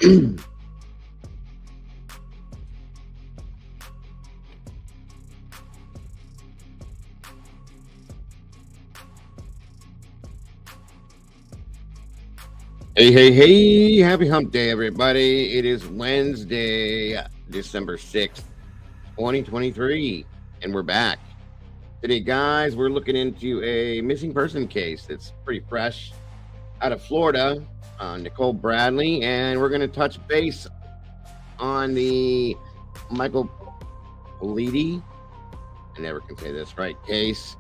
Hey, hey, hey, happy hump day, everybody. It is Wednesday, December 6th, 2023, and we're back. Today, guys, we're looking into a missing person case that's pretty fresh out of Florida, Nicole Bradley, and we're going to touch base on the Michael Politte, I never can say this right, case.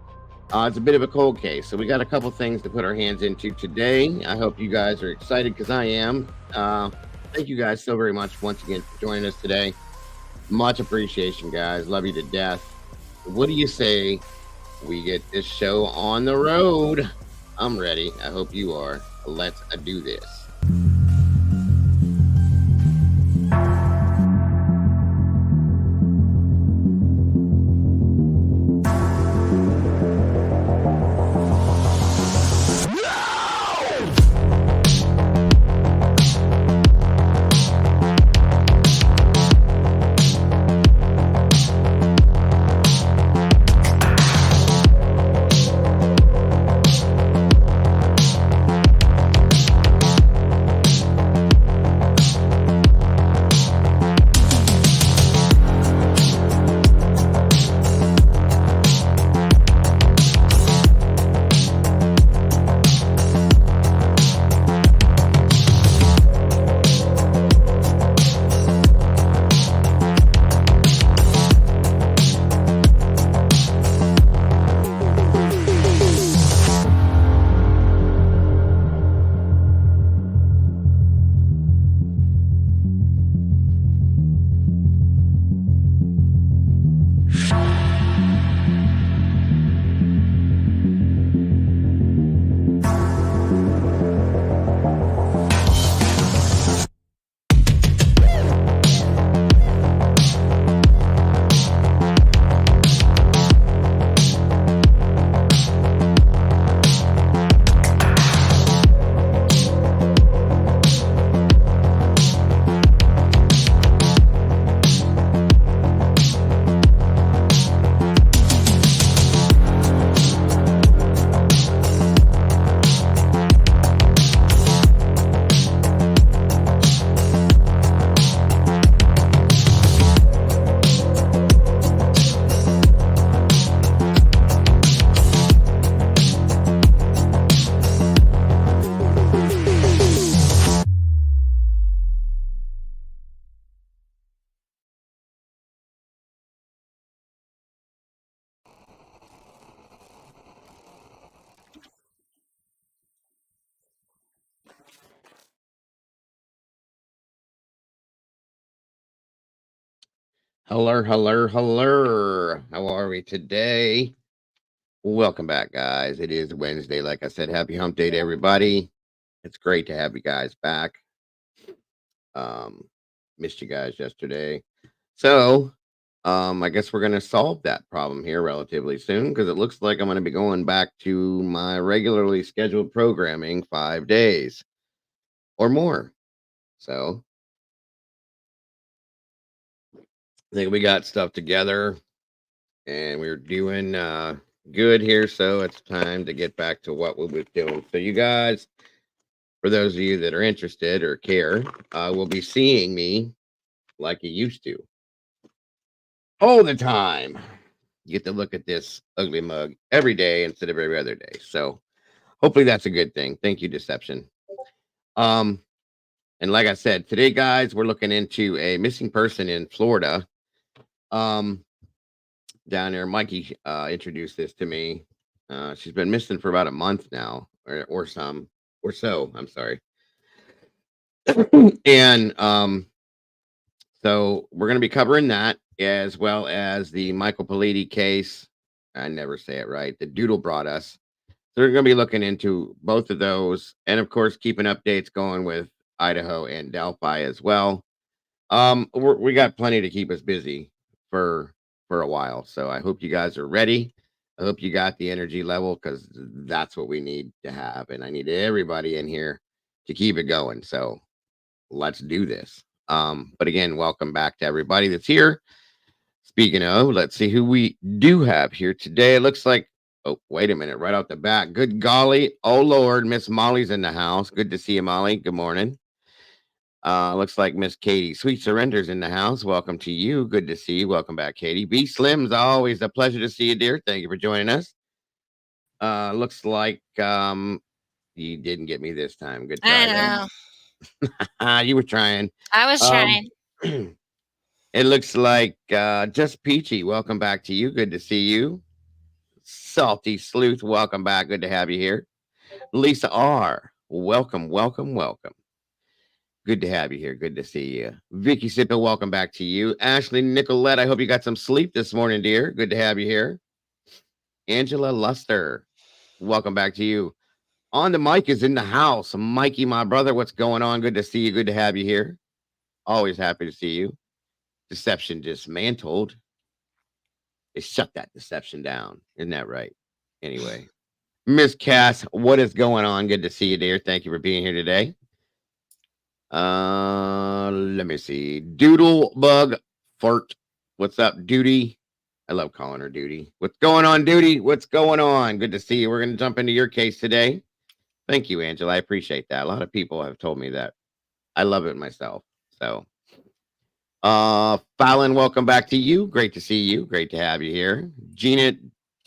It's a bit of a cold case, so we got a couple things to put our hands into today. I hope you guys are excited because I am. Thank you guys so very much once again for joining us today. Much appreciation, guys. Love you to death. What do you say we get this show on the road? I'm ready. I hope you are. Let's do this. Hello, hello, hello. How are we today? Welcome back, guys. It is Wednesday. Like I said, happy hump day to everybody. It's great to have you guys back. Um, Missed you guys yesterday. So, I guess we're going to solve that problem here relatively soon because it looks like I'm going to be going back to my regularly scheduled programming 5 days or more. So, I think we got stuff together and we're doing good here. So, it's time to get back to what we were doing. So, you guys, for those of you that are interested or care, will be seeing me like you used to all the time. You get to look at this ugly mug every day instead of every other day. So hopefully that's a good thing. Thank you, Deception. Um, and like I said, today, guys, we're looking into a missing person in Florida. Um, Down there, Mikey introduced this to me. She's been missing for about a month now, or so. I'm sorry. And so we're going to be covering that as well as the Michael Politte case. I never say it right. The Doodle brought us. So we're going to be looking into both of those, and of course, keeping updates going with Idaho and Delphi as well. We got plenty to keep us busy for a while. So I hope you guys are ready. I hope you got the energy level because that's what we need to have, and I need everybody in here to keep it going. So let's do this. But again, welcome back to everybody that's here. Speaking of, let's see who we do have here today. It looks like, oh, wait a minute, right off the bat. Good golly. Oh, Lord, Miss Molly's in the house. Good to see you, Molly. Good morning. Looks like Miss Katie Sweet Surrender's in the house. Welcome to you. Good to see you. Welcome back, Katie. B Slim's always a pleasure to see you, dear. Thank you for joining us. Looks like you didn't get me this time. Good I try there. know. You were trying. I was Um, trying. it looks like just Peachy. Welcome back to you. Good to see you. Salty Sleuth. Welcome back. Good to have you here. Lisa R. Welcome, welcome, welcome. Good to have you here. Good to see you. Vicky Sipple, welcome back to you. Ashley Nicolette, I hope you got some sleep this morning, dear. Good to have you here. Angela Luster, welcome back to you. On the mic is in the house. Mikey, my brother, what's going on? Good to see you. Good to have you here. Always happy to see you. Deception dismantled. They shut that deception down. Isn't that right? Anyway, Miss Cass, what is going on? Good to see you, dear. Thank you for being here today. Let me see. Doodle Bug Fart. What's up, Duty? I love calling her Duty. What's going on, Duty? What's going on? Good to see you. We're going to jump into your case today. Thank you, Angela. I appreciate that. A lot of people have told me that. I love it myself. So, Fallon, welcome back to you. Great to see you. Great to have you here. Gina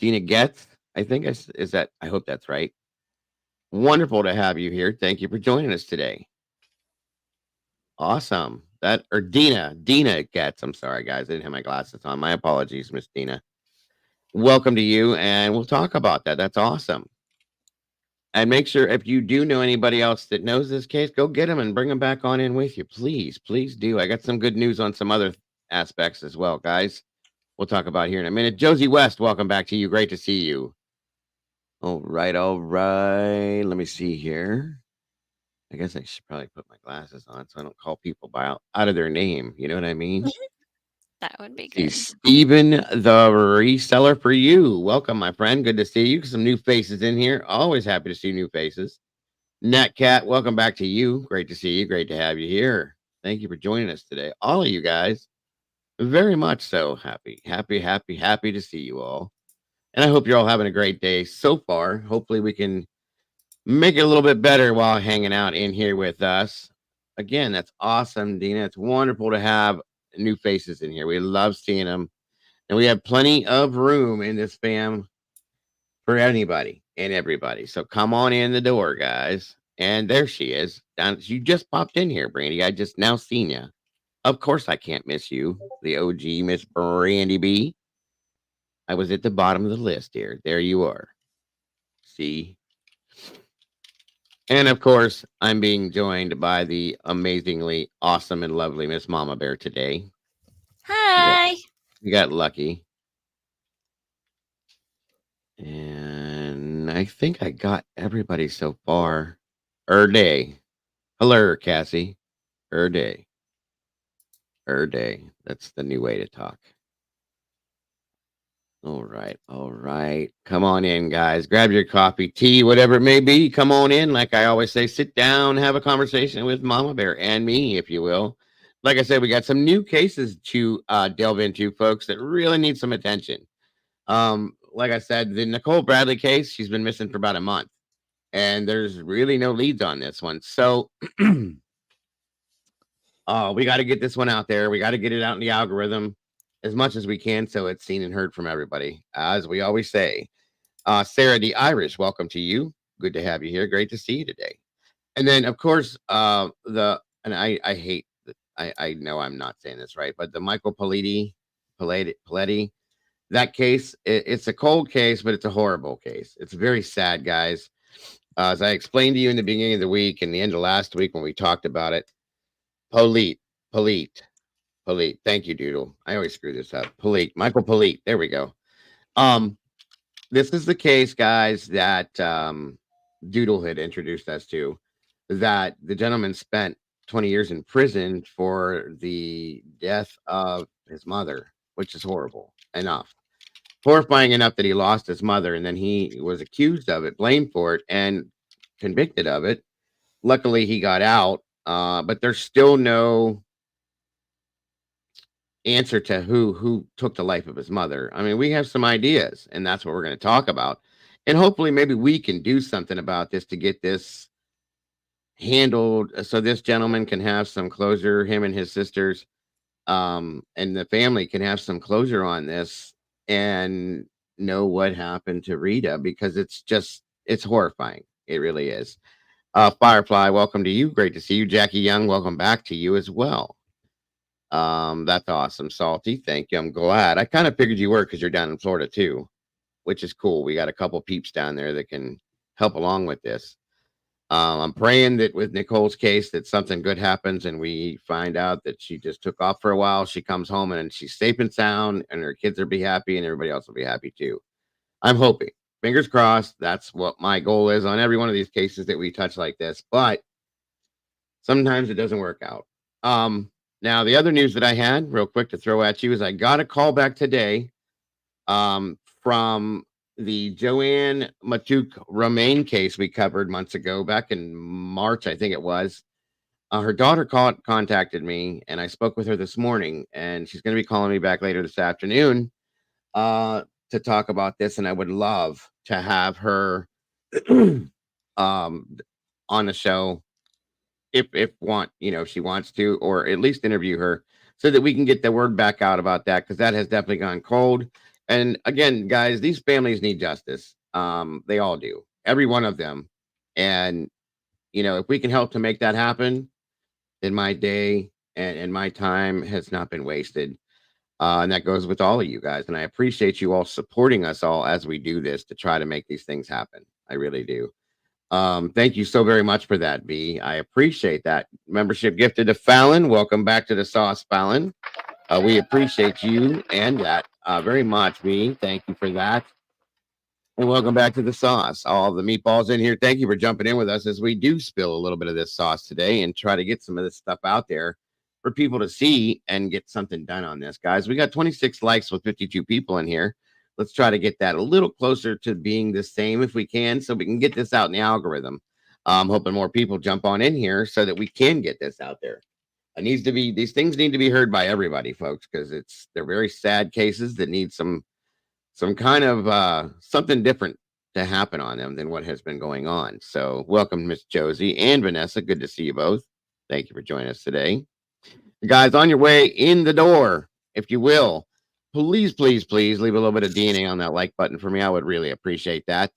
Getz, I think is that. I hope that's right. Wonderful to have you here. Thank you for joining us today. Awesome. That or Dina Getz. I'm sorry, guys. I didn't have my glasses on. My apologies, Miss Dina. Welcome to you, and we'll talk about that. That's awesome. And make sure if you do know anybody else that knows this case, go get them and bring them back on in with you. Please, please do. I got some good news on some other aspects as well, guys. We'll talk about here in a minute. Josie West, welcome back to you. Great to see you. All right, all right. Let me see here. I guess I should probably put my glasses on so I don't call people by out of their name. You know what I mean? That would be Let's see, good. Steven, the reseller for you. Welcome, my friend. Good to see you. Some new faces in here. Always happy to see new faces. Nat Cat, welcome back to you. Great to see you. Great to have you here. Thank you for joining us today. All of you guys. Very much so. Happy to see you all. And I hope you're all having a great day so far. Hopefully, we can make it a little bit better while hanging out in here with us. Again, that's awesome, Dina. It's wonderful to have new faces in here. We love seeing them. And we have plenty of room in this fam for anybody and everybody. So come on in the door, guys. And there she is. You just popped in here, Brandy. I just now seen you. Of course, I can't miss you, the OG Miss Brandy B. I was at the bottom of the list here. There you are. See? And of course, I'm being joined by the amazingly awesome and lovely Miss Mama Bear today. Hi. You got lucky. And I think I got everybody so far. Day. Hello, Cassie. Day. Day. That's the new way to talk. All right. All right. Come on in, guys. Grab your coffee, tea, whatever it may be. Come on in. Like I always say, sit down, have a conversation with Mama Bear and me, if you will. Like I said, we got some new cases to delve into, folks, that really need some attention. Like I said, the Nicole Bradley case, she's been missing for about a month, and there's really no leads on this one. So we got to get this one out there. We got to get it out in the algorithm as much as we can so it's seen and heard from everybody, as we always say. Sarah the Irish, welcome to you. Good to have you here. Great to see you today. And then, of course, I hate that I know I'm not saying this right, but the Michael Politte, that case, it's a cold case, but it's a horrible case. It's very sad, guys. As I explained to you in the beginning of the week and the end of last week when we talked about it, Politte. Thank you, Doodle. I always screw this up. Michael Politte. There we go. This is the case, guys, that Doodle had introduced us to. That the gentleman spent 20 years in prison for the death of his mother, which is horrifying enough that he lost his mother, and then he was accused of it, blamed for it, and convicted of it. Luckily, he got out But there's still no answer to who took the life of his mother. I mean, we have some ideas, and that's what we're going to talk about. And hopefully, maybe we can do something about this to get this handled, so this gentleman can have some closure. Him and his sisters, and the family can have some closure on this and know what happened to Rita, because it's horrifying. It really is. Firefly, welcome to you. Great to see you. Jackie Young, welcome back to you as well. That's awesome. Salty, thank you. I'm glad. I kind of figured you were, because you're down in Florida too, which is cool. We got a couple peeps down there that can help along with this. I'm praying that with Nicole's case that something good happens and we find out that she just took off for a while. She comes home and she's safe and sound, and her kids will be happy and everybody else will be happy too. I'm hoping. Fingers crossed. That's what my goal is on every one of these cases that we touch like this. But sometimes it doesn't work out. Now the other news that I had real quick to throw at you is I got a call back today from the Joanne Matuk Romaine case we covered months ago, back in March, I think it was. Her daughter contacted me, and I spoke with her this morning, and she's going to be calling me back later this afternoon to talk about this. And I would love to have her on the show if she wants to, or at least interview her so that we can get the word back out about that, because that has definitely gone cold. And again, guys, these families need justice. They all do, every one of them. And if we can help to make that happen, then my day and my time has not been wasted. And that goes with all of you guys. And I appreciate you all supporting us all as we do this to try to make these things happen. I really do. Thank you so very much for that, B. I appreciate that. Membership gifted to Fallon. Welcome back to the sauce, Fallon. We appreciate you and that very much, B. Thank you for that. And welcome back to the sauce. All the meatballs in here. Thank you for jumping in with us as we do spill a little bit of this sauce today and try to get some of this stuff out there for people to see and get something done on this, guys. We got 26 likes with 52 people in here. Let's try to get that a little closer to being the same if we can, so we can get this out in the algorithm. I'm hoping more people jump on in here so that we can get this out there. These things need to be heard by everybody, folks, because they're very sad cases that need some kind of something different to happen on them than what has been going on. So welcome, Miss Josie and Vanessa. Good to see you both. Thank you for joining us today. Guys, on your way in the door, if you will, please leave a little bit of DNA on that like button for me. I would really appreciate that.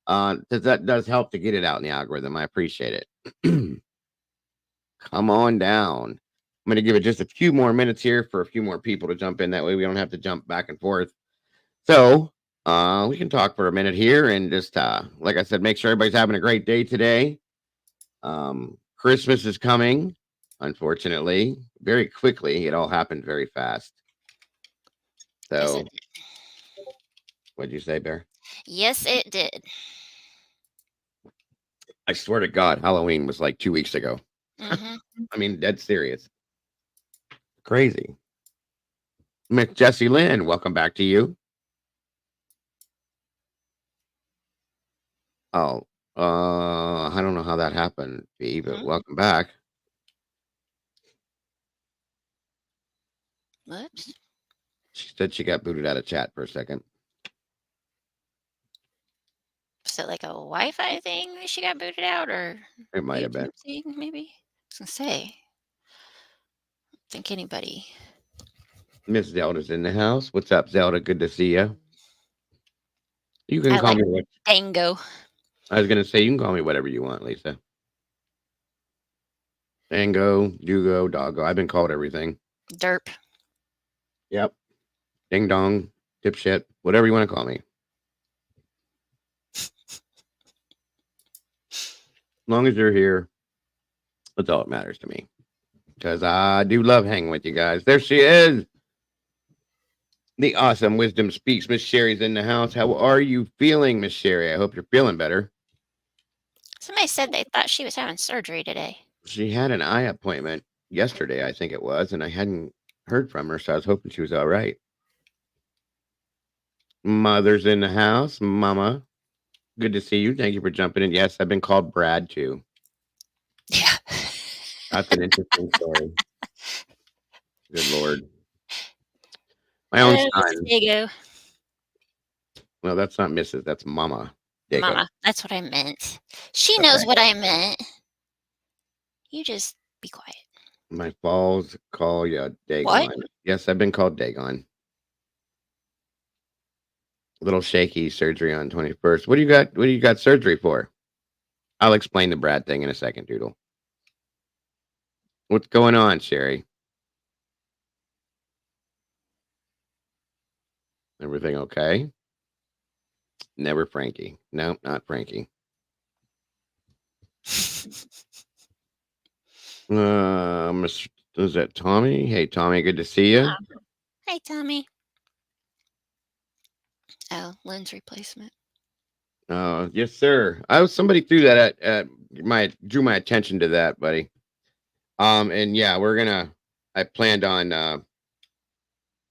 That does help to get it out in the algorithm. I appreciate it. Come on down. I'm going to give it just a few more minutes here for a few more people to jump in. That way we don't have to jump back and forth. So we can talk for a minute here and just, like I said, make sure everybody's having a great day today. Christmas is coming, unfortunately, very quickly. It all happened very fast. So, what'd you say, Bear? Yes, it did. I swear to God, Halloween was like 2 weeks ago. Mm-hmm. I mean, dead serious. Crazy. Miss Jessie Lynn, welcome back to you. Oh, I don't know how that happened, B, but welcome back. Whoops. She said she got booted out of chat for a second. Was it like a Wi-Fi thing that she got booted out, or it might have been thing, maybe? I was gonna say, I don't think anybody. Miss Zelda's in the house. What's up, Zelda? Good to see you. You can call me what? Dango. I was gonna say you can call me whatever you want, Lisa. Dango, Dugo, Doggo. I've been called everything. Derp. Yep. Ding dong, dipshit, whatever you want to call me. As long as you're here, that's all that matters to me. Because I do love hanging with you guys. There she is. The awesome Wisdom Speaks. Miss Sherry's in the house. How are you feeling, Miss Sherry? I hope you're feeling better. Somebody said they thought she was having surgery today. She had an eye appointment yesterday, I think it was, and I hadn't heard from her, so I was hoping she was all right. Mother's in the house. Mama, good to see you. Thank you for jumping in. Yes, I've been called Brad too. Yeah. That's an interesting story. Good Lord. My own Hello, Mrs. son. Dago. Well, that's not Mrs. That's Mama Dago. Mama, that's what I meant. She That's knows right. what I meant. You just be quiet. My falls call you What? Dagon. Yes, I've been called Dagon. A little shaky surgery on 21st. What do you got? What do you got surgery for? I'll explain the Brad thing in a second, Doodle. What's going on, Sherry? Everything okay? Never Frankie. No, not Frankie. Is that Tommy? Hey, Tommy, good to see you. Hey, Tommy. Oh, lens replacement. Yes, sir. Somebody threw that at my drew my attention to that, buddy. And yeah, I planned on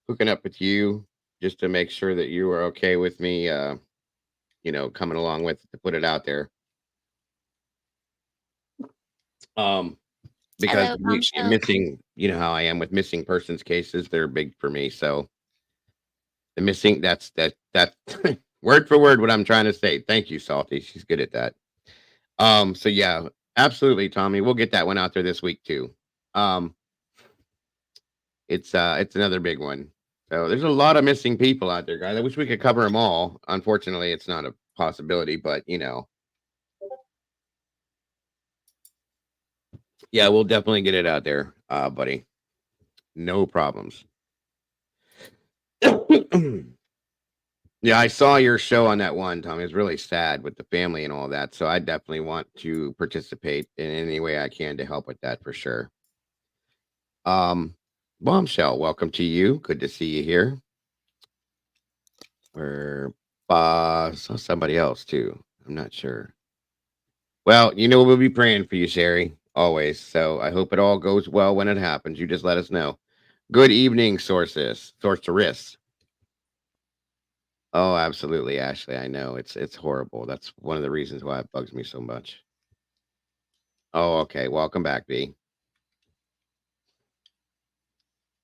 hooking up with you just to make sure that you are okay with me coming along with it to put it out there. Um because Hello, bombshell. missing, you know how I am with missing persons cases, they're big for me. So the missing that word for word what I'm trying to say. Thank you, Salty. She's good at that. So yeah, absolutely, Tommy. We'll get that one out there this week too. Um, it's another big one. So there's a lot of missing people out there, guys. I wish we could cover them all. Unfortunately, it's not a possibility, but yeah, we'll definitely get it out there, buddy. No problems. Yeah, I saw your show on that one, Tommy. It was really sad with the family and all that. So I definitely want to participate in any way I can to help with that for sure. Um, Bombshell, welcome to you. Good to see you here. Or saw somebody else too. I'm not sure. Well, we'll be praying for you, Sherry, always. So I hope it all goes well when it happens. You just let us know. Good evening, sorceress. Oh, absolutely, Ashley. I know it's horrible. That's one of the reasons why it bugs me so much. Oh, okay. Welcome back, B.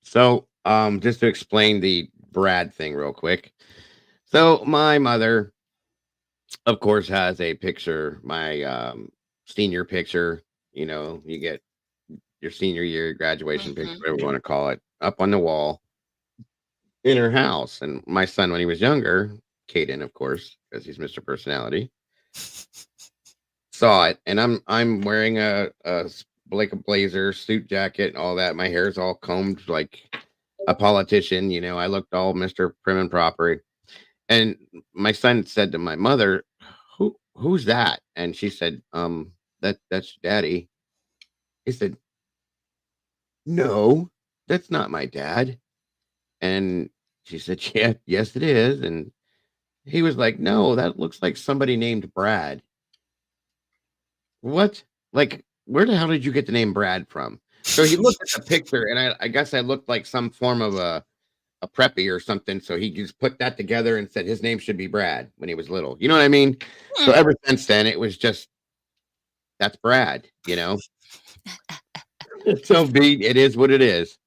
So, just to explain the Brad thing real quick. So, my mother, of course, has a picture, my senior picture. You get your senior year graduation picture, Mm-hmm. whatever you want to call it, up on the wall in her house. And my son, when he was younger, Caden, of course, because he's Mr. Personality, saw it. And I'm wearing like a blazer, suit jacket, and all that. My hair's all combed like a politician. I looked all Mr. Prim and Proper. And my son said to my mother, who's that? And she said, that's daddy. He said, no, that's not my dad. And she said, yeah, yes, it is. And he was like, no, that looks like somebody named Brad. What? Like, where the hell did you get the name Brad from? So he looked at the picture, and I guess I looked like some form of a preppy or something. So he just put that together and said his name should be Brad when he was little. You know what I mean? So ever since then, it was just that's Brad. So it is what it is.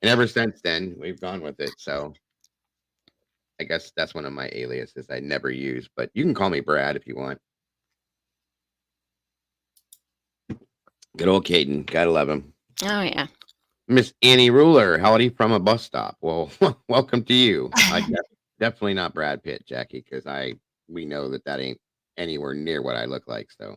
And ever since then, we've gone with it. So I guess that's one of my aliases I never use, but you can call me Brad if you want. Good old Caden. Gotta love him. Oh, yeah. Miss Annie Ruler, howdy from a bus stop. Well, welcome to you. Definitely not Brad Pitt, Jackie, because we know that ain't anywhere near what I look like. So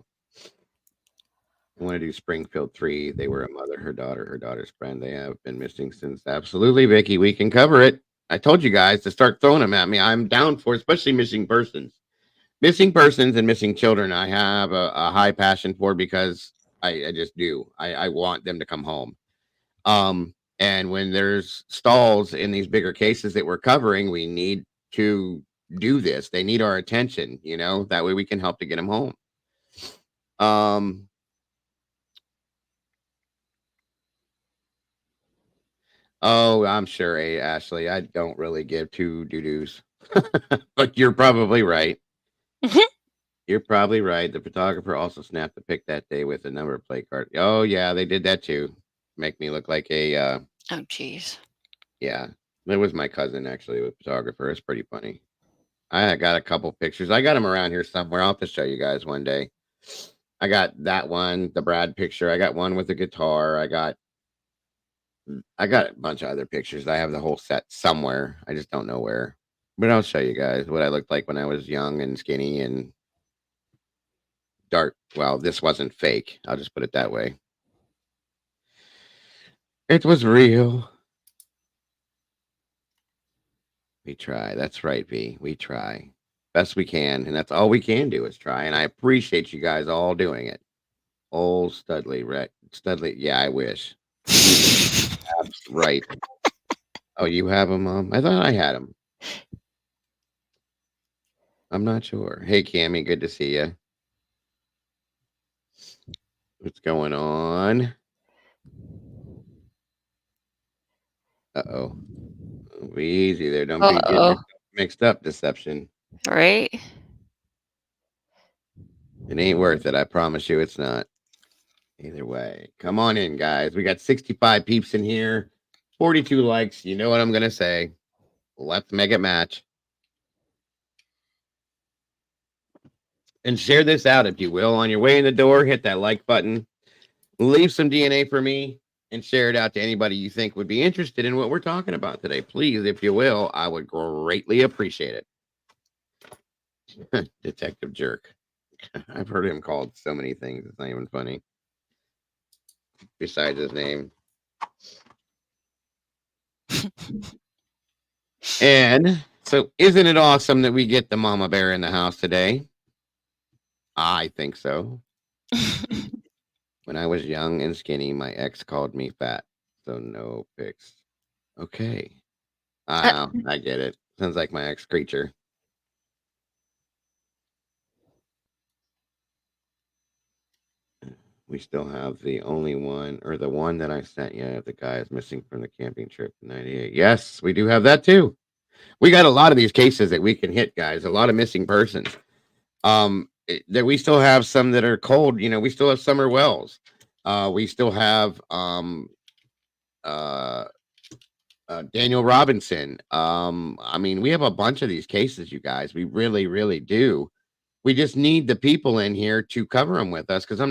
I want to do Springfield 3. They were a mother, her daughter, her daughter's friend. They have been missing since. Absolutely, Vicky. We can cover it. I told you guys to start throwing them at me. I'm down for, especially missing persons. Missing persons and missing children, I have a high passion for because I just do. I want them to come home. And when there's stalls in these bigger cases that we're covering, we need to do this. They need our attention, that way we can help to get them home. Oh, I'm sure, Ashley, I don't really give two doo-doos, but you're probably right. You're probably right. The photographer also snapped the pic that day with a number plate card. Oh, yeah, they did that too. Make me look like a, Oh, jeez. yeah. It was my cousin, actually, with photographer. It's pretty funny. I got a couple pictures. I got them around here somewhere. I'll have to show you guys one day. I got that one, the Brad picture. I got one with the guitar. I got a bunch of other pictures. I have the whole set somewhere. I just don't know where. But I'll show you guys what I looked like when I was young and skinny and dark. Well, this wasn't fake. I'll just put it that way. It was real. We try. That's right, V. We try. Best we can. And that's all we can do is try. And I appreciate you guys all doing it. Old Studley, right? Studley. Yeah, I wish. You right. Oh, you have them, Mom? I thought I had them. I'm not sure. Hey, Cammy, good to see you. What's going on? Uh-oh. Be easy there. Don't be getting Uh-oh. yourself mixed up, Deception. Right? It ain't worth it. I promise you it's not. Either way. Come on in, guys. We got 65 peeps in here. 42 likes. You know what I'm going to say. Let's make it match. And share this out, if you will. On your way in the door, hit that like button. Leave some DNA for me and share it out to anybody you think would be interested in what we're talking about today. Please, if you will, I would greatly appreciate it. Detective Jerk. I've heard him called so many things. It's not even funny. Besides his name. And so, isn't it awesome that we get the mama bear in the house today? I think so. When I was young and skinny, my ex called me fat. So, no pics. Okay. I get it. Sounds like my ex creature. We still have the only one, or the one that I sent you. The guy is missing from the camping trip in '98. Yes, we do have that too. We got a lot of these cases that we can hit, guys. A lot of missing persons. That we still have some that are cold. You know, we still have Summer Wells. We still have uh, Daniel Robinson. I mean, we have a bunch of these cases, you guys. We really, really do. We just need the people in here to cover them with us because I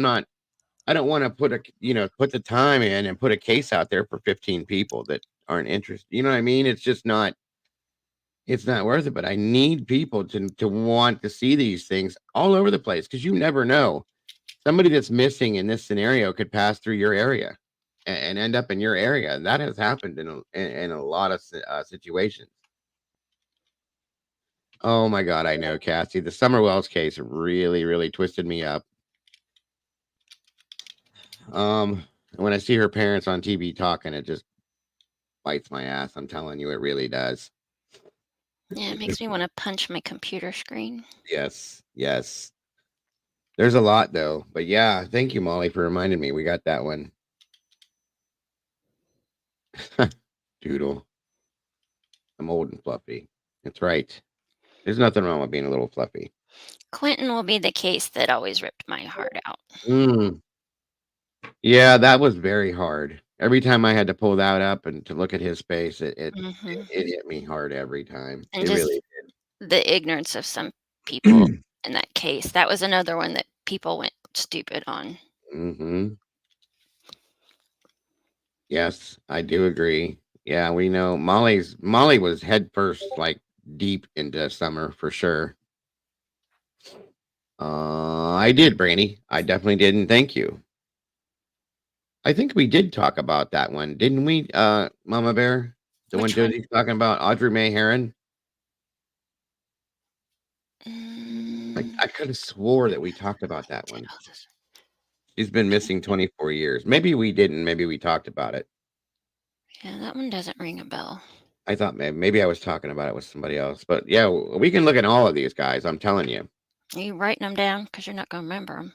don't want to put the time in and put a case out there for 15 people that aren't interested. You know what I mean? It's not worth it, but I need people to want to see these things all over the place because you never know. Somebody that's missing in this scenario could pass through your area and end up in your area. That has happened in a lot of situations. Oh my God, I know, Cassie. The Summer Wells case really, really twisted me up. When I see her parents on TV talking, it just bites my ass. I'm telling you, it really does. Yeah, it makes me want to punch my computer screen. Yes, yes. There's a lot though, but yeah, thank you, Molly, for reminding me. We got that one. Doodle. I'm old and fluffy. That's right. There's nothing wrong with being a little fluffy. Quentin will be the case that always ripped my heart out. Mm. Yeah, that was very hard. Every time I had to pull that up and to look at his face, Hmm. it hit me hard every time. And It really just the ignorance of some people did. in that case. That was another one that people went stupid on. Hmm. Yes, I do agree. Yeah, we know Molly was head first, like deep into summer for sure. I did, Brandy. I definitely did, and thank you. I think we did talk about that one, didn't we, Mama Bear? The one Which one? Josie's talking about, Audrey Mae Herron? I Mm, could have swore that we talked about that did one. all this- She's been missing 24 years. Maybe we didn't. Maybe we talked about it. Yeah, that one doesn't ring a bell. I thought maybe I was talking about it with somebody else. But yeah, we can look at all of these guys. I'm telling you. Are you writing them down? Because you're not going to remember them.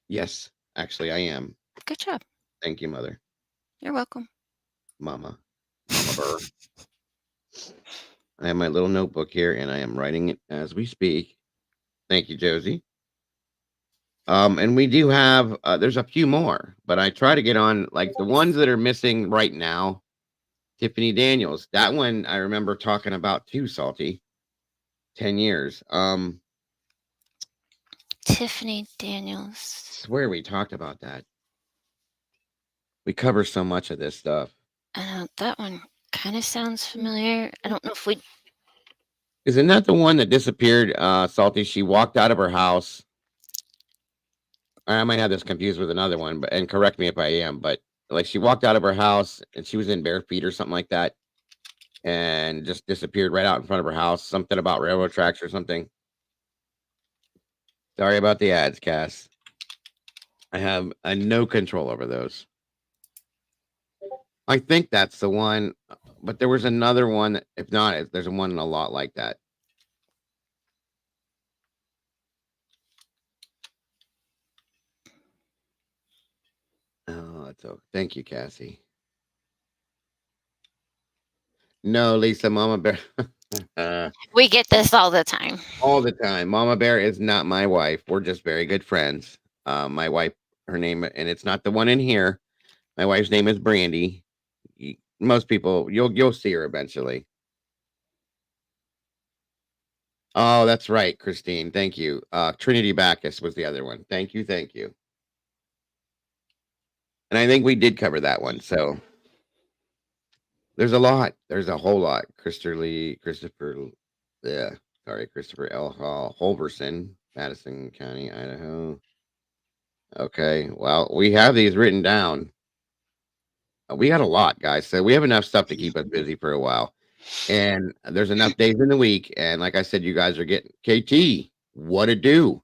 Yes, actually, I am. Good job. Thank you, Mother, You're welcome. Mama, Mama Burr. I have my little notebook here, and I am writing it as we speak. Thank you, Josie. And we do have there's a few more, but I try to get on like the ones that are missing right now. Tiffany Daniels. That one I remember talking about too, Salty. 10 years. Tiffany Daniels. Swear we talked about that. We cover so much of this stuff. That one kind of sounds familiar. I don't know if we. Isn't that the one that disappeared, Salty? She walked out of her house. I might have this confused with another one, but and correct me if I am, but like she walked out of her house and she was in bare feet or something like that and just disappeared right out in front of her house. Something about railroad tracks or something. Sorry about the ads, Cass. I have no control over those. I think that's the one, but there was another one. If not, there's one a lot like that. Oh, that's okay. Thank you, Cassie. No, Lisa, Mama Bear. We get this all the time. All the time. Mama Bear is not my wife. We're just very good friends. My wife, her name, and it's not the one in here. My wife's name is Brandy. Most people, you'll see her eventually. Oh, that's right, Christine. Thank you. Trinity Bacchus was the other one. Thank you, thank you. And I think we did cover that one. So there's a lot. There's a whole lot. Christopher, yeah, sorry, Christopher L. Holverson, Madison County, Idaho. Okay, well, we have these written down. We got a lot, guys. So we have enough stuff to keep us busy for a while. And there's enough days in the week. And like I said, you guys are getting KT. What to do?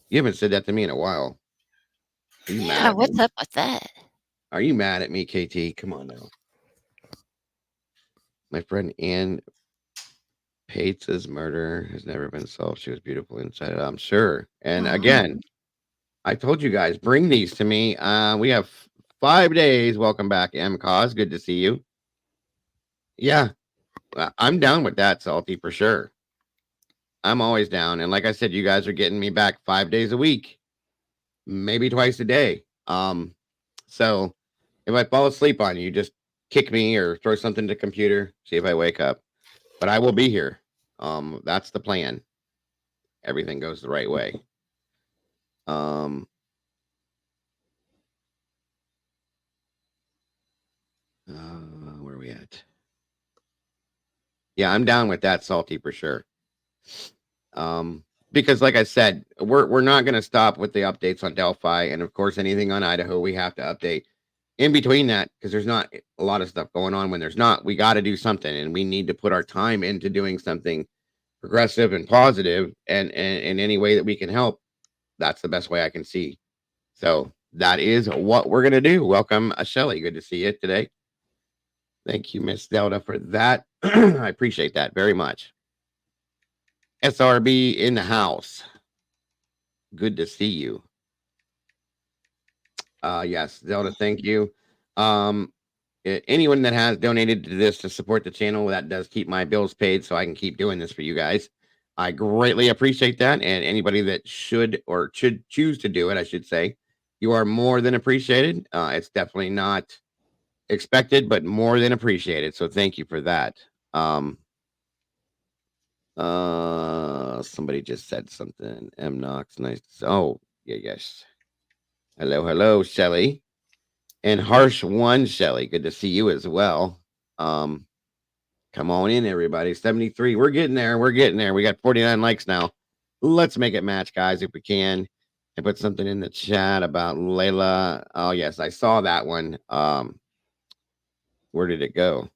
You haven't said that to me in a while. Are you mad Yeah, at what's me? up with that? Are you mad at me, KT? Come on now. My friend Ann Pates's murder has never been solved. She was beautiful inside it, I'm sure. And again, I told you guys, bring these to me. We have 5 days. Welcome back, M. Cause. Good to see you. Yeah, I'm down with that, Salty, for sure. I'm always down. And like I said, you guys are getting me back 5 days a week, maybe twice a day. So if I fall asleep on you, just kick me or throw something to the computer, see if I wake up. But I will be here. That's the plan. Everything goes the right way. Um, where are we at? Yeah, I'm down with that, Salty, for sure. Because like I said, we're not going to stop with the updates on Delphi, and of course, anything on Idaho, we have to update. In between that, because there's not a lot of stuff going on. When there's not, we got to do something, and we need to put our time into doing something progressive and positive, and in any way that we can help. That's the best way I can see. So that is what we're gonna do. Welcome, Shelly. Good to see you today. Thank you, Miss Delta, for that. I appreciate that very much. SRB in the house. Good to see you. Yes, Zelda, thank you. Anyone that has donated to this to support the channel, that does keep my bills paid so I can keep doing this for you guys. I greatly appreciate that. And anybody that should choose to do it, I should say, you are more than appreciated. It's definitely not expected, but more than appreciated. So thank you for that. Somebody just said something. M Knox, nice. Oh, yeah, yes. Hello, Shelly. And Harsh One, Shelly. Good to see you as well. Come on in, everybody. 73. We're getting there. We're getting there. We got 49 likes now. Let's make it match, guys, if we can. I put something in the chat about Layla. Oh, yes, I saw that one. Where did it go?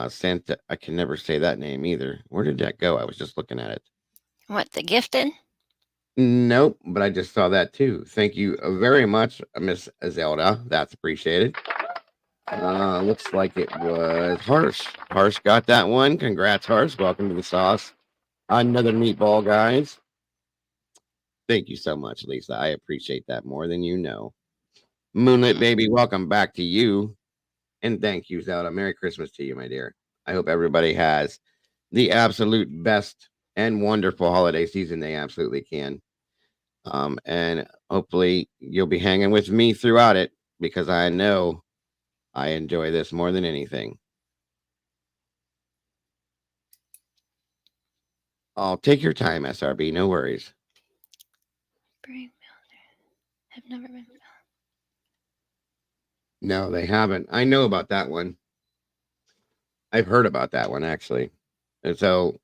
Santa. I can never say that name either. Where did that go? I was just looking at it. What, the gifted? Nope, but I just saw that too. Thank you very much, Miss Zelda. That's appreciated. Looks like it was Harsh. Harsh got that one. Congrats, Harsh. Welcome to the sauce. Another meatball, guys. Thank you so much, Lisa. I appreciate that more than you know. Moonlit baby, welcome back to you. And thank you, Zelda. Merry Christmas to you, my dear. I hope everybody has the absolute best and wonderful holiday season they absolutely can. And hopefully you'll be hanging with me throughout it because I know I enjoy this more than anything. I'll take your time, SRB. No worries. Brain have never been. No, they haven't. I know about that one. I've heard about that one actually. And so,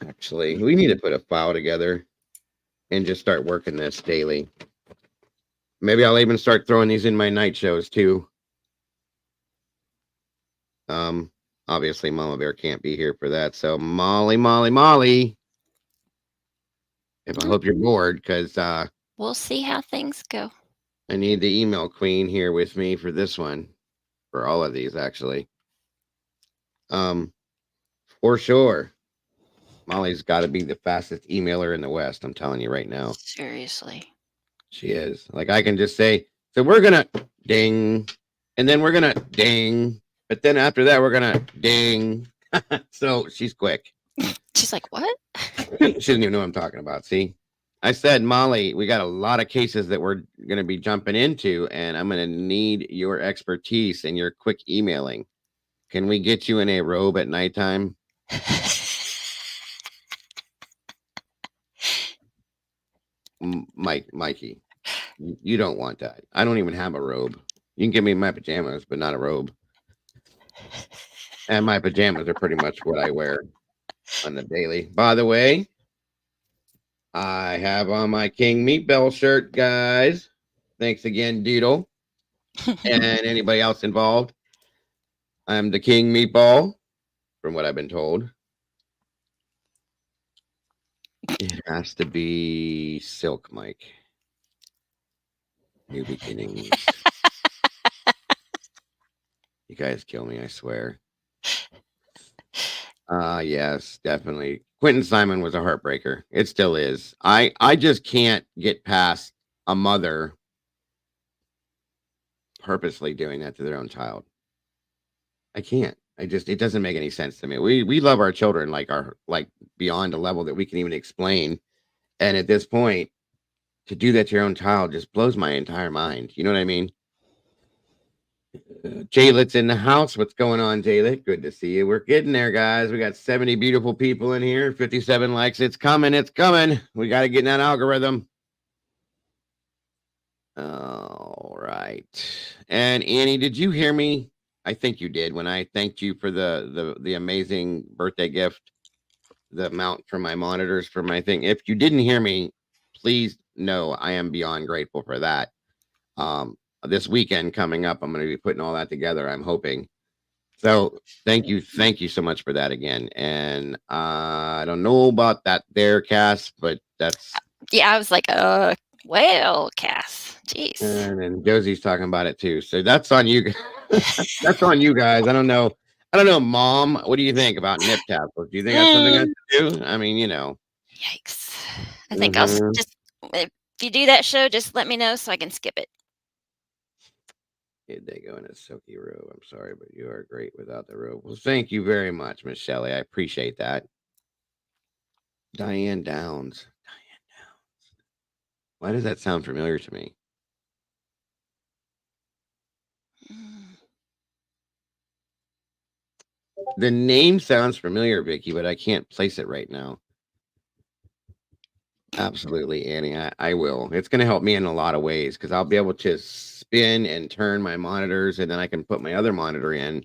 actually, we need to put a file together and just start working this daily. Maybe I'll even start throwing these in my night shows too. Um, Obviously, Mama Bear can't be here for that. So, Molly, if I hope you're bored, because We'll see how things go. I need the email queen here with me for this one, for all of these actually. For sure. Molly's got to be the fastest emailer in the West. I'm telling you right now. Seriously. She is. Like I can just say, so we're gonna ding, and then we're gonna ding, but then after that we're gonna ding. So she's quick. She's like, what? She doesn't even know what I'm talking about. See, I said, Molly, we got a lot of cases that we're gonna be jumping into, and I'm gonna need your expertise and your quick emailing. Can we get you in a robe at nighttime? Mikey, you don't want that. I don't even have a robe. You can give me my pajamas, but not a robe. And my pajamas are pretty much what I wear on the daily. By the way, I have on my King Meatball shirt, guys. Thanks again, Doodle, and anybody else involved. I'm the King Meatball, from what I've been told. It has to be Silk Mike. New beginnings. You guys kill me, I swear. Yes, definitely. Quentin Simon was a heartbreaker. It still is. I just can't get past a mother purposely doing that to their own child. I can't. It doesn't make any sense to me. We love our children like beyond a level that we can even explain. And at this point, to do that to your own child just blows my entire mind. You know what I mean? Jaylet's in the house. What's going on, Jaylet? Good to see you. We're getting there, guys. We got 70 beautiful people in here, 57 likes. It's coming. It's coming. We got to get in that algorithm. All right. And Annie, did you hear me? I think you did when I thanked you for the amazing birthday gift, the mount for my monitors for my thing. If you didn't hear me, please know I am beyond grateful for that. This weekend coming up, I'm going to be putting all that together. I'm hoping. So thank you so much for that again. And I don't know about that there, Cass, but that's Yeah, I was like, well, Cass, jeez. and then Josie's talking about it too. So that's on you. That's on you guys. I don't know. Mom. What do you think about nip tassels? Do you think that's something I should do? I mean, Yikes. I think I'll just, if you do that show, just let me know so I can skip it. Did they go in a silky robe? I'm sorry, but you are great without the robe. Well, thank you very much, Miss Shelley. I appreciate that. Diane Downs. Why does that sound familiar to me? The name sounds familiar, Vicky, but I can't place it right now. Absolutely, Annie. I will. It's going to help me in a lot of ways because I'll be able to spin and turn my monitors, and then I can put my other monitor in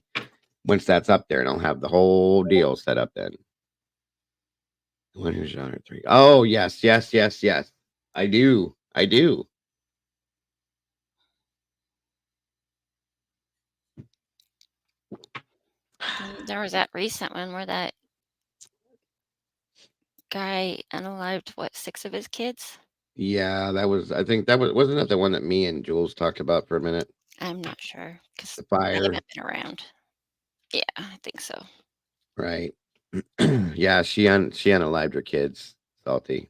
once that's up there, and I'll have the whole deal set up then. One who's genre 3. Oh, yes. I do. There was that recent one where that guy unalived, 6 of his kids? Yeah, I think wasn't that the one that me and Jules talked about for a minute? I'm not sure because The I fire. haven't been around. Yeah, I think so. Right. Yeah, she unalived her kids. Salty.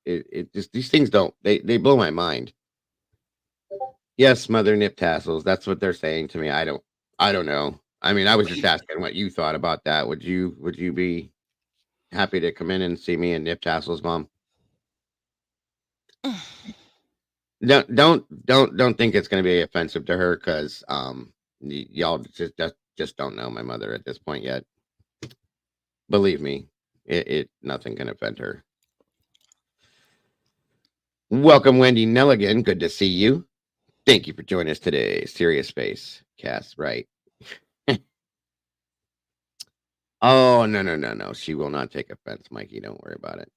It just these things they blow my mind. Yes, Mother Nip Tassels. That's what they're saying to me. I don't know. I mean, I was just asking what you thought about that. Would you be happy to come in and see me and Nip Tassel's mom? Don't think it's gonna be offensive to her because y'all just don't know my mother at this point yet. Believe me, it nothing can offend her. Welcome, Wendy Nelligan. Good to see you. Thank you for joining us today. Serious Space Cast, right? Oh, no, no, no, no. She will not take offense, Mikey. Don't worry about it.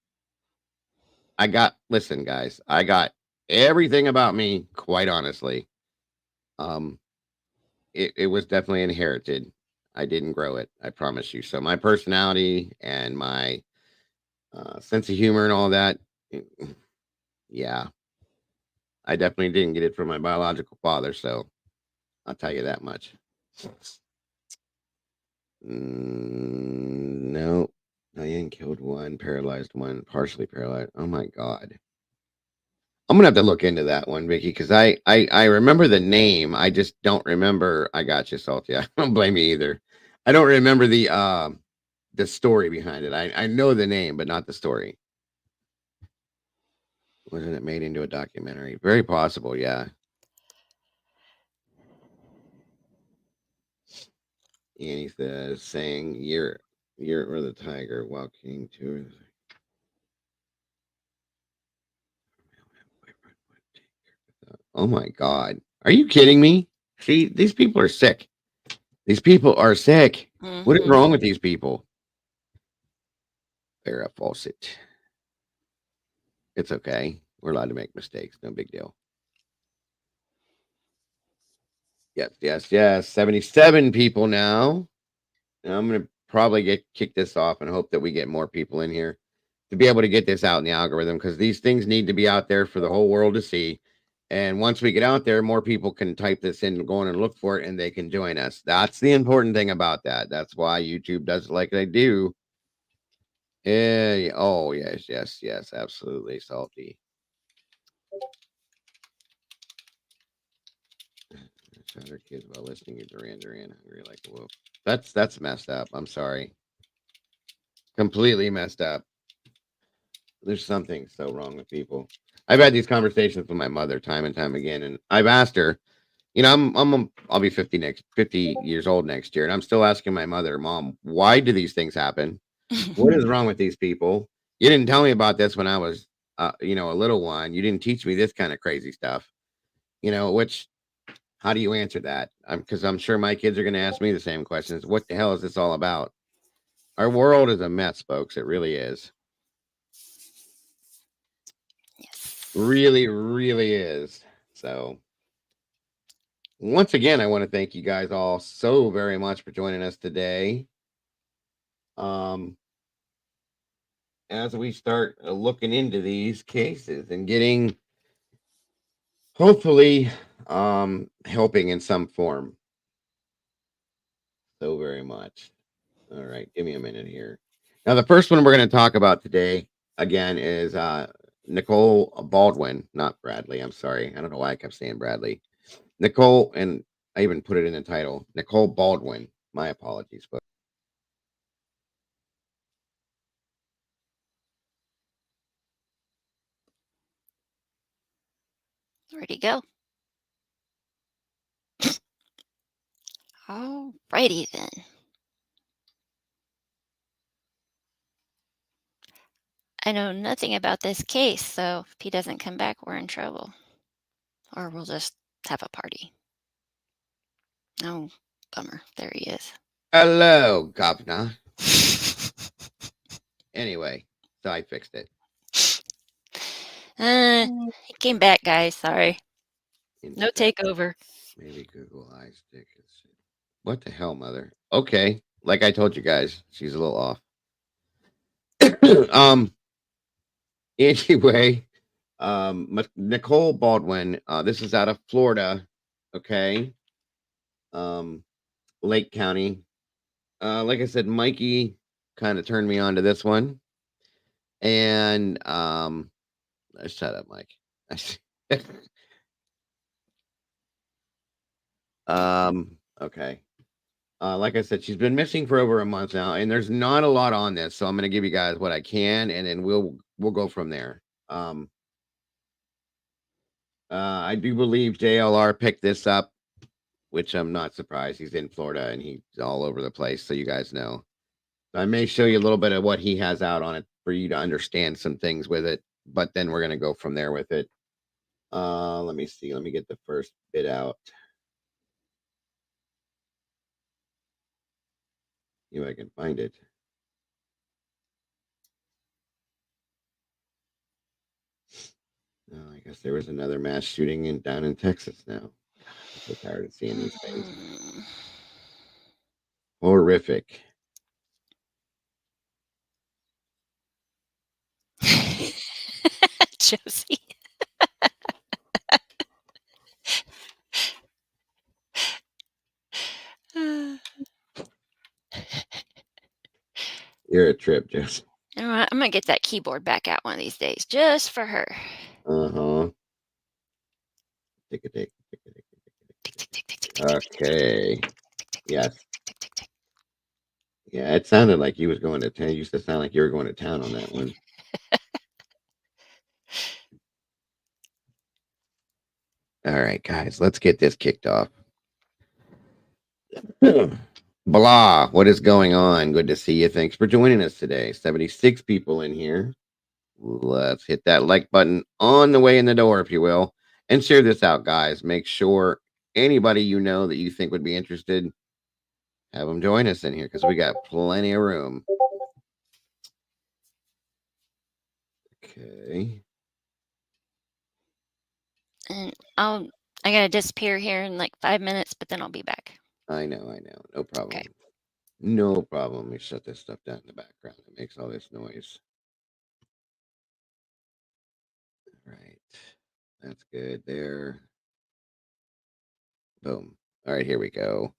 Listen, guys, I got everything about me, quite honestly. Um, it was definitely inherited. I didn't grow it, I promise you. So my personality and my sense of humor and all that, eh, yeah, I definitely didn't get it from my biological father. So I'll tell you that much. No, Diane killed one, paralyzed one, partially paralyzed. Oh my god. I'm gonna have to look into that one, Vicky, because I remember the name. I just don't remember. I got you, Salty. I don't blame you either. I don't remember the story behind it. I know the name, but not the story. Wasn't it made into a documentary? Very possible, yeah. Annie says, saying you're or the tiger walking to. Oh my god. Are you kidding me? See, these people are sick. These people are sick. What is Mhm. wrong with these people? Farrah Fawcett. It's okay. We're allowed to make mistakes. No big deal. Yes, yes, yes. 77 people now. And I'm going to probably get kick this off and hope that we get more people in here to be able to get this out in the algorithm because these things need to be out there for the whole world to see. And once we get out there, more people can type this in and go in and look for it and they can join us. That's the important thing about that. That's why YouTube does it like they do. Yeah. Oh, yes, yes, yes. Absolutely. Salty. Shot her kids while listening to Duran Duran hungry like a wolf. That's messed up. I'm sorry. Completely messed up. There's something so wrong with people. I've had these conversations with my mother time and time again, and I've asked her. I'll be 50 years old next year, and I'm still asking my mother, Mom, why do these things happen? What is wrong with these people? You didn't tell me about this when I was, a little one. You didn't teach me this kind of crazy stuff. Which how do you answer that? Because I'm sure my kids are going to ask me the same questions. What the hell is this all about? Our world is a mess, folks. It really is. Yes. Really, really is. So, once again, I want to thank you guys all so very much for joining us today. Um, as we start looking into these cases and getting, hopefully, helping in some form. So very much. All right, give me a minute here. Now, the first one we're going to talk about today again is Nicole Baldwin, not Bradley. I'm sorry. I don't know why I kept saying Bradley. Nicole, and I even put it in the title. Nicole Baldwin. My apologies, but Where'd he go? Alrighty then. I know nothing about this case, so if he doesn't come back, we're in trouble. Or we'll just have a party. Oh, bummer. There he is. hello, governor. Anyway, so I fixed it. He came back, guys. Sorry. No Inspect. takeover. Maybe Google iStick. What the hell, mother? Okay, like I told you guys, she's a little off. um. Anyway, Nicole Baldwin. This is out of Florida. Okay. Um, Lake County. Like I said, Mikey kind of turned me on to this one, and shut up, Mike. Okay. Like I said, she's been missing for over a month now, and there's not a lot on this, so I'm going to give you guys what I can, and then we'll go from there. I do believe JLR picked this up, which I'm not surprised. He's in Florida and he's all over the place, so you guys know. I may show you a little bit of what he has out on it for you to understand some things with it, but then we're going to go from there with it. Let me see. Let me get the first bit out. See if I can find it. Oh, I guess there was another mass shooting down in Texas now. I'm so tired of seeing these things. Horrific. Josie. You're a trip, Jess. All right, I'm gonna get that keyboard back out one of these days, just for her. Uh-huh. Tick-a-tick, tick-a-tick, tick-a-tick. Okay. Yes. Yeah, it sounded like you was going to town. It used to sound like you were going to town on that one. All right, guys, let's get this kicked off. Blah, what is going on? Good to see you. Thanks for joining us today. 76 people in here. Let's hit that like button on the way in the door, if you will, and share this out, guys. Make sure anybody you know that you think would be interested, have them join us in here because we got plenty of room. Okay. And I gotta disappear here in like 5 minutes, but then I'll be back. I know. No problem. Okay. No problem. Let me shut this stuff down in the background. It makes all this noise. All right. That's good there. Boom. All right, here we go.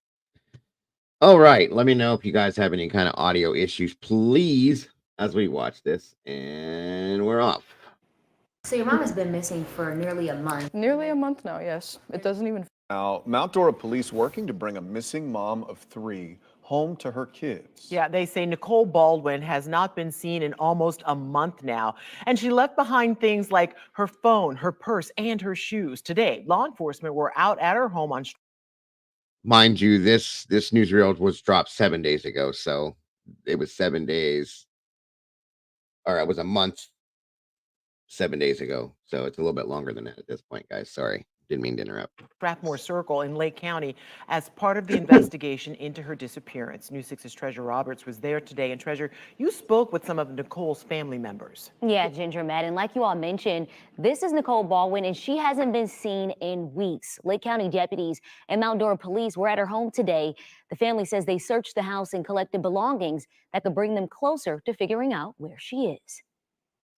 All right. Let me know if you guys have any kind of audio issues, please, as we watch this. And we're off. So your mom has been missing for nearly a month. Nearly a month now, yes. It doesn't even. Now, Mount Dora police working to bring a missing mom of 3 home to her kids. Yeah, they say Nicole Baldwin has not been seen in almost a month now, and she left behind things like her phone, her purse, and her shoes. Today, law enforcement were out at her home on. Mind you, this newsreel was dropped 7 days ago, so it was 7 days, or it was a month 7 days ago. So it's a little bit longer than that at this point, guys. Sorry. Didn't mean to interrupt. Strathmore Circle in Lake County as part of the investigation into her disappearance. News 6's Treasure Roberts was there today. And Treasure, you spoke with some of Nicole's family members. Yeah, Ginger, Matt, and like you all mentioned, this is Nicole Baldwin, and she hasn't been seen in weeks. Lake County deputies and Mount Dora police were at her home today. The family says they searched the house and collected belongings that could bring them closer to figuring out where she is.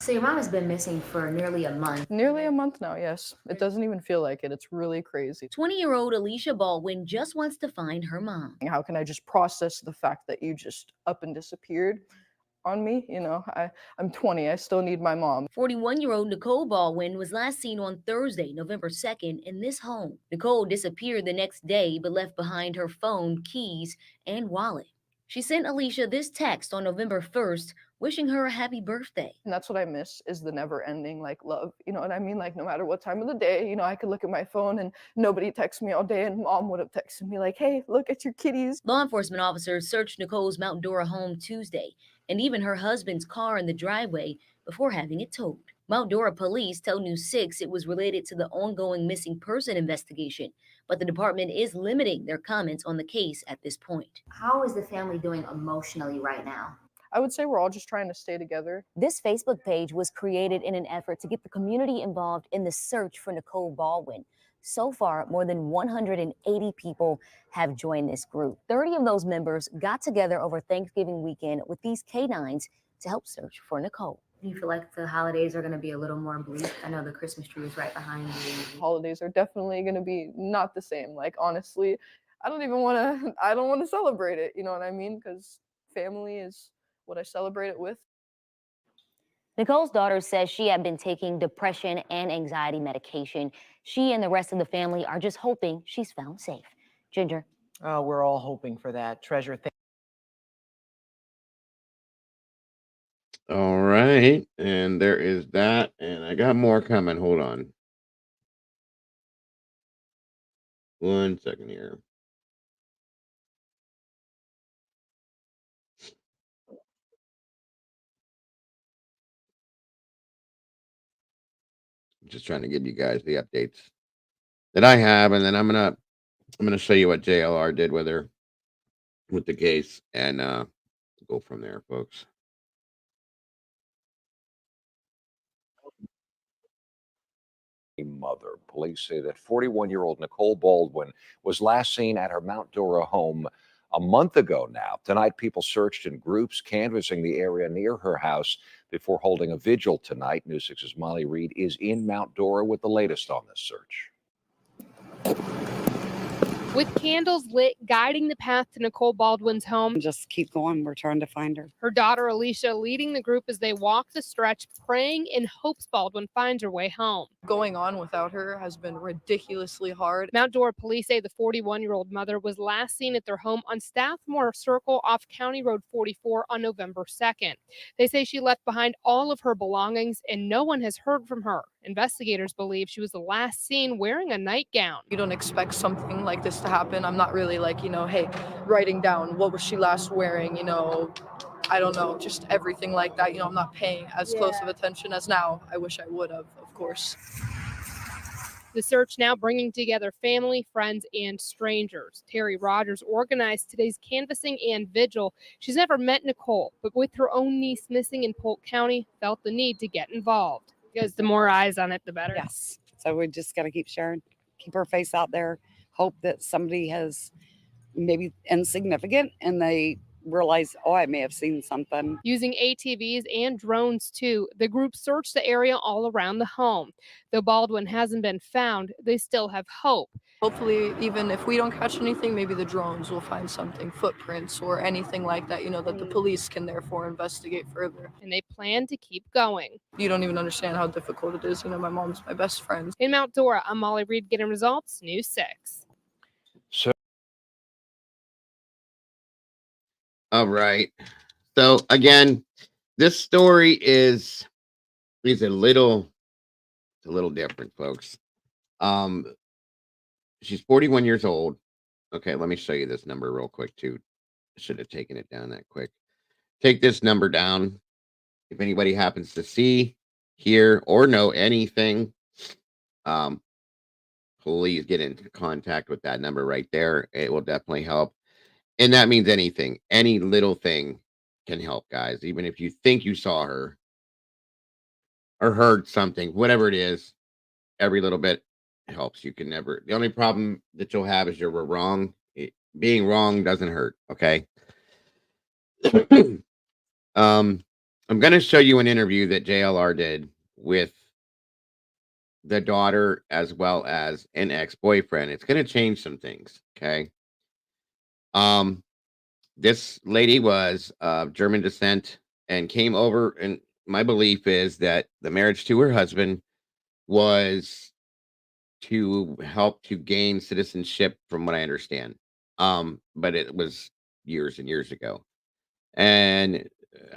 So your mom has been missing for nearly a month. Nearly a month now, yes. It doesn't even feel like it. It's really crazy. 20-year-old Alicia Baldwin just wants to find her mom. How can I just process the fact that you just up and disappeared on me? You know, I'm 20. I still need my mom. 41-year-old Nicole Baldwin was last seen on Thursday, November 2nd, in this home. Nicole disappeared the next day but left behind her phone, keys, and wallet. She sent Alicia this text on November 1st, wishing her a happy birthday. And that's what I miss, is the never ending, like, love. You know what I mean? Like, no matter what time of the day, you know, I could look at my phone and nobody texts me all day, and mom would have texted me like, hey, look at your kitties. Law enforcement officers searched Nicole's Mount Dora home Tuesday, and even her husband's car in the driveway before having it towed. Mount Dora police tell News 6 it was related to the ongoing missing person investigation, but the department is limiting their comments on the case at this point. How is the family doing emotionally right now? I would say we're all just trying to stay together. This Facebook page was created in an effort to get the community involved in the search for Nicole Baldwin. So far, more than 180 people have joined this group. 30 of those members got together over Thanksgiving weekend with these canines to help search for Nicole. Do you feel like the holidays are going to be a little more bleak? I know the Christmas tree is right behind you. Holidays are definitely going to be not the same. Like, honestly, I don't want to celebrate it. You know what I mean? Because family is what I celebrate it with. Nicole's daughter says she had been taking depression and anxiety medication. She and the rest of the family are just hoping she's found safe. Ginger. Oh, we're all hoping for that. Treasure. All right. And there is that. And I got more coming. Hold on. 1 second here. Just trying to give you guys the updates that I have, and then I'm gonna show you what JLR did with her with the case, and go from there, folks. Mother. Police say that 41-year-old Nicole Baldwin was last seen at her Mount Dora home a month ago now. Tonight, people searched in groups, canvassing the area near her house before holding a vigil tonight. News 6's Molly Reed is in Mount Dora with the latest on this search. With candles lit guiding the path to Nicole Baldwin's home. Just keep going. We're trying to find her. Her daughter Alicia leading the group as they walk the stretch, praying in hopes Baldwin finds her way home. Going on without her has been ridiculously hard. Mount Dora police say the 41-year-old mother was last seen at their home on Stathmore Circle off County Road 44 on November 2nd. They say she left behind all of her belongings and no one has heard from her. Investigators believe she was the last seen wearing a nightgown. You don't expect something like this to happen. I'm not really like, hey, writing down what was she last wearing, I don't know, just everything like that. I'm not paying as close of attention as now. I wish I would have, of course. The search now bringing together family, friends, and strangers. Terry Rogers organized today's canvassing and vigil. She's never met Nicole, but with her own niece missing in Polk County, felt the need to get involved. Because the more eyes on it, the better. Yes. So we just got to keep sharing, keep her face out there, hope that somebody has maybe insignificant and they realize, oh, I may have seen something. Using ATVs and drones too, the group searched the area all around the home. Though Baldwin hasn't been found, they still have hope. Hopefully, even if we don't catch anything, maybe the drones will find something, footprints or anything like that, that the police can therefore investigate further. And they plan to keep going. You don't even understand how difficult it is. My mom's my best friend. In Mount Dora, I'm Molly Reed getting results, News 6. So All right. So again, this story is a little different, folks. She's 41 years old. Okay, let me show you this number real quick too. I should have taken it down that quick. Take this number down. If anybody happens to see, hear, or know anything, please get into contact with that number right there. It will definitely help. And that means anything. Any little thing can help, guys. Even if you think you saw her or heard something, whatever it is, every little bit helps. You can never, the only problem that you'll have is you're wrong. Being wrong doesn't hurt. Okay. I'm going to show you an interview that JLR did with the daughter as well as an ex-boyfriend. It's going to change some things. Okay. This lady was of German descent and came over, and my belief is that the marriage to her husband was to help to gain citizenship, from what I understand. But it was years and years ago. And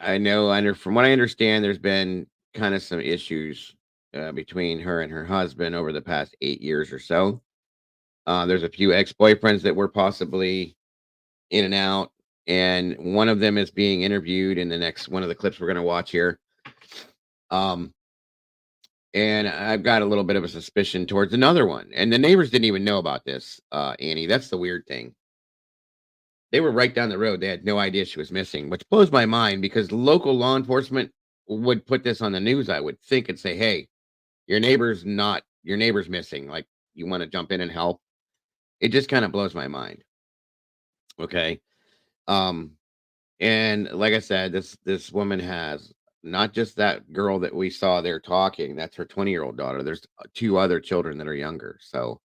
I know, from what I understand, there's been kind of some issues between her and her husband over the past 8 years or so. There's a few ex-boyfriends that were possibly in and out, and one of them is being interviewed in the next one of the clips we're going to watch here. And I've got a little bit of a suspicion towards another one, and the neighbors didn't even know about this. Annie, that's the weird thing. They were right down the road. They had no idea she was missing, which blows my mind because local law enforcement would put this on the news, I would think, and say, hey, your neighbor's missing. Like, you want to jump in and help? It just kind of blows my mind. Okay. And like I said, this woman has not just that girl that we saw there talking. That's her 20-year-old daughter. There's 2 other children that are younger. So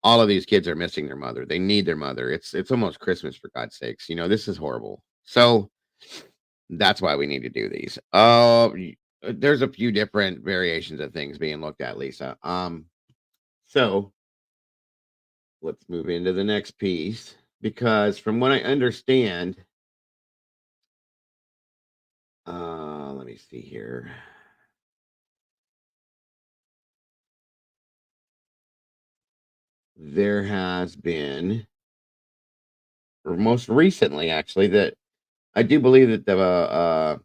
all of these kids are missing their mother. They need their mother. It's almost Christmas, for God's sakes. This is horrible. So that's why we need to do these. There's a few different variations of things being looked at, Lisa. So let's move into the next piece. because from what I understand, let me see here. There has been, or most recently, actually, that I do believe that the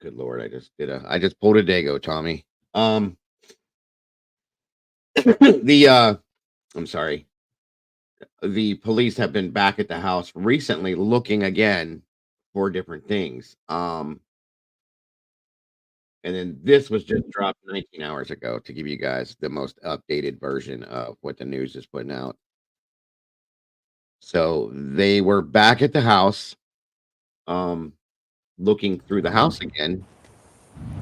good Lord, I just pulled a Dago, Tommy. The I'm sorry. The police have been back at the house recently looking again for different things. And then this was just dropped 19 hours ago to give you guys the most updated version of what the news is putting out. So they were back at the house, um, looking through the house again.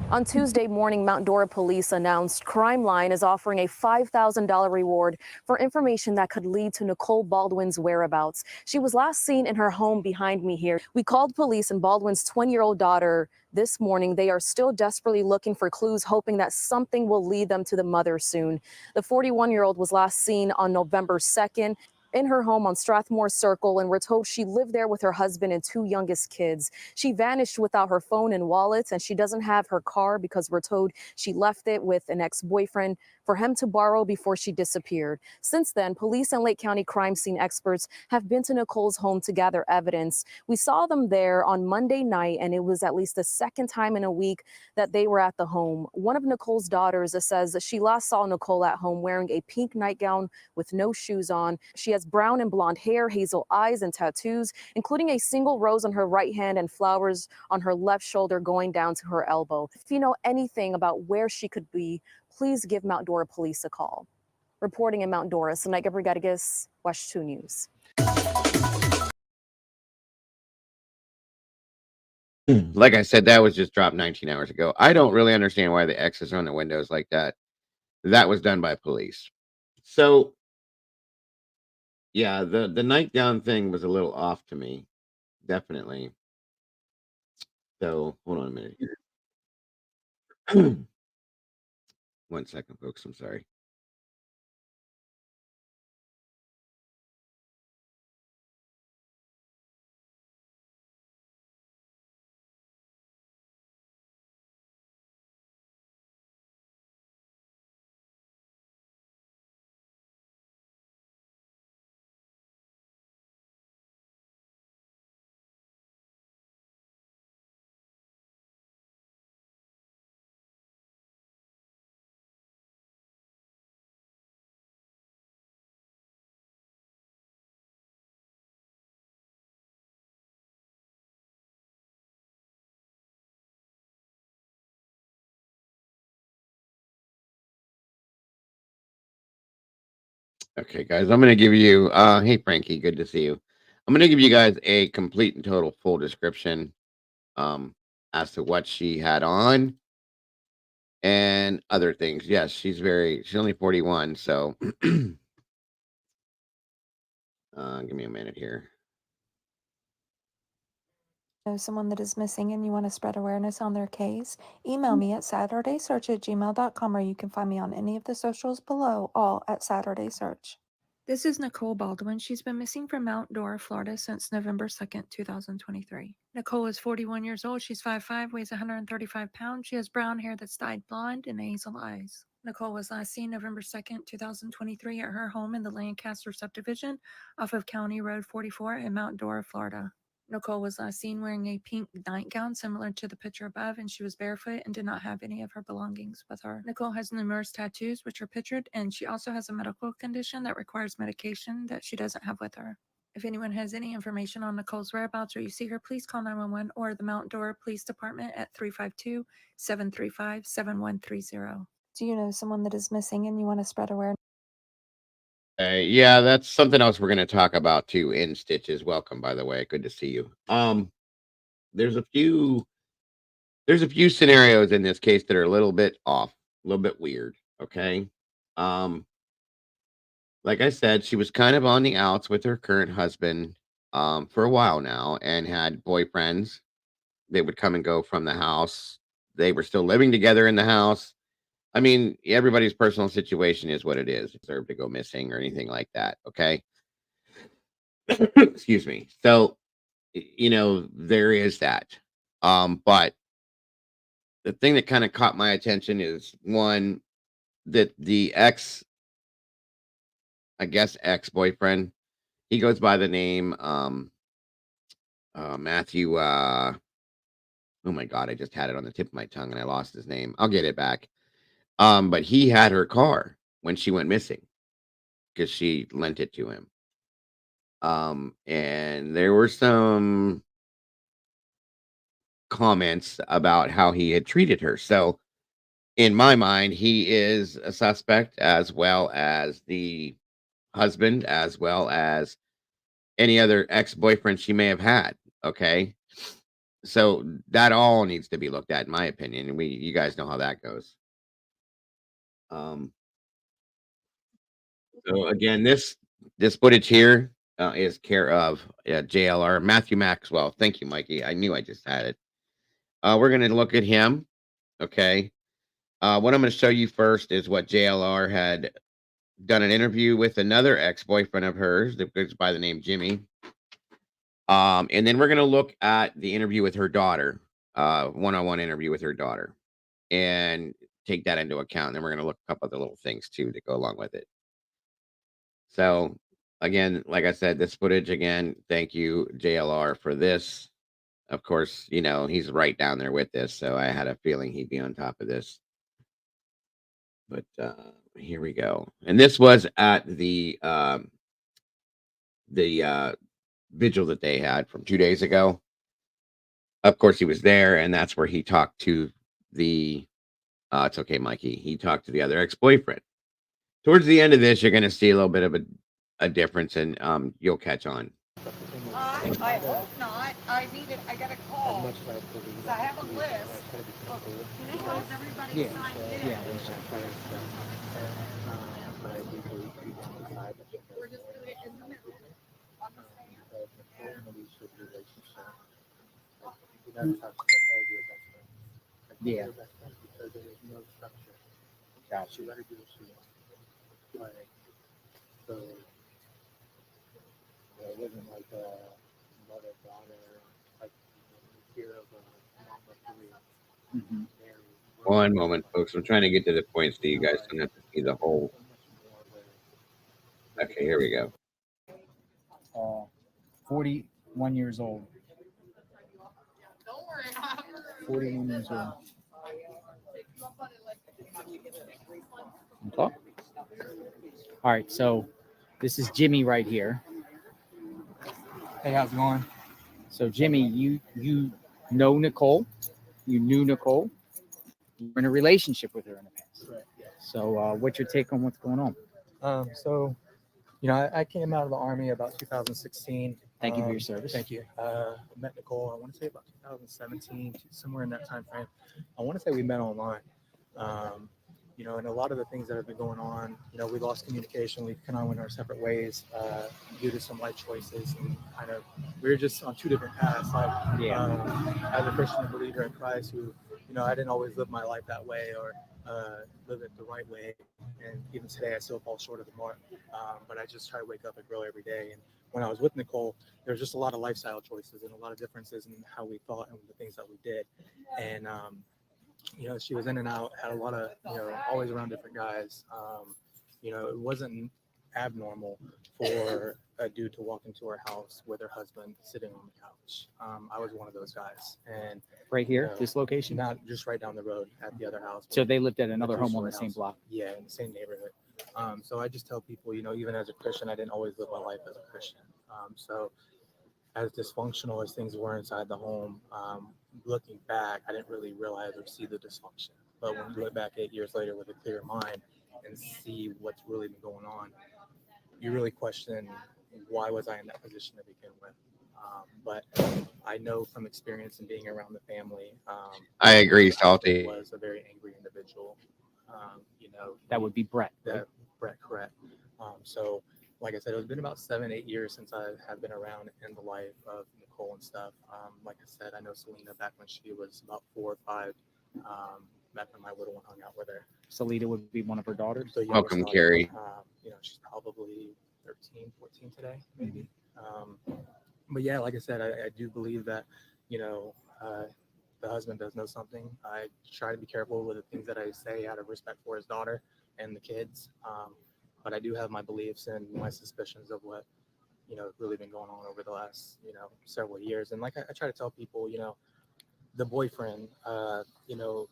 On Tuesday morning, Mount Dora police announced Crime Line is offering a $5,000 reward for information that could lead to Nicole Baldwin's whereabouts. She was last seen in her home behind me here. We called police and Baldwin's 20-year-old daughter this morning. They are still desperately looking for clues, hoping that something will lead them to the mother soon. The 41-year-old was last seen on November 2nd. In her home on Strathmore Circle, and we're told she lived there with her husband and two youngest kids. She vanished without her phone and wallets, and she doesn't have her car because we're told she left it with an ex-boyfriend for him to borrow before she disappeared. Since then, police and Lake County crime scene experts have been to Nicole's home to gather evidence. We saw them there on Monday night, and it was at least the second time in a week that they were at the home. One of Nicole's daughters says that she last saw Nicole at home wearing a pink nightgown with no shoes on. She has brown and blonde hair, hazel eyes, and tattoos, including a single rose on her right hand and flowers on her left shoulder going down to her elbow. If you know anything about where she could be, please give Mount Dora police a call. Reporting in Mount Dora, Soneca Brigadicus, Watch 2 News. Like I said, that was just dropped 19 hours ago. I don't really understand why the X is on the windows like that. That was done by police. So yeah, the nightgown thing was a little off to me, definitely. So hold on a minute here. 1 second, folks. I'm sorry. Okay, guys, I'm gonna give you hey Frankie, good to see you. I'm gonna give you guys a complete and total full description um as to what she had on and other things. Yes, she's only 41, so give me a minute here. Know someone that is missing and you want to spread awareness on their case, email me at saturdaysearch@gmail.com, or you can find me on any of the socials below, all at Saturday Search. This is Nicole Baldwin. She's been missing from Mount Dora, Florida since November 2nd, 2023. Nicole is 41 years old. She's 5'5", weighs 135 pounds. She has brown hair that's dyed blonde and hazel eyes. Nicole was last seen November 2nd, 2023 at her home in the Lancaster subdivision off of County Road 44 in Mount Dora, Florida. Nicole was last seen wearing a pink nightgown similar to the picture above, and she was barefoot and did not have any of her belongings with her. Nicole has numerous tattoos, which are pictured, and she also has a medical condition that requires medication that she doesn't have with her. If anyone has any information on Nicole's whereabouts or you see her, please call 911 or the Mount Dora Police Department at 352-735-7130. Do you know someone that is missing and you want to spread awareness? Yeah, that's something else we're going to talk about too in Stitches. Welcome, by the way. Good to see you. There's a few scenarios in this case that are a little bit off, a little bit weird. Okay. Like I said, she was kind of on the outs with her current husband for a while now and had boyfriends. They would come and go from the house. They were still living together in the house. I mean, everybody's personal situation is what it is. Deserve to go missing or anything like that. Okay. Excuse me. So, there is that. But the thing that kind of caught my attention is one that the I guess ex-boyfriend, he goes by the name Matthew oh my god, I just had it on the tip of my tongue and I lost his name. I'll get it back. But he had her car when she went missing because she lent it to him. And there were some comments about how he had treated her. So in my mind, he is a suspect as well as the husband, as well as any other ex-boyfriend she may have had. Okay. So that all needs to be looked at, in my opinion. And you guys know how that goes. Um, so again, this footage here is care of JLR Matthew Maxwell. Thank you, Mikey. I knew I just had it. We're gonna look at him. Okay. What I'm gonna show you first is what JLR had done an interview with another ex-boyfriend of hers that goes by the name Jimmy. And then we're gonna look at the interview with her daughter, one-on-one interview with her daughter, and take that into account. And then we're gonna look at a couple other little things too that go along with it. So again, like I said, this footage again, thank you, JLR, for this. Of course, he's right down there with this, so I had a feeling he'd be on top of this. But here we go. And this was at the vigil that they had from 2 days ago. Of course, he was there, and that's where he talked to the it's okay, Mikey. He talked to the other ex-boyfriend. Towards the end of this, you're going to see a little bit of a difference, and you'll catch on. I hope not. I got a call. 'Cause I have a list. Because everybody signed in. Yeah. We're just doing it in the middle. On the Yeah. Gotcha. So it wasn't like a mother daughter like fear of a mom of three. One moment, folks. I'm trying to get to the point so you guys don't have to see the whole. Okay, here we go. 41 years old. 41 years old. Talk. All right, so this is Jimmy right here. Hey, how's it going? So Jimmy, you know Nicole. You knew Nicole. You were in a relationship with her in the past. Right. Yeah. So what's your take on what's going on? So, I came out of the Army about 2016. Thank you for your service. Thank you. I met Nicole, I want to say about 2017, somewhere in that time frame. I want to say we met online. And a lot of the things that have been going on, we lost communication. We kind of went our separate ways due to some life choices, and we were just on two different paths. As a Christian believer in Christ, who, I didn't always live my life that way or live it the right way. And even today, I still fall short of the mark. But I just try to wake up and grow every day. And when I was with Nicole, there was just a lot of lifestyle choices and a lot of differences in how we thought and the things that we did. And she was in and out, had a lot of, always around different guys. It wasn't abnormal for a dude to walk into her house with her husband sitting on the couch. I was one of those guys. And right here, this location? Not just right down the road at the other house. So they lived at another home on the same block? Yeah, in the same neighborhood. So I just tell people, even as a Christian, I didn't always live my life as a Christian. So as dysfunctional as things were inside the home, looking back, I didn't really realize or see the dysfunction. But when you look back 8 years later with a clear mind and see what's really been going on, you really question, why was I in that position to begin with? But I know from experience and being around the family, I agree, Salty. Was a very angry individual. That would be Brett. Brett, correct. So, like I said, it's been about 7-8 years since I have been around in the life of Nicole and stuff. Like I said, I know Selena back when she was about 4 or 5. met her, my little one hung out with her. Salita would be one of her daughters. The youngest Welcome, daughter, Carrie. you know, she's probably 13, 14 today, maybe. But yeah, like I said, I do believe that, you know, the husband does know something. I try to be careful with the things that I say out of respect for his daughter and the kids. But I do have my beliefs and my suspicions of what, you know, really been going on over the last, you know, several years. And like I try to tell people, you know, the boyfriend, you know,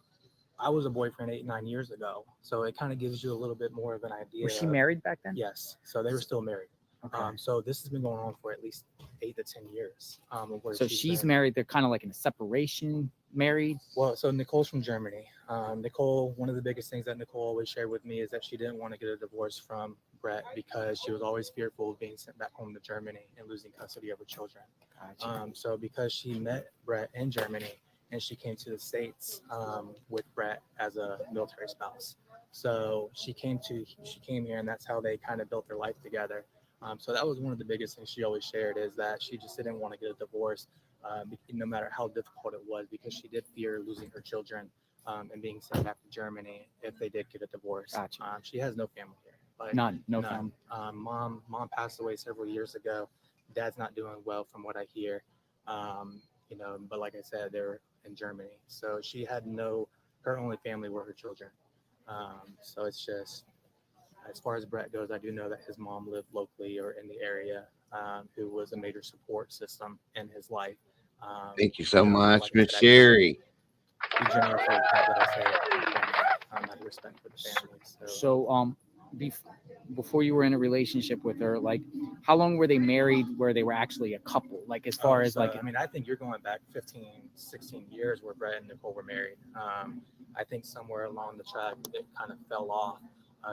I was a boyfriend 8-9 years ago. So it kind of gives you a little bit more of an idea. Was she married back then? Yes. So they were still married. Okay. So this has been going on for at least 8 to 10 years. So she's married. They're kind of like in a separation, married. Well, so Nicole's from Germany. Nicole, one of the biggest things that Nicole always shared with me is that she didn't want to get a divorce from Brett because she was always fearful of being sent back home to Germany and losing custody of her children. Gotcha. So because she met Brett in Germany and she came to the States with Brett as a military spouse. So she came here, and that's how they kind of built their life together. So that was one of the biggest things she always shared, is that she just didn't want to get a divorce, no matter how difficult it was, because she did fear losing her children and being sent back to Germany if they did get a divorce. Gotcha. She has no family here. Like, None. Family. Mom passed away several years ago. Dad's not doing well from what I hear. You know, but like I said, they're in Germany. So she had her only family were her children. So it's just, as far as Brett goes, I do know that his mom lived locally or in the area, who was a major support system in his life. Thank you so know, much, like I Miss said, Sherry. Be generous with that I say, out of respect for the family. So before you were in a relationship with her, like how long were they married where they were actually a couple? Like as far as like, I mean, I think you're going back 15, 16 years where Brett and Nicole were married. I think somewhere along the track it kind of fell off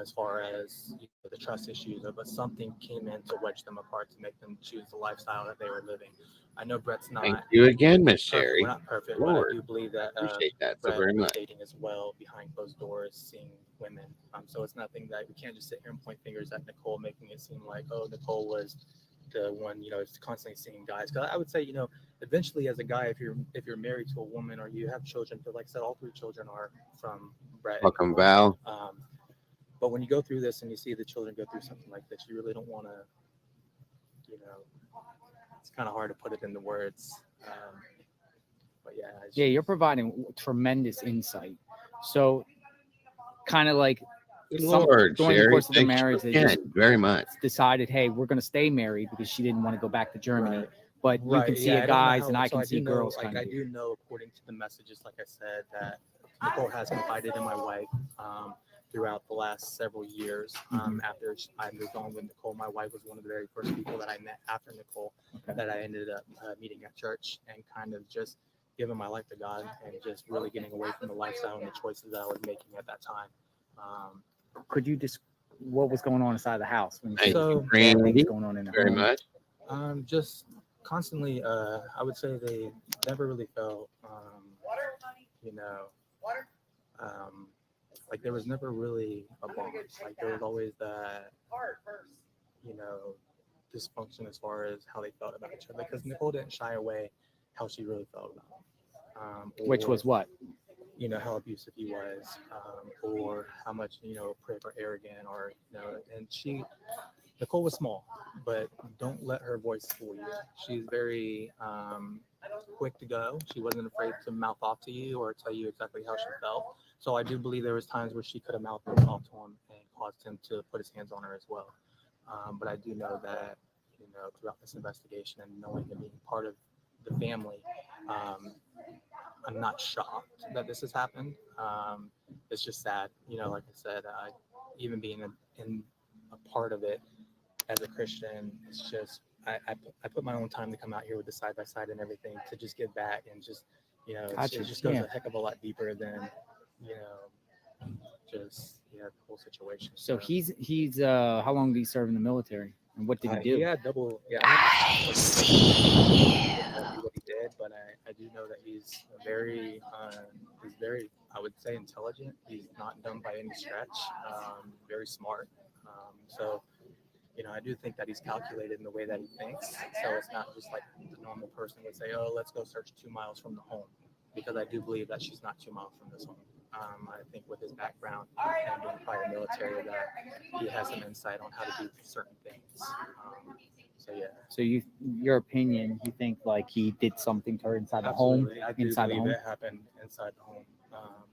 as far as the trust issues, but something came in to wedge them apart to make them choose the lifestyle that they were living. I know Brett's not. Thank you again, Miss perfect. Sherry. We're not perfect, Lord, but I do believe that appreciate that so Brett very was much. dating as well behind closed doors, seeing women. So it's nothing that we can't just sit here and point fingers at Nicole, making it seem like, oh, Nicole was the one, you know, is constantly seeing guys. Because I would say, you know, eventually as a guy, if you're married to a woman or you have children, but like I said, all 3 children are from Brett. Welcome, Val. But when you go through this and you see the children go through something like this, you really don't want to, you know, it's kind of hard to put it into words. But yeah. You're providing tremendous insight. So kind of like Lord, during Sherry, the course of the thank you marriage, they again just very much. decided, hey, we're going to stay married because she didn't want to go back to Germany. Right. But you can see I it don't know guys how- and I so can see do know, girls. Like kind of I do know, according to the messages, like I said, that Nicole has confided in my wife throughout the last several years. After I moved on with Nicole, my wife was one of the very first people that I met after Nicole that I ended up meeting at church and kind of just giving my life to God and just really getting away from the lifestyle and the choices that I was making at that time. Could you just what was going on inside the house when you Thank said you, bad Randy, things going on in the very home? much. Just constantly, I would say they never really felt, you know, like there was never really a bond. Like there was always that, you know, dysfunction as far as how they felt about each other. Because Nicole didn't shy away how she really felt about him. Which was what? You know, how abusive he was, or how much, you know, prick or arrogant, or, you know, and Nicole was small, but don't let her voice fool you. She's very quick to go. She wasn't afraid to mouth off to you or tell you exactly how she felt. So I do believe there was times where she could have mouthed off to him and caused him to put his hands on her as well. But I do know that, you know, throughout this investigation and knowing and being part of the family, I'm not shocked that this has happened. It's just sad, you know, like I said, even being in a part of it as a Christian, it's just, I put my own time to come out here with the side by side and everything to just give back and just, you know, it just goes a heck of a lot deeper than, you know, just, yeah, the whole situation. So he's how long did he serve in the military and what did he do? He had double, I see. What he did, but I do know that he's very, I would say, intelligent. He's not dumb by any stretch. Very smart. So, you know, I do think that he's calculated in the way that he thinks. So it's not just like the normal person would say, oh, let's go search 2 miles from the home, because I do believe that she's not 2 miles from this home. I think with his background and being prior military, that he has some insight on how to do certain things. So yeah. So your opinion, you think like he did something to her inside the home, Absolutely. I do inside the believe home, it happened inside the home.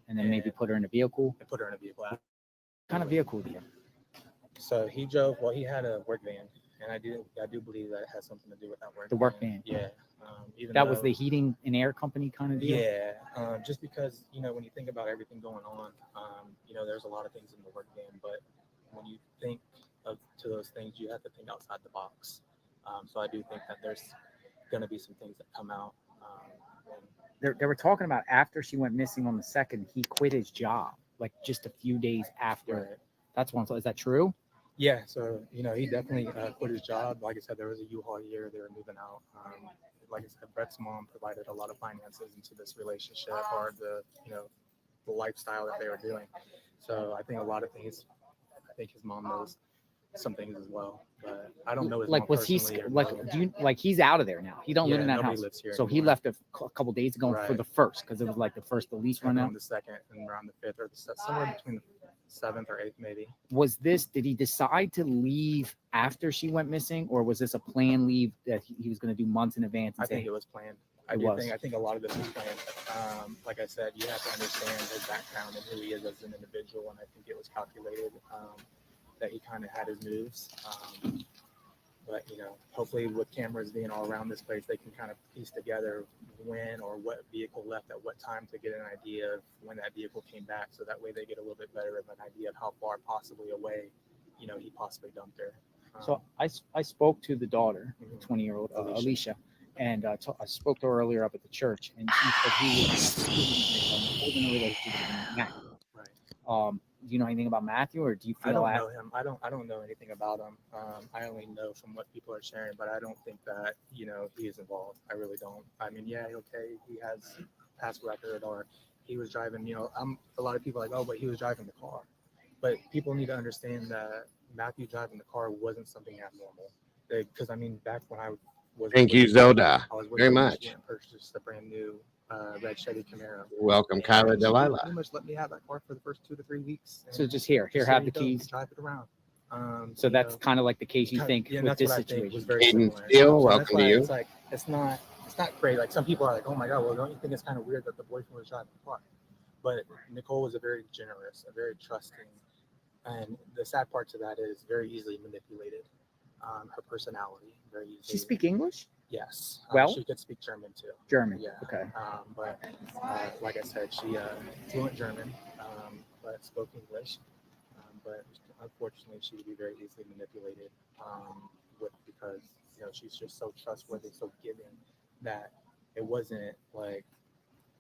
and then maybe put her in a vehicle. And put her in a vehicle. What kind of vehicle do you? So he drove. Well, he had a work van, and I do believe that it has something to do with that work. The work van. Yeah. Even That was though- the heating and air company kind of deal. Yeah. Just because when you think about everything going on, there's a lot of things in the work van, but when you think to those things, you have to think outside the box. So I do think that there's going to be some things that come out. They were talking about after she went missing on the 2nd, he quit his job, like just a few days after. Right. That's one. So is that true? Yeah, so he definitely quit his job. Like I said, there was a U-Haul year. They were moving out. Like I said, Brett's mom provided a lot of finances into this relationship or the lifestyle that they were doing. So I think a lot of things. I think his mom knows some things as well, but I don't know his Like mom was he personally or like know. do you like he's out of there now? He don't live Yeah, in that nobody house. lives here So he anymore. left a couple days ago for Right. the 1st because it was like the 1st the lease run And out. on the 2nd and around the 5th or somewhere between the 7th or 8th maybe. Did he decide to leave after she went missing, or was this a planned leave that he was going to do months in advance? And I think it was planned. I think a lot of this was planned. Like I said, you have to understand his background and who he is as an individual, and I think it was calculated that he kind of had his moves. But hopefully with cameras being all around this place, they can kind of piece together when or what vehicle left at what time to get an idea of when that vehicle came back. So that way they get a little bit better of an idea of how far possibly away, he possibly dumped her. So I spoke to the daughter, Mhm. 20-year-old Alicia, and I spoke to her earlier up at the church, and she said he was in a relationship with Matthew. Right. Do you know anything about Matthew, or do you feel I don't know him. I don't know anything about him. I only know from what people are sharing, but I don't think that he is involved. I really don't. I mean, yeah, okay, he has past record, or he was driving. A lot of people are like, oh, but he was driving the car. But people need to understand that Matthew driving the car wasn't something abnormal. Because I mean, back when I was Thank you, Zelda, I was with very him, much. we went and purchased a brand new red Chevy Camaro. Welcome, And Kyla she Delilah. pretty much let me have that car for the first 2 to 3 weeks. So and just here have the you go, keys. drive it around. So that's kind of like the case you think yeah, with that's this what I think situation. was very Aiden similar. Steele, So that's welcome to why you. it's like it's not crazy. Like some people are like, oh my god, well, don't you think it's kind of weird that the boyfriend was driving the car? But Nicole was a very generous, a very trusting, and the sad part to that is very easily manipulated. Her personality, very easily. She speak English? Yes. Well? She could speak German too. German. Yeah. Okay. But like I said, she fluent German, but spoke English. But unfortunately, she would be very easily manipulated because she's just so trustworthy, so giving that it wasn't like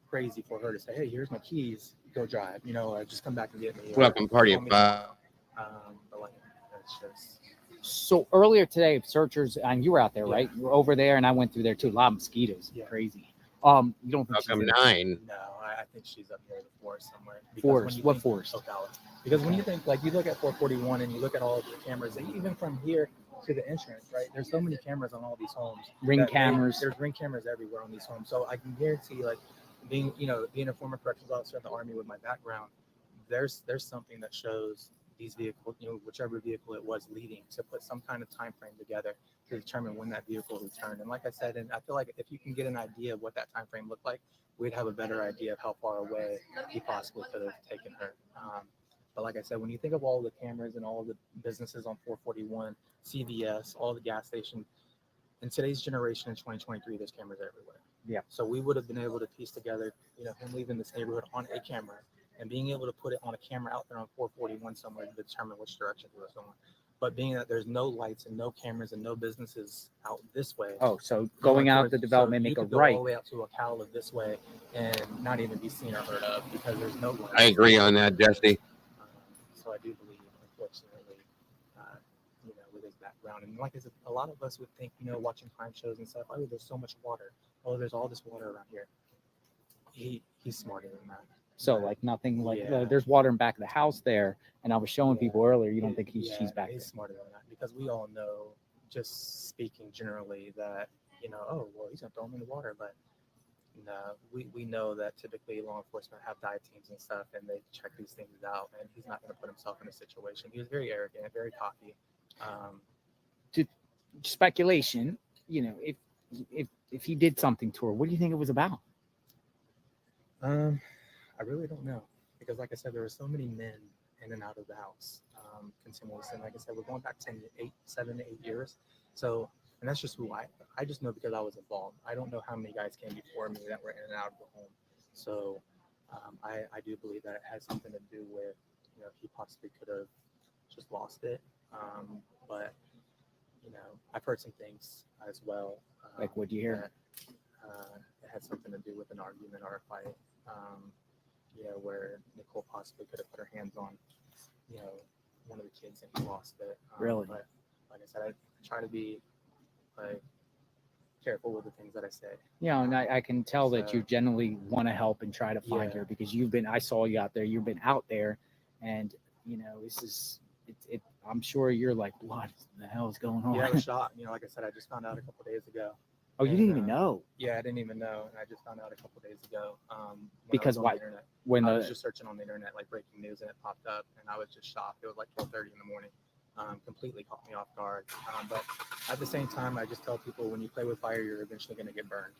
crazy for her to say, "Hey, here's my keys, go drive," just come back and get me. Welcome, party call of me five. tomorrow. But like, that's just. So earlier today, searchers, and you were out there, Yeah. right? You were over there, and I went through there too. A lot of mosquitoes. Yeah. Crazy. You don't think Welcome, she's in 9. No, I think she's up near the forest somewhere. Because Forest? when you What think- forest? Ocala. Because when you think, like, you look at 441 and you look at all of the cameras, and even from here to the entrance, right? There's so many cameras on all these homes. Ring that cameras. There's ring cameras everywhere on these homes. So I can guarantee, like, being a former corrections officer in the Army with my background, there's something that shows these vehicles, whichever vehicle it was leading, to put some kind of time frame together to determine when that vehicle returned. And like I said, and I feel like if you can get an idea of what that time frame looked like, we'd have a better idea of how far away he possibly could have taken her. But like I said, when you think of all the cameras and all the businesses on 441, CVS, all the gas stations, in today's generation in 2023, there's cameras everywhere. Yeah. So we would have been able to piece together, him leaving this neighborhood on a camera and being able to put it on a camera out there on 441 somewhere to determine which direction he was going. But being that there's no lights and no cameras and no businesses out this way. Oh, so going out the development, you make a could go right. all the way out to Ocala this way and not even be seen or heard of because there's no lights. I agree on that, Jesse. So I do believe, unfortunately, with his background, and like I said, a lot of us would think, watching crime shows and stuff, oh, there's so much water. Oh, there's all this water around here. He's smarter than that. So like nothing like Yeah. there's water in back of the house there, and I was showing Yeah. people earlier. You don't think she's back He's there? smarter than that because we all know, just speaking generally, that oh well, he's gonna throw him in the water, but no, we know that typically law enforcement have dive teams and stuff, and they check these things out. And he's not going to put himself in a situation. He was very arrogant, very cocky. To speculation, you know, if he did something to her, what do you think it was about? I really don't know, because like I said, there were so many men in and out of the house continuously. And like I said, we're going back 7 to 8 years. So, and that's just who I just know because I was involved. I don't know how many guys came before me that were in and out of the home. So I do believe that it has something to do with, you know, he possibly could have just lost it. But, you know, I've heard some things as well. Like, what'd you hear? That, it had something to do with an argument or a fight. You know, where Nicole possibly could have put her hands on, you know, one of the kids and he lost it. Really? But like I said, I try to be like careful with the things that I say. Yeah, and I can tell that you So- generally want to help and try to find Yeah. her because I saw you out there, you've been out there, and you know, this is it. I'm sure you're like, what the hell is going on? Yeah, I was shocked. You know, like I said, I just found out a couple days ago. Oh, you And, didn't even know? Yeah, I didn't even know, and I just found out a couple days ago. When Because I was on why? the internet. When I the was just searching on the internet, like breaking news, and it popped up, and I was just shocked. It was like 12:30 in the morning. Completely caught me off guard. But at the same time, I just tell people when you play with fire, you're eventually going to get burned.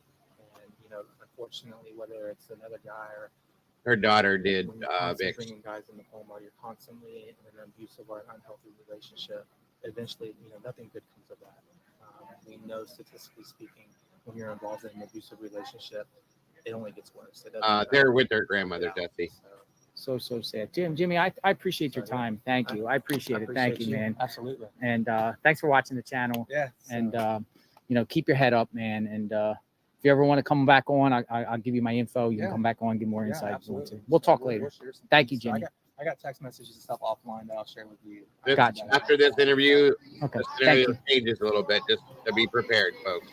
And you know, unfortunately, whether it's another guy or Her daughter did when you're constantly Vix. bringing guys in the home, or you're constantly in an abusive or unhealthy relationship, eventually, you know, nothing good comes of that. We know, statistically speaking, when you're involved in an abusive relationship, it only gets worse. It doesn't They're with their grandmother, Dusty. so sad. Jimmy, I appreciate your time. Thank you. I appreciate it. Thank you, man. Absolutely. And thanks for watching the channel. Yeah. And you know, keep your head up, man. And if you ever want to come back on, I'll give you my info. You can come back on, give more insight. If you want to. We'll talk later. share some Thank you, things. So Jimmy. I got text messages and stuff offline that I'll share with you. Gotcha. After this interview, Okay. the Thank scenario you. changes a little bit, just to be prepared, folks.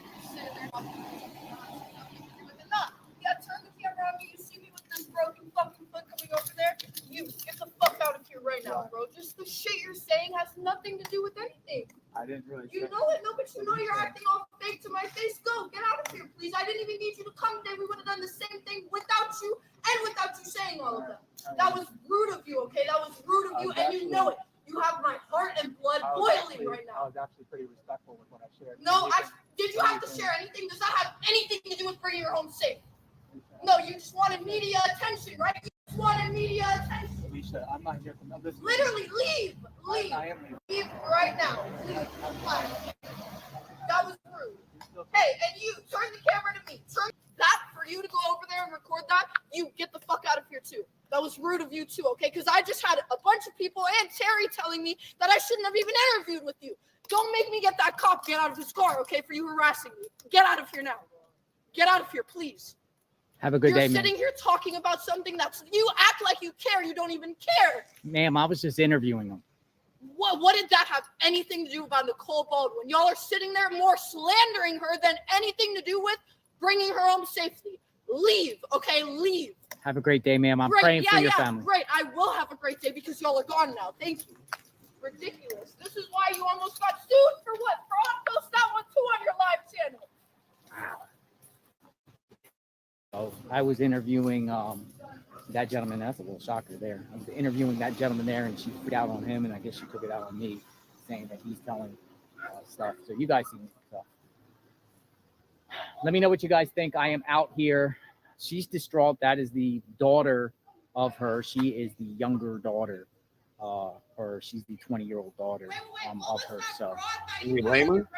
Yeah, turn the camera on me. You see me with this broken fucking foot coming over there? You get the fuck out of here right now, bro. Just the shit you're saying has nothing to do with anything. I didn't really. You know it? No, but you know you're acting all fake to my face. Go, get out of here, please. I didn't even need you to come today. We would have done the same thing without you and without you saying all of that. That was rude of you, okay? That was rude of you, and you know it. You have my heart and blood boiling right I now. was actually pretty respectful with what I shared. No, did you have to share anything? Does that have anything to do with bringing her home safe? No, you just wanted media attention, right? You just wanted media attention. Alicia, I'm not here for this. Literally, leave. Leave. I am leaving. Leave right now. Leave. That was rude. Hey, and you, turn the camera to me. Turn that for you to go over there and record that. You get the fuck out of here, too. That was rude of you, too, okay? Because I just had a bunch of people and Terry telling me that I shouldn't have even interviewed with you. Don't make me get that cop get out of his car, okay, for you harassing me. Get out of here now. Get out of here, please. Have a good You're day, man. sitting here talking about something you act like you care. You don't even care. Ma'am, I was just interviewing him. What did that have anything to do about Nicole Baldwin? Y'all are sitting there more slandering her than anything to do with bringing her home safely. Leave, okay? Leave. Have a great day, ma'am. I'm Great. praying for your family. Great. I will have a great day because y'all are gone now. Thank you. Ridiculous. This is why you almost got sued for what? For post that one too on your live channel. Oh, I was interviewing that gentleman. That's a little shocker there. I was interviewing that gentleman there, and she put out on him, and I guess she took it out on me, saying that he's telling stuff. So you guys see me. So. Let me know what you guys think. I am out here. She's distraught. That is the daughter of her. She is the younger daughter, or she's the 20-year-old daughter of her. So Can you blame her?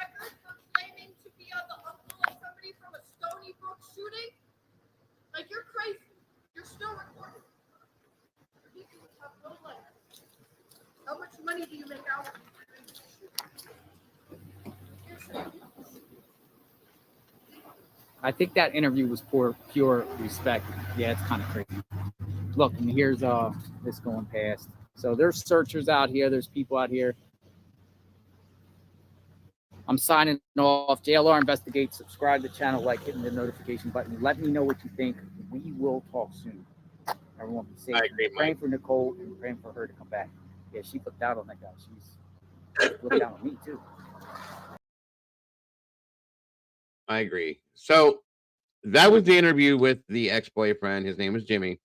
Claiming to be the uncle of somebody from a Stony Brook shooting. Like, you're crazy. You're still recording. You have no life. How much money do you make out of it? I think that interview was for pure respect. Yeah, it's kind of crazy. Look, and here's this going past. So there's searchers out here. There's people out here. I'm signing off. JLR Investigates. Subscribe to the channel, like, hitting the notification button. Let me know what you think. We will talk soon. Everyone be safe. I agree, Praying Mike. for Nicole and praying for her to come back. Yeah, she flipped out on that guy. She's flipped out on me too. I agree. So that was the interview with the ex-boyfriend. His name was Jimmy,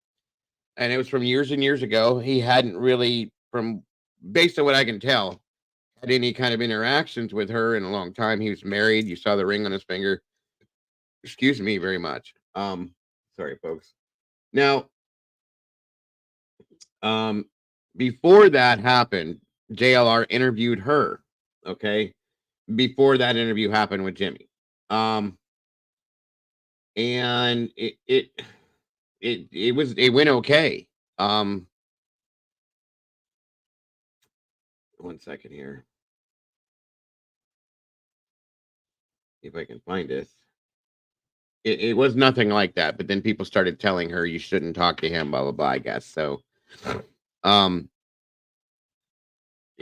and it was from years and years ago. He hadn't really, from based on what I can tell, had any kind of interactions with her in a long time. He was married. You saw the ring on his finger. Excuse me very much. Sorry, folks. Now, before that happened, JLR interviewed her. Okay, before that interview happened with Jimmy. And it went okay. One second here. If I can find this. It was nothing like that, but then people started telling her you shouldn't talk to him, blah blah blah, I guess. So yeah,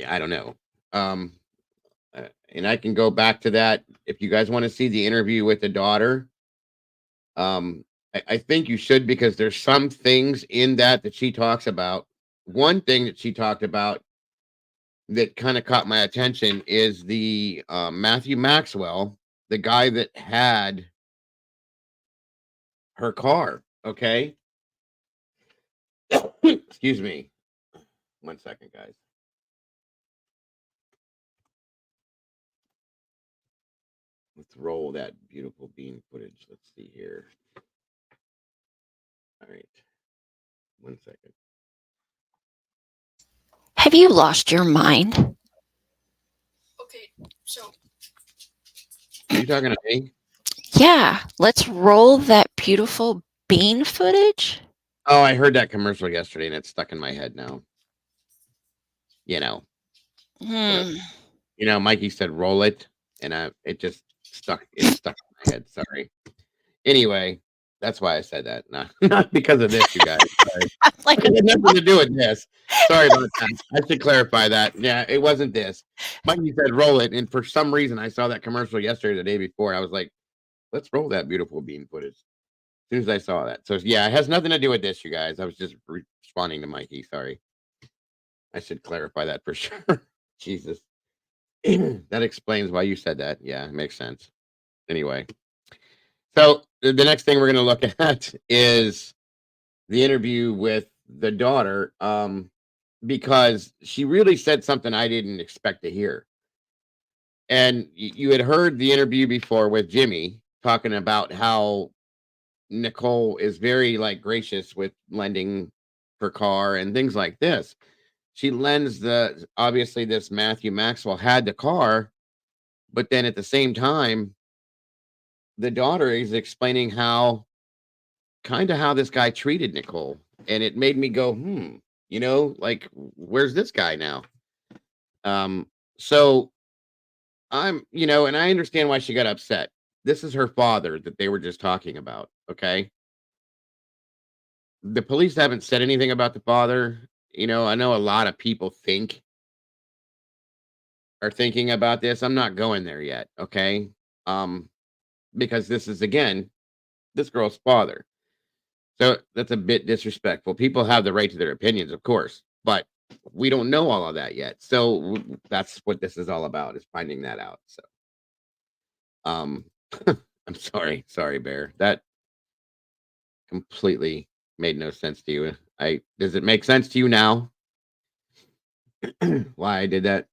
I don't know. And I can go back to that if you guys want to see the interview with the daughter. I think you should, because there's some things in that she talks about. One thing that she talked about that kind of caught my attention is the Matthew Maxwell, the guy that had her car. Okay. Excuse me. 1 second, guys. Let's roll that beautiful bean footage. Let's see here. All right. 1 second. Have you lost your mind? Okay, so Are you talking to me? Yeah, let's roll that beautiful bean footage. Oh, I heard that commercial yesterday and it's stuck in my head now. You know. Hmm. You know, Mikey said roll it, and it just stuck. It's stuck in my head. Sorry. Anyway, that's why I said that. Not because of this, you guys. Sorry. Like, it had nothing to do with this. Sorry about that. I should clarify that. Yeah, it wasn't this. Mikey said roll it, and for some reason, I saw that commercial yesterday, the day before. I was like, let's roll that beautiful bean footage. As soon as I saw that. So yeah, it has nothing to do with this, you guys. I was just responding to Mikey. Sorry. I should clarify that for sure. Jesus. That explains why you said that. Yeah, it makes sense. Anyway, so the next thing we're going to look at is the interview with the daughter, because she really said something I didn't expect to hear. And you had heard the interview before with Jimmy talking about how Nicole is very gracious with lending her car and things like this. She lends obviously this Matthew Maxwell had the car, but then at the same time, the daughter is explaining how this guy treated Nicole. And it made me go, where's this guy now? So and I understand why she got upset. This is her father that they were just talking about. Okay. The police haven't said anything about the father. I know a lot of people are thinking about this. I'm not going there yet. Okay. Because this is, again, this girl's father. So that's a bit disrespectful. People have the right to their opinions, of course, but we don't know all of that yet. So that's what this is all about, is finding that out. So, I'm sorry, Bear. That completely made no sense to you. Does it make sense to you now? Why I did that?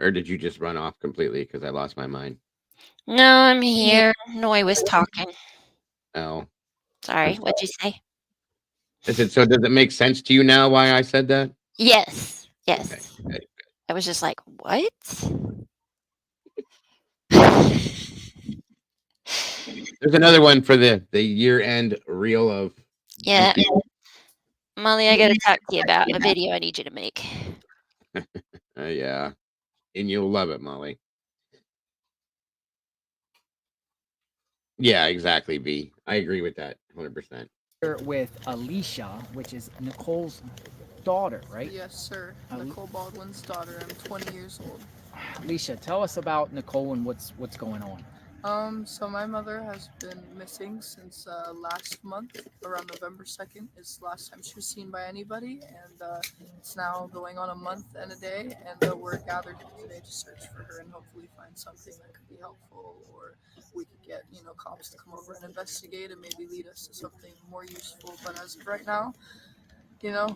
Or did you just run off completely because I lost my mind? no, I'm here. Noi was talking. Oh, Sorry, what'd you say? I said, so does it make sense to you now why I said that? Yes, Okay, yes. good. I was just like, what? There's another one for the year-end reel of. Yeah. Molly, I gotta talk to you about a video I need you to make. Yeah, and you'll love it, Molly. Yeah, exactly, V. I agree with that 100%. With Alicia, which is Nicole's daughter, right? yes, sir. Nicole Baldwin's daughter. I'm 20 years old. Alicia, tell us about Nicole and what's going on. So my mother has been missing since last month. Around November 2nd is the last time she was seen by anybody, and it's now going on a month and a day, and we're gathered here today to search for her and hopefully find something that could be helpful, or we could get, cops to come over and investigate and maybe lead us to something more useful. But as of right now,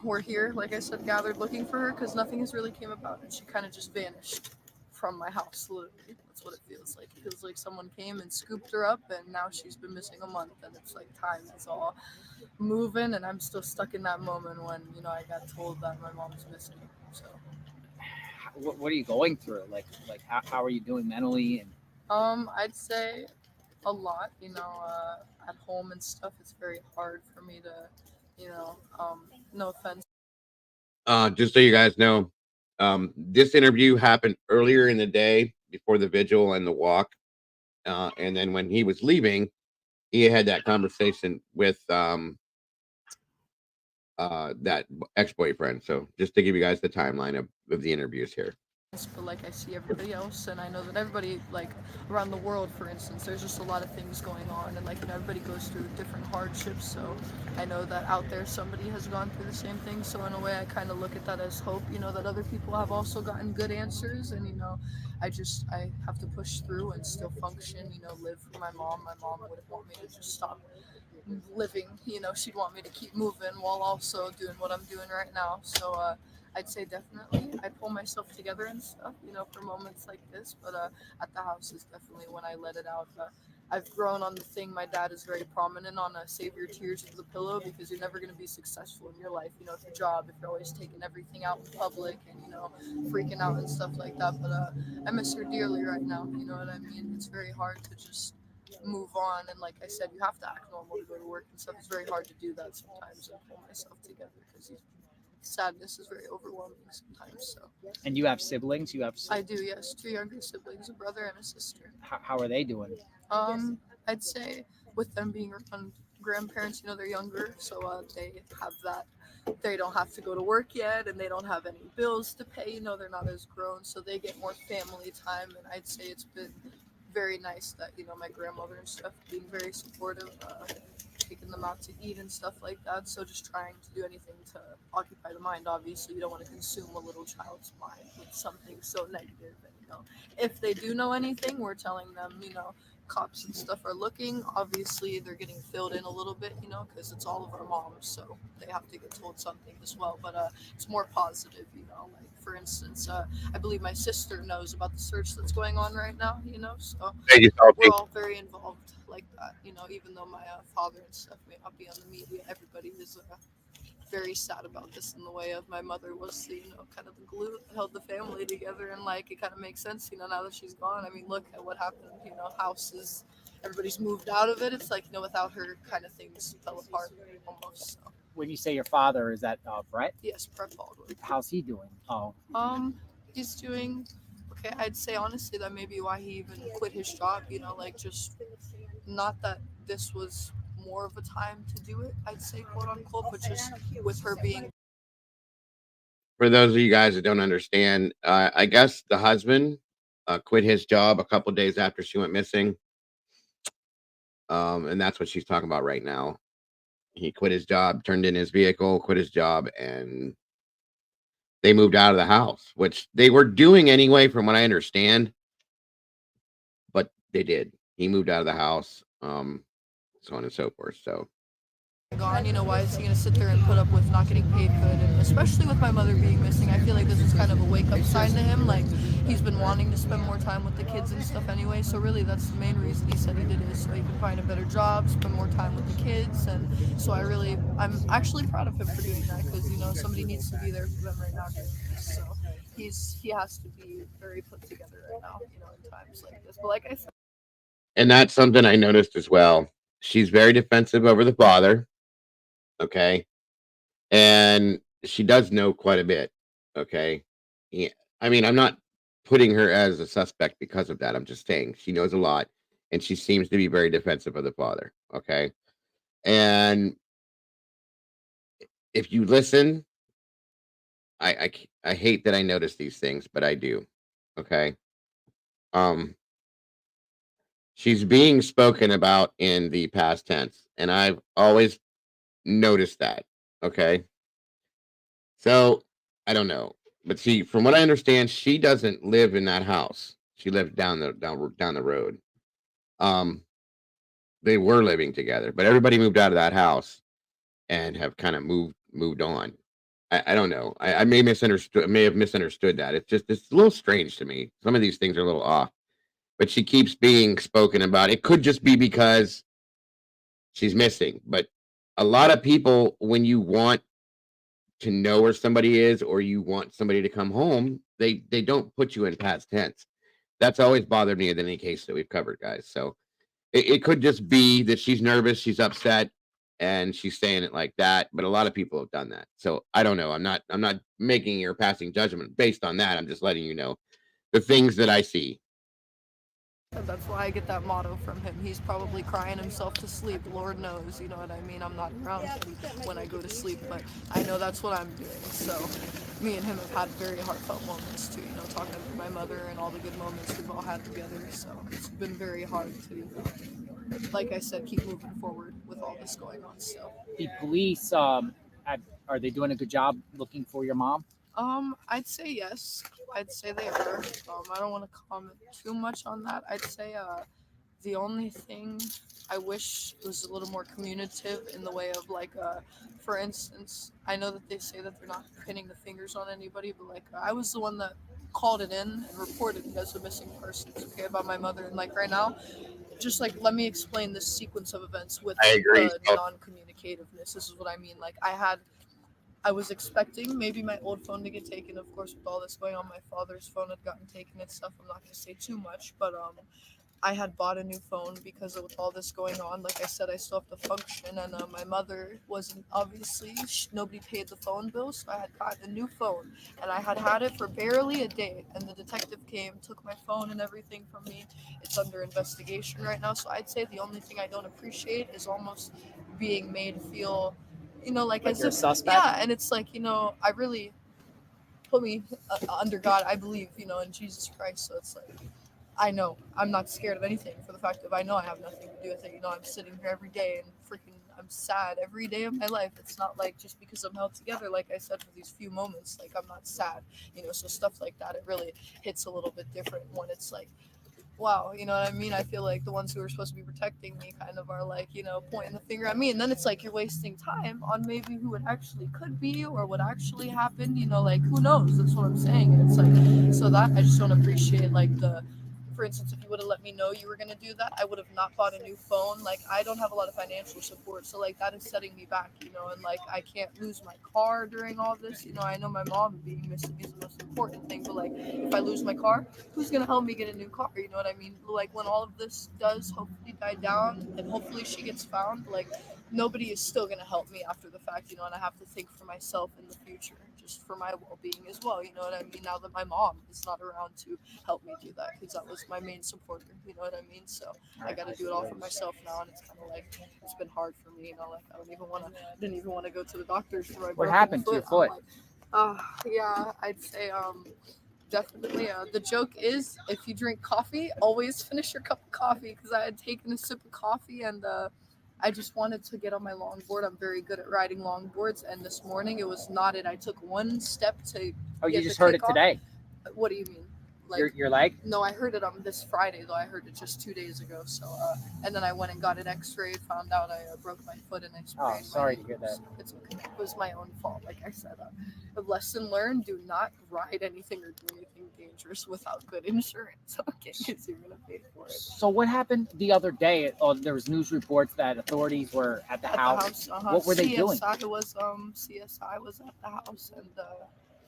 we're here, like I said, gathered looking for her because nothing has really came about, and she kind of just vanished from my house, literally. That's what it feels like. It feels like someone came and scooped her up, and now she's been missing a month, and it's like time is all moving, and I'm still stuck in that moment when, I got told that my mom's missing. So, What are you going through? Like how are you doing mentally? And I'd say a lot, at home and stuff. It's very hard for me to, no offense. Just so you guys know, this interview happened earlier in the day before the vigil and the walk. And then when he was leaving, he had that conversation with that ex-boyfriend. So just to give you guys the timeline of the interviews here. But like I see everybody else, and I know that everybody, like around the world, for instance, there's just a lot of things going on, and everybody goes through different hardships. So I know that out there somebody has gone through the same thing. So in a way, I kind of look at that as hope, that other people have also gotten good answers, and I have to push through and still function, live for my mom. My mom wouldn't want me to just stop living, she'd want me to keep moving while also doing what I'm doing right now. So I'd say definitely I pull myself together and stuff, for moments like this. But at the house is definitely when I let it out. I've grown on the thing. My dad is very prominent on save your tears for the pillow, because you're never going to be successful in your life, with your job, if you're always taking everything out in public and, freaking out and stuff like that. But I miss her dearly right now. You know what I mean? It's very hard to just move on. And like I said, you have to act normal to go to work and stuff. It's very hard to do that sometimes and pull myself together, because sadness is very overwhelming sometimes. So. And you have siblings? I do, yes. 2 younger siblings, a brother and a sister. How are they doing? I'd say with them being around grandparents, they're younger, so they have that. They don't have to go to work yet, and they don't have any bills to pay. They're not as grown, so they get more family time. And I'd say it's been very nice that my grandmother and stuff being very supportive, taking them out to eat and stuff like that. So just trying to do anything to occupy the mind. Obviously, you don't want to consume a little child's mind with something so negative. And if they do know anything, we're telling them, cops and stuff are looking. Obviously, they're getting filled in a little bit, because it's all of our moms, so they have to get told something as well. But it's more positive, like for instance, I believe my sister knows about the search that's going on right now, so we're all very involved like that, even though my father and stuff may not be on the media. Everybody is very sad about this, in the way of my mother was the, kind of the glue that held the family together, and it kind of makes sense, now that she's gone. I mean, look at what happened, houses, everybody's moved out of it. It's like, without her, kind of things fell apart almost. So. When you say your father, is that Brett? Yes, Brett Baldwin. How's he doing? He's doing okay. I'd say honestly that may be why he even quit his job, just not that this was more of a time to do it, I'd say, quote unquote, but just with her being. For those of you guys that don't understand, I guess the husband quit his job a couple days after she went missing. And that's what she's talking about right now. He quit his job, turned in his vehicle, quit his job, and they moved out of the house, which they were doing anyway, from what I understand. But they did. He moved out of the house, so on and so forth. So. Gone, why is he going to sit there and put up with not getting paid good? And especially with my mother being missing, I feel like this is kind of a wake-up sign to him. Like, he's been wanting to spend more time with the kids and stuff anyway, so really that's the main reason he said he did it, so he can find a better job, spend more time with the kids. And so I'm actually proud of him for doing that, because somebody needs to be there for them right now. So he has to be very put together right now, in times like this. But like I said, And that's something I noticed as well. She's very defensive over the father. Okay. And she does know quite a bit. Okay. Yeah. I mean, I'm not putting her as a suspect because of that. I'm just saying she knows a lot, and she seems to be very defensive of the father. Okay. And if you listen, I hate that I notice these things, but I do. Okay. she's being spoken about in the past tense, and I've always noticed that. Okay, so I don't know, but see, from what I understand, she doesn't live in that house. She lived down the road. Um, they were living together, but everybody moved out of that house and have kind of moved on. I don't know. I may have misunderstood that. It's a little strange to me. Some of these things are a little off, but she keeps being spoken about. It could just be because she's missing, but a lot of people, when you want to know where somebody is or you want somebody to come home, they don't put you in past tense. That's always bothered me in any case that we've covered, guys. So it could just be that she's nervous, she's upset, and she's saying it like that. But a lot of people have done that. So I don't know. I'm not making your passing judgment based on that. I'm just letting you know the things that I see. And that's why I get that motto from him. He's probably crying himself to sleep. Lord knows, you know what I mean? I'm not around him when I go to sleep, but I know that's what I'm doing. So me and him have had very heartfelt moments too, you know, talking to my mother and all the good moments we've all had together. So it's been very hard to, like I said, keep moving forward with all this going on. So The police, are they doing a good job looking for your mom? I'd say yes. I'd say they are. I don't want to comment too much on that. I'd say the only thing I wish was a little more communicative in the way of like, for instance, I know that they say that they're not pinning the fingers on anybody, but like I was the one that called it in and reported it as a missing person, okay, about my mother. And like right now, just like let me explain this sequence of events with I agree. the non-communicativeness. This is what I mean. Like I was expecting maybe my old phone to get taken. Of course, with all this going on, my father's phone had gotten taken and stuff. I'm not going to say too much, but I had bought a new phone because with all this going on. Like I said, I still have to function, and my mother wasn't obviously. Nobody paid the phone bill, so I had gotten a new phone, and I had it for barely a day. And the detective came, took my phone and everything from me. It's under investigation right now. So I'd say the only thing I don't appreciate is almost being made feel, you know, like as you're a if suspect? yeah, and it's like, you know, I really put me under God. I believe, you know, in Jesus Christ. So it's like I know I'm not scared of anything for the fact of I know I have nothing to do with it. You know, I'm sitting here every day and freaking I'm sad every day of my life. It's not like just because I'm held together, like I said, for these few moments, like I'm not sad, you know, so stuff like that, it really hits a little bit different when it's like, wow, you know what I mean? I feel like the ones who are supposed to be protecting me kind of are like, you know, pointing the finger at me. And then it's like you're wasting time on maybe who it actually could be or what actually happened, you know, like who knows? That's what I'm saying. And it's like, so that I just don't appreciate like for instance, if you would have let me know you were going to do that, I would have not bought a new phone. Like, I don't have a lot of financial support. So, like, that is setting me back, you know, and, like, I can't lose my car during all this. You know, I know my mom being missing is the most important thing, but, like, if I lose my car, who's going to help me get a new car? You know what I mean? Like, when all of this does hopefully die down and hopefully she gets found, like, nobody is still going to help me after the fact, you know, and I have to think for myself in the future, just for my well-being as well, you know what I mean? Now that my mom is not around to help me do that, because that was my main supporter, you know what I mean? So I got to do it all for myself now, and it's kind of like, it's been hard for me, you know, like I didn't even want to go to the doctors for my What broken happened to your foot? Like, yeah, I'd say, definitely. The joke is, if you drink coffee, always finish your cup of coffee, because I had taken a sip of coffee and I just wanted to get on my longboard. I'm very good at riding longboards, and this morning it was knotted. I took one step to. Oh, you get just the heard it kickoff. today. What do you mean? Like Your leg? No, I heard it on this Friday though. I heard it just 2 days ago. So and then I went and got an X-ray. Found out I broke my foot and I sprained. Oh, sorry to hear that. It's okay. It was my own fault. Like I said, a lesson learned: do not ride anything or do anything dangerous without good insurance. Okay, because you're gonna pay for it. So what happened the other day? There was news reports that authorities were at the house. What were they doing? CSI was CSI was at the house, and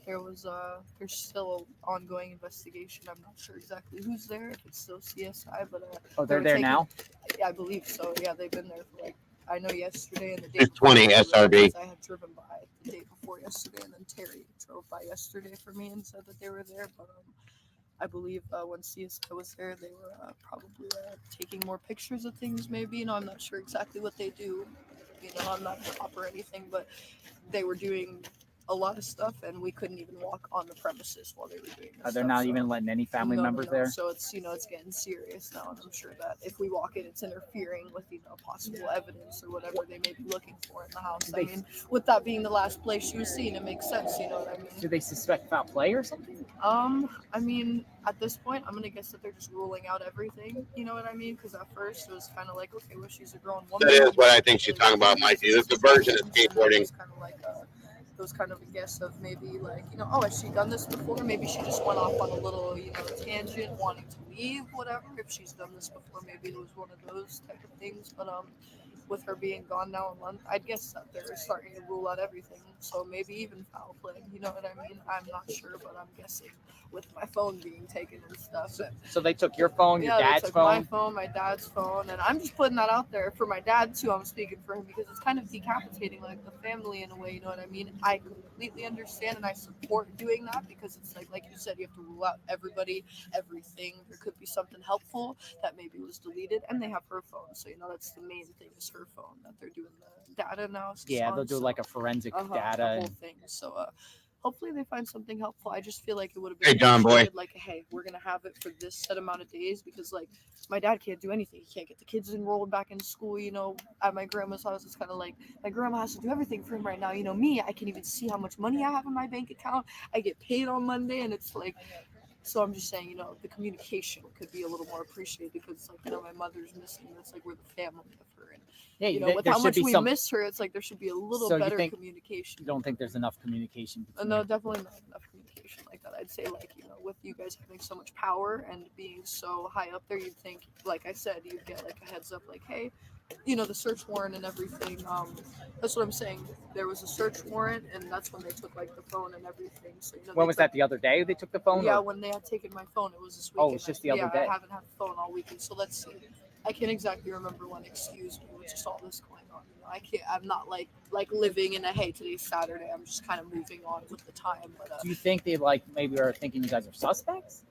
there's still an ongoing investigation. I'm not sure exactly who's there, if it's still CSI, but They're there now? Yeah, I believe so. Yeah, they've been there for like, I know yesterday and the day There's before 20 SRB. because I had driven by the day before yesterday, and then Terry drove by yesterday for me and said that they were there. But I believe when CSI was there, they were probably taking more pictures of things. Maybe, you know, I'm not sure exactly what they do. You know, I'm not a cop or anything, but they were doing a lot of stuff, and we couldn't even walk on the premises while they were doing this. They're not even letting any family members there. So it's it's getting serious now, and I'm sure that if we walk in, it's interfering with possible evidence or whatever they may be looking for in the house. I mean, with that being the last place she was seen, it makes sense. You know what I mean? Do they suspect foul play or something? I mean, at this point, I'm gonna guess that they're just ruling out everything. You know what I mean? Because at first it was kind of like, okay, well, she's a grown woman. That is what I think she's talking about, Mikey. This is the version of skateboarding. It was kind of a guess of maybe oh, has she done this before? Maybe she just went off on a little, tangent, wanting to leave, whatever. If she's done this before, maybe it was one of those type of things. But with her being gone now a month, I'd guess that they're starting to rule out everything. So maybe even foul play. You know what I mean? I'm not sure, but I'm guessing with my phone being taken and stuff. So they took your phone, your dad's they took phone? my phone, my dad's phone, and I'm just putting that out there for my dad too. I'm speaking for him because it's kind of decapitating the family in a way. You know what I mean? I completely understand and I support doing that because it's like you said, you have to rule out everybody, everything. There could be something helpful that maybe was deleted, and they have her phone, so that's the main thing is her phone that they're doing the data analysis. Yeah, they'll do like a forensic data. The whole thing. So hopefully they find something helpful. I just feel like it would have been Hey, John boy. hey, we're gonna have it for this set amount of days because my dad can't do anything. He can't get the kids enrolled back in school. At my grandma's house, it's kind of like my grandma has to do everything for him right now. Me, I can even see how much money I have in my bank account. I get paid on Monday, and it's like. So I'm just saying, the communication could be a little more appreciated because, my mother's missing. That's we're the family of her, and with how much we miss her, it's there should be a little better communication. You don't think there's enough communication? No, definitely not enough communication like that. I'd say with you guys having so much power and being so high up there, you'd think, like I said, you'd get a heads up, hey. The search warrant and everything. That's what I'm saying. There was a search warrant, and that's when they took the phone and everything. So when was that? The other day they took the phone? Yeah, when they had taken my phone, it was this weekend. Oh, it's just the other day. I haven't had a phone all weekend, so let's see. I can't exactly remember when. Excuse me, with just all this going on. I can't. I'm not like living in a hey, today's Saturday. I'm just kind of moving on with the time. But do you think they maybe are thinking you guys are suspects?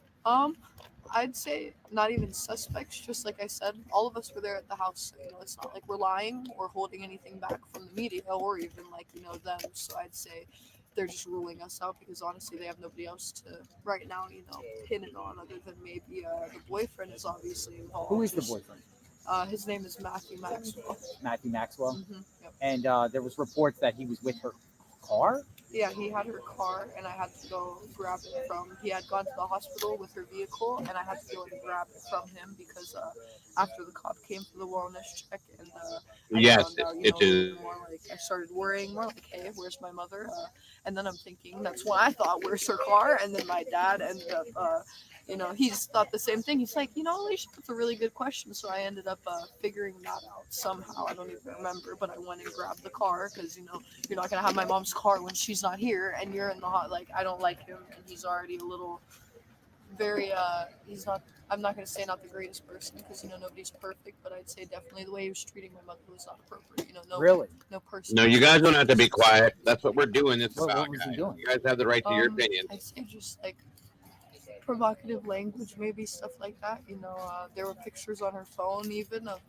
I'd say not even suspects, just like I said, all of us were there at the house. So, it's not like we're lying or holding anything back from the media or even them. So I'd say they're just ruling us out because honestly, they have nobody else to right now, pin it on other than maybe the boyfriend is obviously involved. Who is the boyfriend? His name is Matthew Maxwell. Matthew Maxwell? Mm-hmm, yep. And there was reports that he was with her car? Yeah, he had her car, and I had to go grab it from. He had gone to the hospital with her vehicle, and I had to go and grab it from him because after the cop came for the wellness check, and it is. More I started worrying more hey, where's my mother? And then I'm thinking that's why I thought, where's her car? And then my dad ended up. He's thought the same thing. He's like, Alicia, that's a really good question. So I ended up figuring that out somehow. I don't even remember, but I went and grabbed the car because, you're not going to have my mom's car when she's not here and you're in the hot. I don't like him and he's already a little very, I'm not going to say not the greatest person because, nobody's perfect, but I'd say definitely the way he was treating my mother was not appropriate. No person. No, you guys don't have to be quiet. That's what we're doing. This what about, was guys. he doing? You guys have the right to your opinion. I'd say just provocative language, maybe stuff like that. There were pictures on her phone even of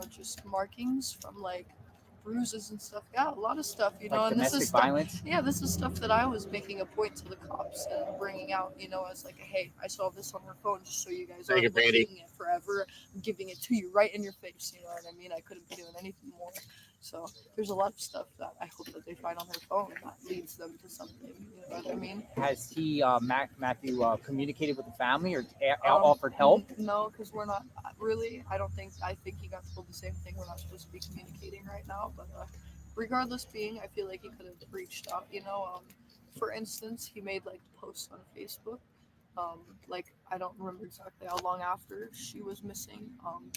just markings from bruises and stuff. Yeah, a lot of stuff, and this is violence. Yeah, this is stuff that I was making a point to the cops and bringing out, as hey, I saw this on her phone just so you guys aren't looking it forever. I'm giving it to you right in your face, you know what I mean? I couldn't be doing anything more. So there's a lot of stuff that I hope that they find on her phone that leads them to something. You know what I mean? Has he, Matthew, communicated with the family or offered help? No, because we're not really. I think he got told the same thing. We're not supposed to be communicating right now. But regardless, I feel like he could have reached out. For instance, he made posts on Facebook. I don't remember exactly how long after she was missing,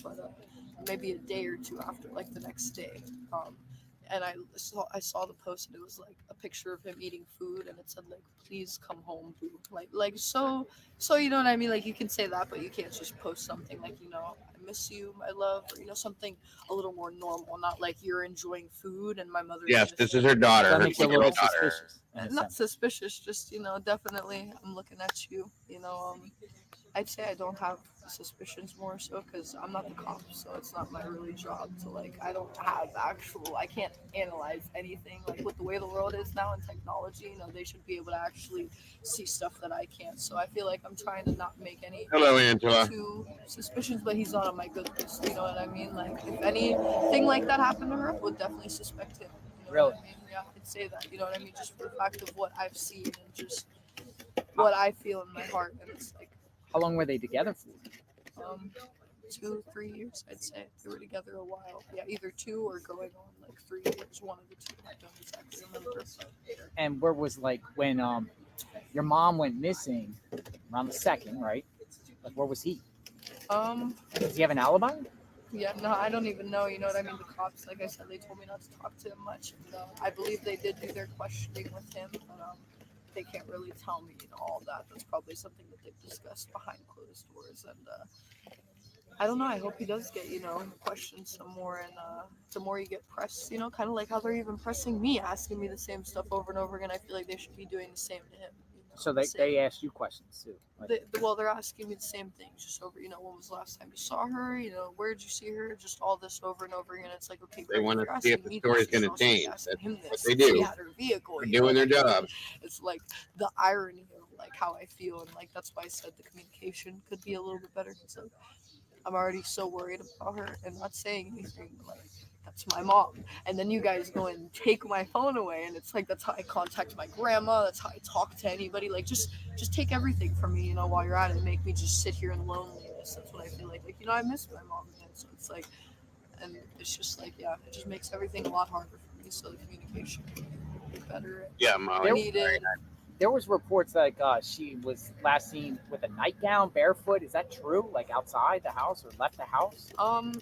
but maybe a day or two after, the next day. And I saw the post, and it was a picture of him eating food, and it said please come home, boo. So you know what I mean? You can say that, but you can't just post something I miss you, my love, or something a little more normal, not you're enjoying food and my mother. Yes, this is her daughter. That makes you a little suspicious. Not suspicious, just definitely I'm looking at you. I'd say I don't have suspicions more so because I'm not the cop, so it's not my really job to like. I don't have actual. I can't analyze anything like with the way the world is now and technology. You know, they should be able to actually see stuff that I can't. So I feel like I'm trying to not make any Hello, Angela. two suspicions, but he's not on my good list. You know what I mean? Like if anything like that happened to her, I would definitely suspect him. You know Really? what I mean? Yeah, I'd say that. You know what I mean? Just for the fact of what I've seen and just what I feel in my heart, and it's like. How long were they together for? 2-3 years, I'd say. They were together a while. Yeah, either 2 or going on like 3 years. One of the 2. I don't exactly remember. And where was like when your mom went missing around the 2nd, right? Like where was he? Does he have an alibi? Yeah, no, I don't even know. You know what I mean? The cops, like I said, they told me not to talk to him much. And, I believe they did do their questioning with him, but they can't really tell me, you know, all that. That's probably something that they've discussed behind closed doors. And I don't know. I hope he does get, you know, questioned some more. And the more you get pressed, you know, kind of like how they're even pressing me, asking me the same stuff over and over again. I feel like they should be doing the same to him. You know, So they asked you questions too. Like, well, they're asking me the same things, just over, you know, when was the last time you saw her? You know, where did you see her? Just all this over and over again. It's like, okay, They great, want you're to see if asking the me story's this, going you to should also be change. asking That's him what this. they He do. had her vehicle. They're You know doing their what I mean? job. It's like the irony of like how I feel, and like that's why I said the communication could be a little bit better. It's like I'm already so worried about her and not saying anything. Like that's my mom, and then you guys go and take my phone away, and it's like that's how I contact my grandma. That's how I talk to anybody. Like just take everything from me, you know, while you're at it, and make me just sit here in loneliness. That's what I feel like. Like, you know, I miss my mom again. So it's like, and it's just like, yeah, it just makes everything a lot harder for me. So the communication can be better. Yeah, Molly. There- Needed. there was reports like she was last seen with a nightgown, barefoot. Is that true? Like outside the house or left the house?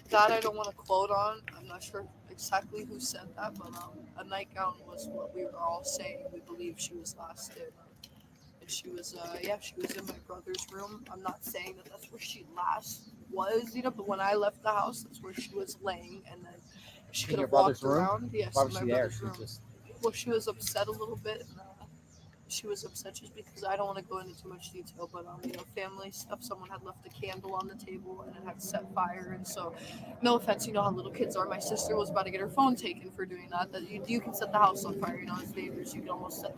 That I don't want to quote on. I'm not sure exactly who said that, but a nightgown was what we were all saying. We believe she was last in. And she was, she was in my brother's room. I'm not saying that that's where she last was, you know, but when I left the house, that's where she was laying, and then she In could your have walked brother's room? around. Yes, Why in was my she there? brother's She room. just Well, she was upset a little bit. And, she was upset just because I don't want to go into too much detail, but you know, family stuff. Someone had left a candle on the table and it had set fire, and so, no offense, you know how little kids are. My sister was about to get her phone taken for doing that. That you can set the house on fire, you know, as neighbors. You can almost set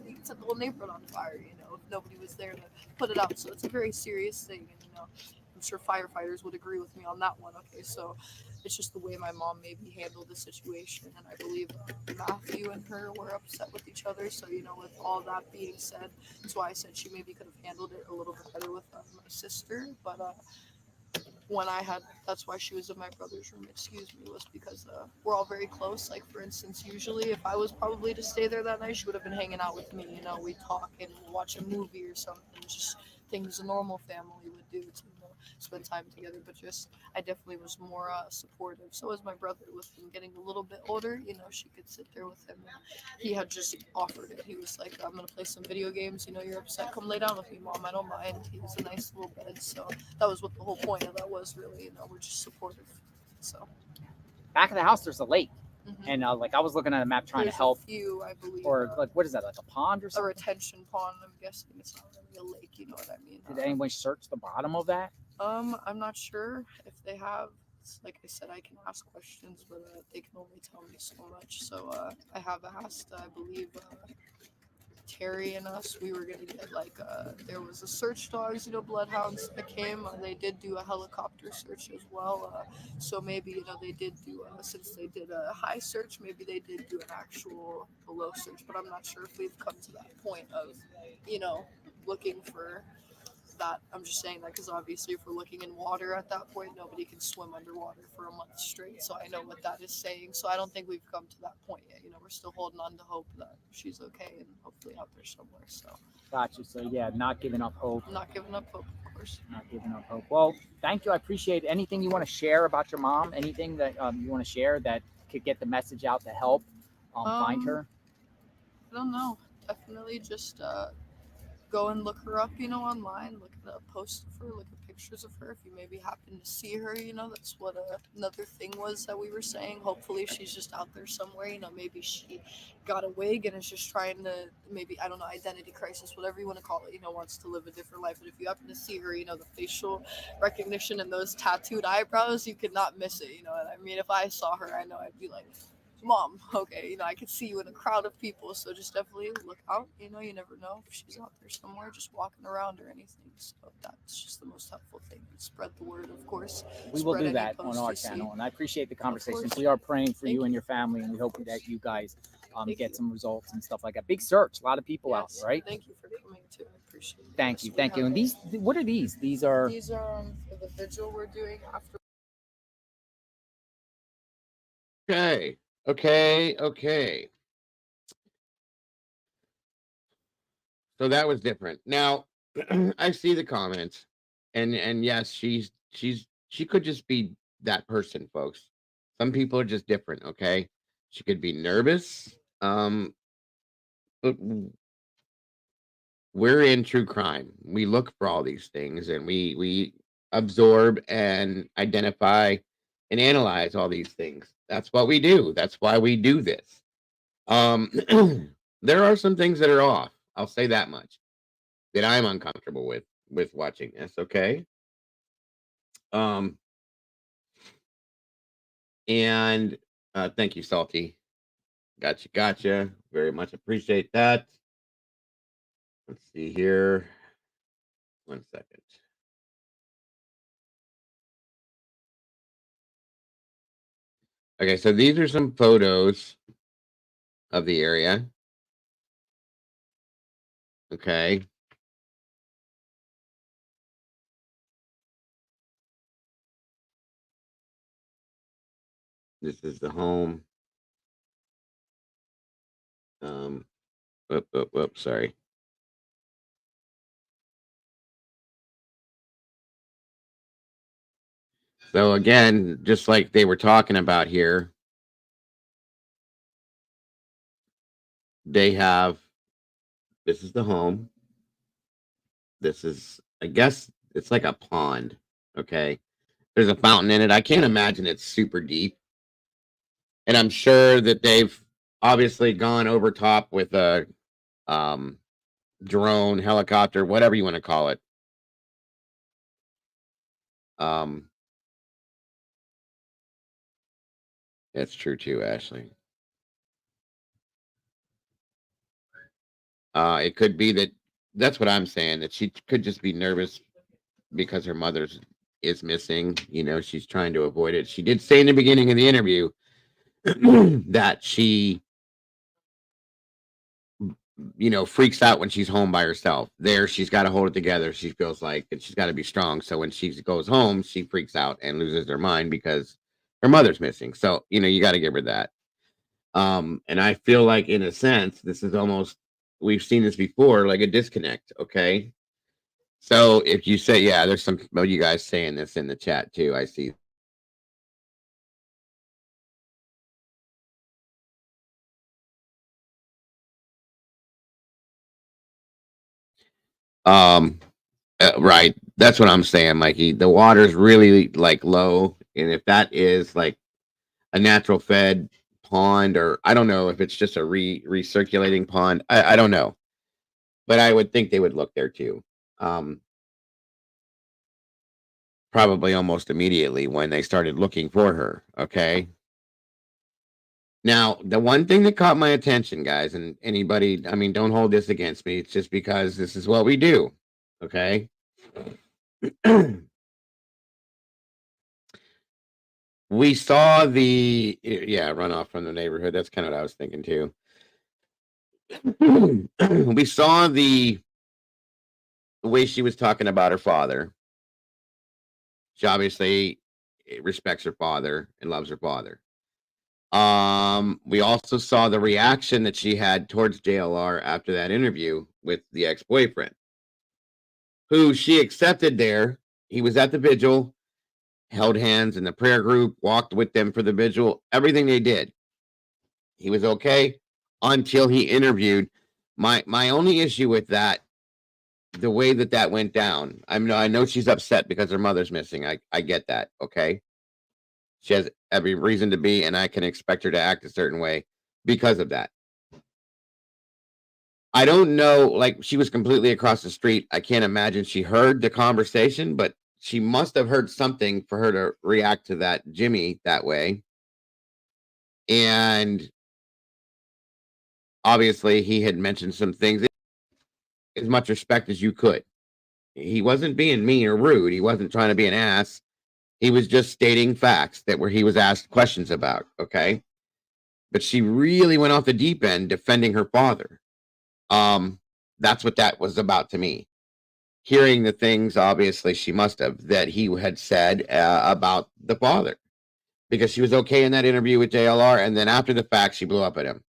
you can set the whole neighborhood on fire, you know, if nobody was there to put it out. So it's a very serious thing, and you know, I'm sure firefighters would agree with me on that one. Okay, so it's just the way my mom maybe handled the situation, and I believe Matthew and her were upset with each other. So, you know, with all that being said, that's why I said she maybe could have handled it a little bit better with my sister. But that's why she was in my brother's room, was because we're all very close. Like, for instance, usually if I was probably to stay there that night, she would have been hanging out with me. You know, we talk and watch a movie or something, just things a normal family would do to, you know, spend time together. But just, I definitely was more supportive. So was my brother. With him getting a little bit older, you know, she could sit there with him. And he had just offered it. He was like, I'm going to play some video games. You know, you're upset. Come lay down with me, Mom. I don't mind. He was a nice little bed. So that was what the whole point of that was, really. You know, we're just supportive. So back of the house, there's a lake, Mhm. and like I was looking at a map trying there's to help, a few, I believe, or like what is that, like a pond or a something? retention pond. I'm guessing it's not really a lake. You know what I mean? Did anyone search the bottom of that? I'm not sure if they have. Like I said, I can ask questions, but they can only tell me so much. So I have asked, I believe, Terry and us, we were gonna get like there was a search dogs, you know, bloodhounds that came. They did do a helicopter search as well. So maybe, you know, they did do since they did a high search, maybe they did do an actual below search. But I'm not sure if we've come to that point of, you know, looking for that. I'm just saying that because obviously if we're looking in water at that point, nobody can swim underwater for a month straight. So I know what that is saying. So I don't think we've come to that point yet. You know, we're still holding on to hope that she's okay and hopefully out there somewhere. So Gotcha. So yeah, not giving up hope. I'm not giving up hope, of course. Not giving up hope. Well, thank you. I appreciate it. Anything you want to share about your mom? Anything that you want to share that could get the message out to help find her? I don't know. Definitely just go and look her up, you know, online. Look at a post of her, look at pictures pictures of her if you maybe happen to see her. That's what another thing was that we were saying. Hopefully she's just out there somewhere. Maybe she got a wig and is just trying to, maybe, I don't know, identity crisis, whatever you want to call it, wants to live a different life. But if you happen to see her, the facial recognition and those tattooed eyebrows, you could not miss it. And I mean, if I saw her, I know I'd be like, Mom, okay, I could see you in a crowd of people, so just definitely look out. You never know if she's out there somewhere just walking around or anything. So that's just the most helpful thing. Spread the word, of course. We will Spread do any that on post our you see. channel, and I appreciate the conversations. course. We are praying for Thank you and you. your family, and we hope Of that course. you guys Thank get you. some results and stuff like that. Big search, a lot of people out, Yes, right? thank you for coming too. I appreciate it. Thank Yes, you, we thank you. have- And these, what are these? These are These are for the vigil we're doing after. Okay. So that was different. Now, I see the comments, and yes, she could just be that person, folks. Some people are just different. Okay, she could be nervous. But we're in true crime. We look for all these things, and we absorb and identify and analyze all these things. That's what we do. That's why we do this. Um, there are some things that are off. I'll say that much. That I'm uncomfortable with watching this. Okay. Um, and thank you, Salty. Gotcha. Very much appreciate that. Let's see here. 1 second. Okay, so these are some photos of the area. Okay. This is the home. Sorry. So again, just like they were talking about here, they have, this is the home. This is, I guess it's like a pond. Okay. There's a fountain in it. I can't imagine it's super deep. And I'm sure that they've obviously gone over top with a drone, helicopter, whatever you want to call it. That's true too, Ashley. It could be that that's what I'm saying, that she could just be nervous because her mother's is missing. She's trying to avoid it. She did say in the beginning of the interview that she freaks out when she's home by herself. There, she's got to hold it together. She feels like, and she's got to be strong. So when she goes home, she freaks out and loses her mind because her mother's missing. So, you got to give her that. And I feel like, in a sense, this is almost, we've seen this before, like a disconnect. Okay. So if you say, yeah, there's some of you guys saying this in the chat too. I see. Right. That's what I'm saying, Mikey. The water's really like low. And if that is like a natural fed pond, or I don't know if it's just a recirculating pond. I don't know. But I would think they would look there too. Probably almost immediately when they started looking for her. Okay. Now, the one thing that caught my attention, guys, and anybody, I mean, don't hold this against me. It's just because this is what we do. Okay. We saw the, yeah, runoff from the neighborhood. That's kind of what I was thinking too. We saw the way she was talking about her father. She obviously respects her father and loves her father. We also saw the reaction that she had towards JLR after that interview with the ex-boyfriend, who she accepted there. He was at the vigil, held hands in the prayer group, walked with them for the vigil, everything they did. He was okay until he interviewed. My only issue with that the way that went down, I know she's upset because her mother's missing. I get that. Okay. She has every reason to be, and I can expect her to act a certain way because of that. I don't know, like, she was completely across the street. I can't imagine she heard the conversation, but she must have heard something for her to react to that Jimmy that way. And obviously, he had mentioned some things, as much respect as you could. He wasn't being mean or rude. He wasn't trying to be an ass. He was just stating facts that where he was asked questions about. Okay. But she really went off the deep end defending her father. That's what that was about to me. Hearing the things, obviously, she must have, that he had said about the father, because she was okay in that interview with JLR, and then after the fact, she blew up at him.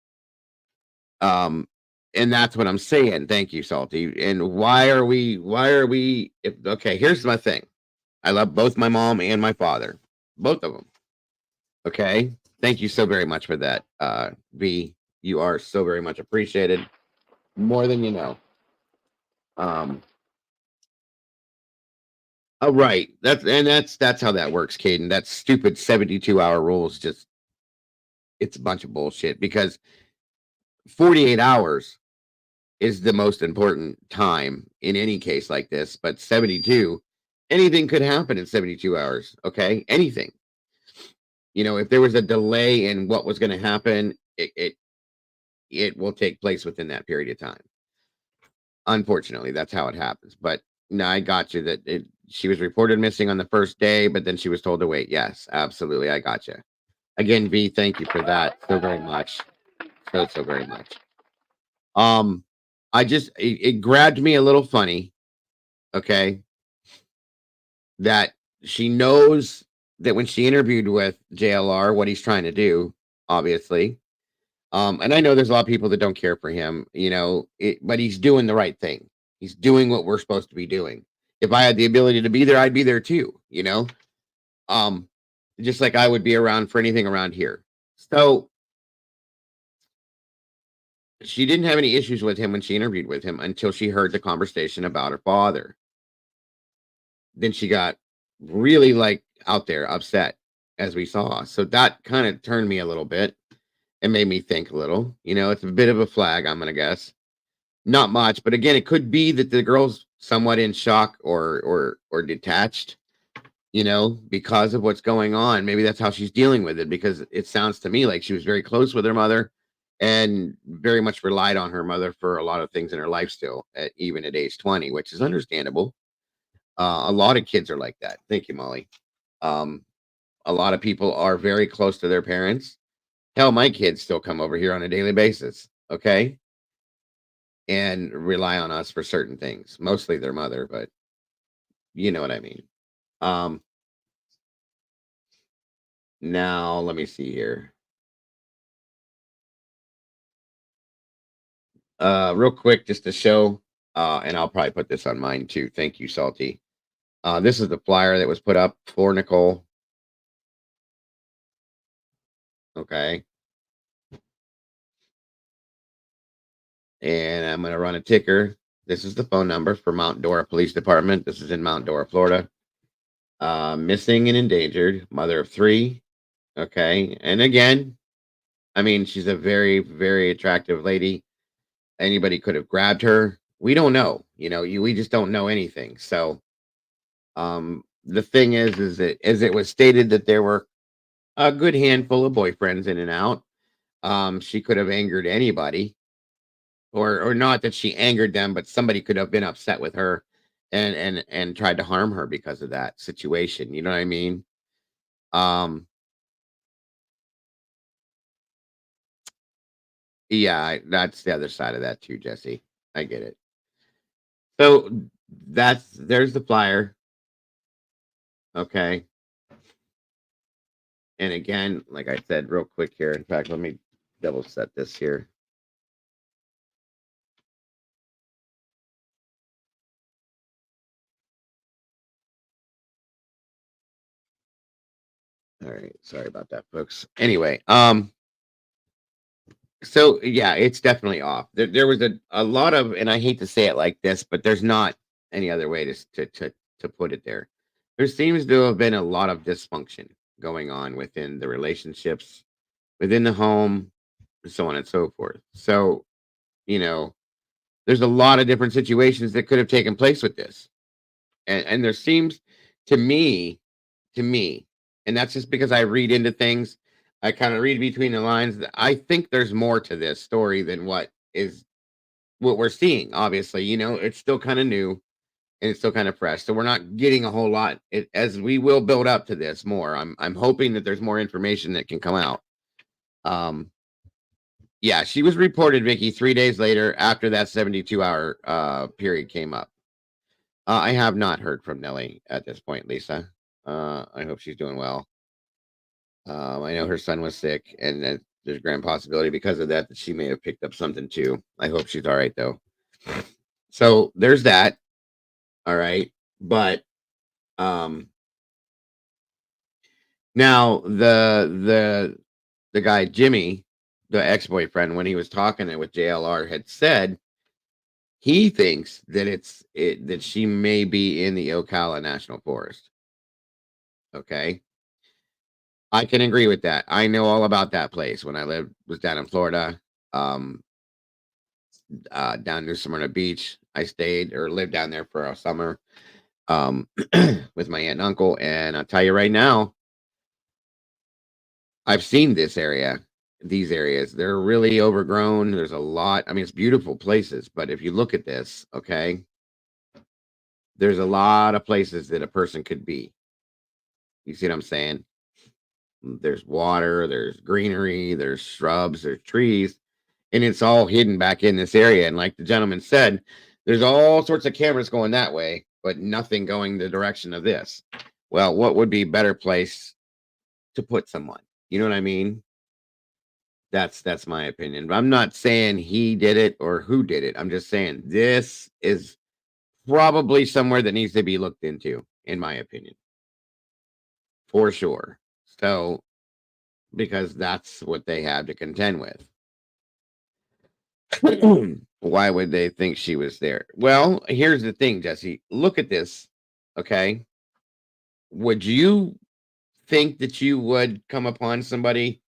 And that's what I'm saying. Thank you, Salty. And why are we, okay, here's my thing. I love both my mom and my father, both of them. Okay. Thank you so very much for that. V, you are so very much appreciated. More than you know. Oh, right. That's how that works, Caden. That stupid 72-hour rule is just, it's a bunch of bullshit, because 48 hours is the most important time in any case like this, but 72, anything could happen in 72 hours. Okay. Anything. If there was a delay in what was going to happen, it will take place within that period of time. Unfortunately, that's how it happens. But no, I got you that she was reported missing on the first day, but then she was told to wait. Yes, absolutely. I got you. Again, V, thank you for that so very much. So very much. It grabbed me a little funny, okay, that she knows that when she interviewed with JLR, what he's trying to do, obviously. And I know there's a lot of people that don't care for him, but he's doing the right thing. He's doing what we're supposed to be doing. If I had the ability to be there, I'd be there too. Um, just like I would be around for anything around here. So she didn't have any issues with him when she interviewed with him until she heard the conversation about her father. Then she got really, like, out there upset, as we saw. So that kind of turned me a little bit and made me think a little. It's a bit of a flag, I'm gonna guess. Not much, but again, it could be that the girl's somewhat in shock or detached, because of what's going on. Maybe that's how she's dealing with it, because it sounds to me like she was very close with her mother and very much relied on her mother for a lot of things in her life still, even at age 20, which is understandable. A lot of kids are like that. Thank you, Molly. Um, a lot of people are very close to their parents. Hell, my kids still come over here on a daily basis. Okay. And rely on us for certain things, mostly their mother, but you know what I mean. Um, Now let me see here. Real quick, just to show, and I'll probably put this on mine too. Thank you, Salty. This is the flyer that was put up for Nicole. Okay. And I'm going to run a ticker. This is the phone number for Mount Dora Police Department. This is in Mount Dora, Florida. Missing and endangered, mother of 3. Okay. And again, I mean, she's a very, very attractive lady. Anybody could have grabbed her. We don't know. We just don't know anything. So, the thing is that, as it was stated, that there were a good handful of boyfriends in and out. She could have angered anybody, or not that she angered them, but somebody could have been upset with her and tried to harm her because of that situation. You know what I mean? Um, yeah, that's the other side of that too, Jesse. I get it. So there's the flyer. Okay. And again, like I said, real quick here. In fact, let me double set this here. All right. Sorry about that, folks. Anyway, So yeah, it's definitely off. There was a lot of, and I hate to say it like this, but there's not any other way to put it there. There seems to have been a lot of dysfunction going on within the relationships, within the home, and so on and so forth. So, you know, there's a lot of different situations that could have taken place with this. And there seems to me, and that's just because I read into things. I kind of read between the lines. I think there's more to this story than what we're seeing. Obviously, it's still kind of new and it's still kind of fresh, so we're not getting a whole lot. As we will build up to this more. I'm hoping that there's more information that can come out. Um, yeah, she was reported, Vicky, 3 days later after that 72-hour period came up. I have not heard from Nellie at this point, Lisa. I hope she's doing well. I know her son was sick, and that there's a grand possibility because of that she may have picked up something too. I hope she's all right though. So there's that. All right, but now the guy Jimmy, the ex-boyfriend, when he was talking with JLR, had said he thinks that that she may be in the Ocala National Forest. Okay. I can agree with that. I know all about that place when I was down in Florida, um, down near Smyrna Beach. I stayed or lived down there for a summer, um, with my aunt and uncle. And I'll tell you right now, I've seen these areas. They're really overgrown. There's a lot. I mean, it's beautiful places, but if you look at this, okay, there's a lot of places that a person could be. You see what I'm saying? There's water, there's greenery, there's shrubs, there's trees, and it's all hidden back in this area. And like the gentleman said, there's all sorts of cameras going that way, but nothing going the direction of this. Well, what would be a better place to put someone? You know what I mean? That's my opinion. But I'm not saying he did it or who did it. I'm just saying this is probably somewhere that needs to be looked into, in my opinion, for sure. So, because that's what they have to contend with. Why would they think she was there? Well, here's the thing, Jesse. Look at this. Okay. Would you think that you would come upon somebody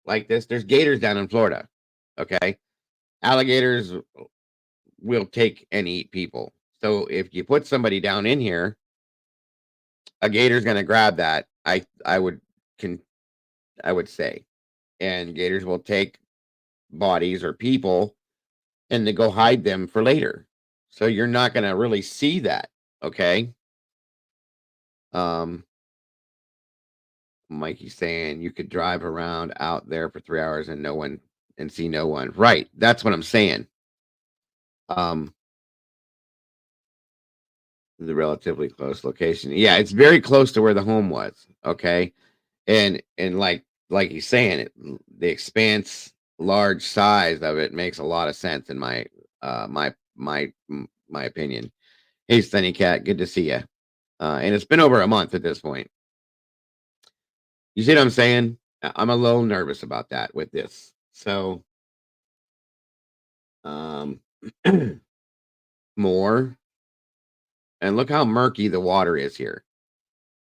like this? There's gators down in Florida. Okay. Alligators will take and eat people. So if you put somebody down in here, a gator's going to grab that. I would say, and gators will take bodies or people and to go hide them for later. So you're not going to really see that. Okay. Mikey's saying you could drive around out there for 3 hours and see no one. Right. That's what I'm saying. The relatively close location. Yeah, it's very close to where the home was. Okay. And like he's saying, the expanse, large size of it makes a lot of sense in my opinion. Hey, Sunny Cat, good to see you. And it's been over a month at this point. You see what I'm saying? I'm a little nervous about that with this. So, more. And look how murky the water is here.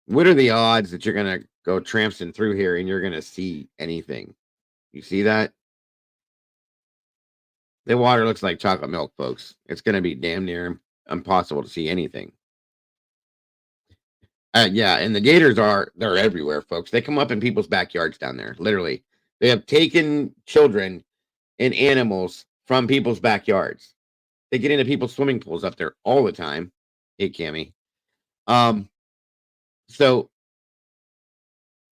What are the odds that you're going to go tramping through here and you're going to see anything? You see that? The water looks like chocolate milk, folks. It's going to be damn near impossible to see anything. Yeah, and the gators they're everywhere, folks. They come up in people's backyards down there, literally. They have taken children and animals from people's backyards. They get into people's swimming pools up there all the time. Hey, Cammy. So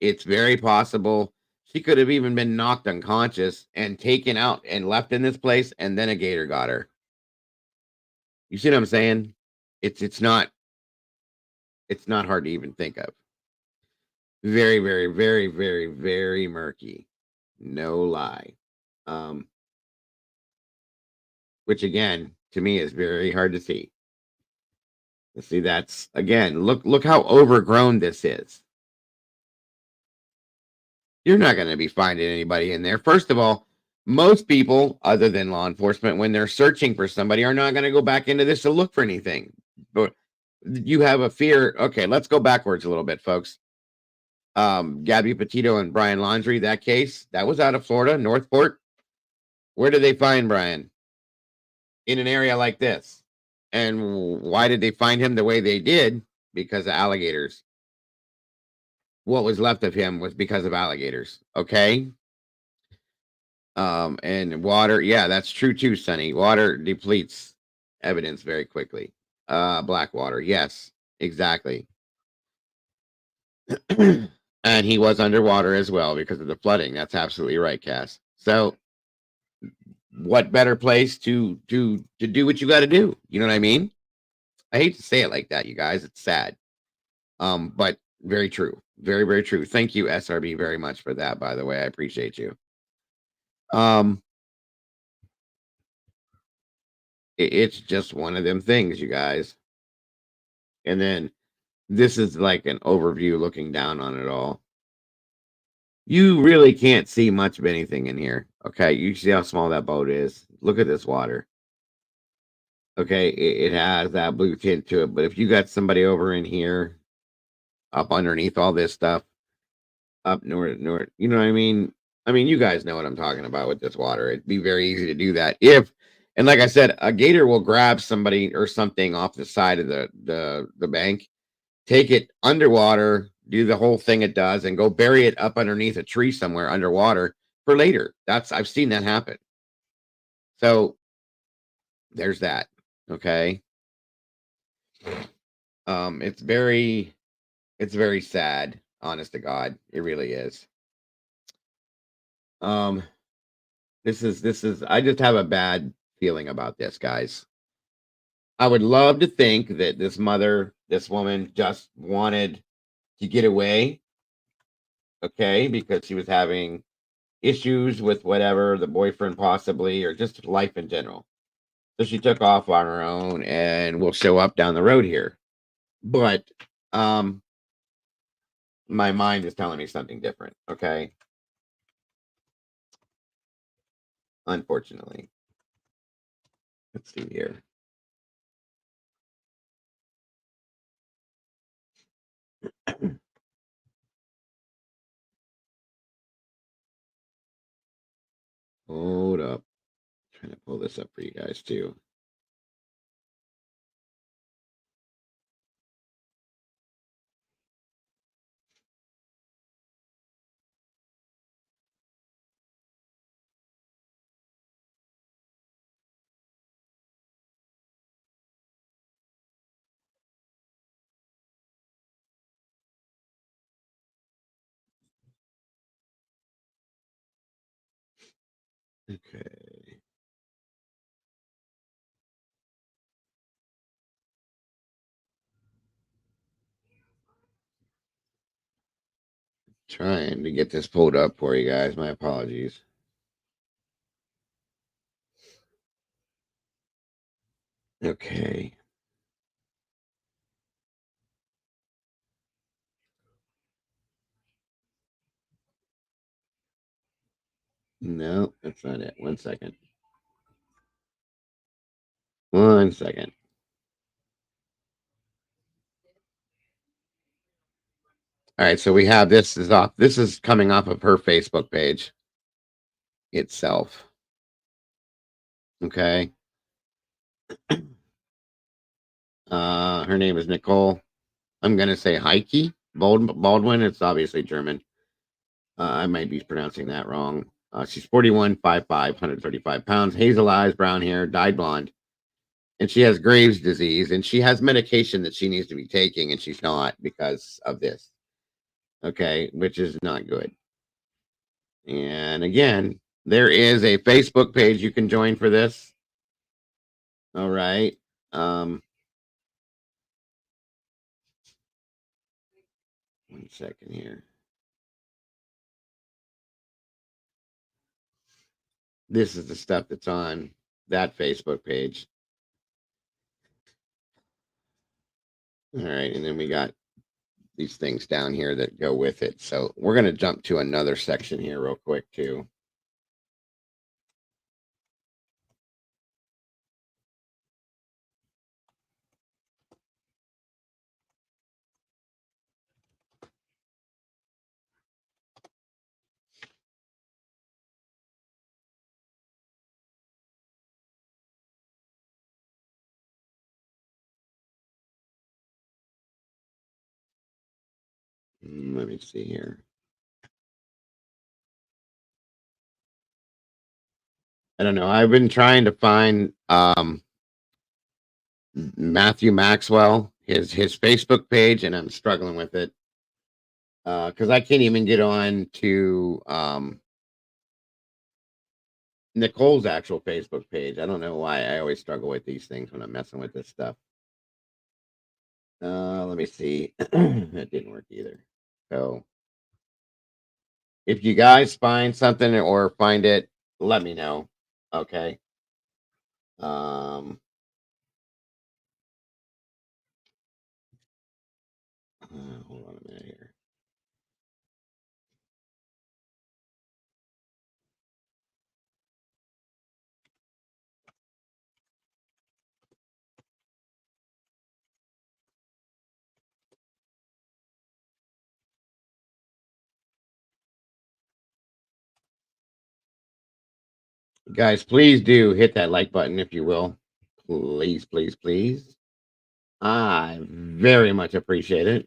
it's very possible she could have even been knocked unconscious and taken out and left in this place, and then a gator got her. You see what I'm saying? It's not hard to even think of. Very, very, very, very, very murky. No lie. Which again, to me, is very hard to see. Let's see, that's again, look how overgrown this is. You're not going to be finding anybody in there. First of all, Most people, other than law enforcement, when they're searching for somebody, are not going to go back into this to look for anything. But you have a fear. Okay, let's go backwards a little bit, folks. Gabby Petito and Brian Laundrie, that case, that was out of Florida, Northport. Where did they find Brian? In an area like this. And why did they find him the way they did? Because of alligators. What was left of him was because of alligators. Okay. And water, yeah, that's true too, Sonny. Water depletes evidence very quickly. Black water, yes, exactly. And he was underwater as well because of the flooding. That's absolutely right, Cass. So what better place to do what you got to do? You know what I mean? I hate to say it like that, you guys. It's sad. But very true. Very, very true. Thank you, SRB, very much for that, by the way. I appreciate you. It's just one of them things, you guys. And then this is like an overview looking down on it all. You really can't see much of anything in here. Okay, you see how small that boat is. Look at this water. Okay, it has that blue tint to it, but if you got somebody over in here, up underneath all this stuff, up north, you know what I mean? I mean, you guys know what I'm talking about with this water. It'd be very easy to do that and like I said, a gator will grab somebody or something off the side of the bank, take it underwater, do the whole thing it does, and go bury it up underneath a tree somewhere underwater for later. I've seen that happen. So there's that. Okay. It's very sad, honest to God. It really is. This is I just have a bad feeling about this, guys. I would love to think that this woman just wanted to get away, okay, because she was having issues with whatever, the boyfriend possibly, or just life in general. So she took off on her own and will show up down the road here. But my mind is telling me something different, okay? Unfortunately. Let's see here. Hold up. Trying to pull this up for you guys too. Okay. Trying to get this pulled up for you guys. My apologies. Okay. No, that's not it. 1 second. 1 second. All right, so we have this is coming off of her Facebook page itself. Okay. Her name is Nicole. I'm gonna say Heike Baldwin. It's obviously German. I might be pronouncing that wrong. She's 41, 5'5", 135 pounds, hazel eyes, brown hair, dyed blonde. And she has Graves' disease, and she has medication that she needs to be taking, and she's not because of this. Okay, which is not good. And again, there is a Facebook page you can join for this. All right. 1 second here. This is the stuff that's on that Facebook page. All right, and then we got these things down here that go with it. So we're going to jump to another section here real quick too. Let me see here. I don't know. I've been trying to find Matthew Maxwell, his Facebook page, and I'm struggling with it. Because I can't even get on to Nicole's actual Facebook page. I don't know why. I always struggle with these things when I'm messing with this stuff. Let me see. That didn't work either. So if you guys find something or find it, let me know. Okay. Hold on a minute here. Guys, please do hit that like button if you will. Please, please, please. I very much appreciate it.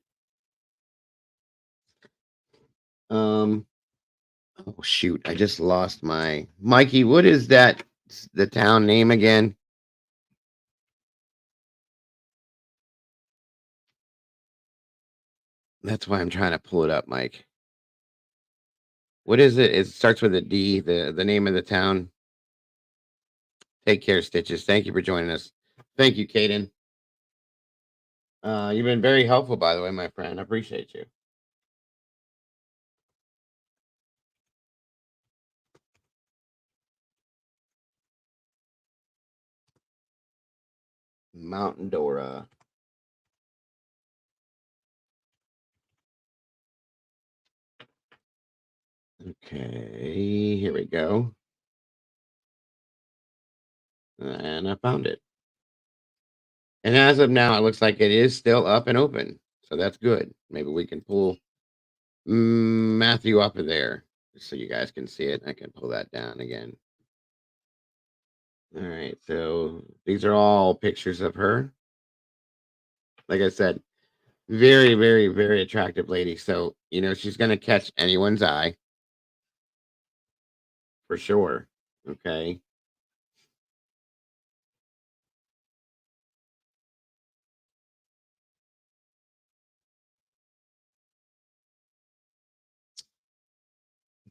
Oh shoot, I just lost my Mikey. What is that? The town name again? That's why I'm trying to pull it up, Mike. What is it? It starts with a D, the name of the town. Take care, Stitches. Thank you for joining us. Thank you, Caden. You've been very helpful, by the way, my friend. I appreciate you. Mountain Dora. Okay, here we go. And I found it. And as of now, it looks like it is still up and open. So that's good. Maybe we can pull Matthew up of there so you guys can see it. I can pull that down again. All right. So these are all pictures of her. Like I said, very, very, very attractive lady. So, she's going to catch anyone's eye for sure. Okay.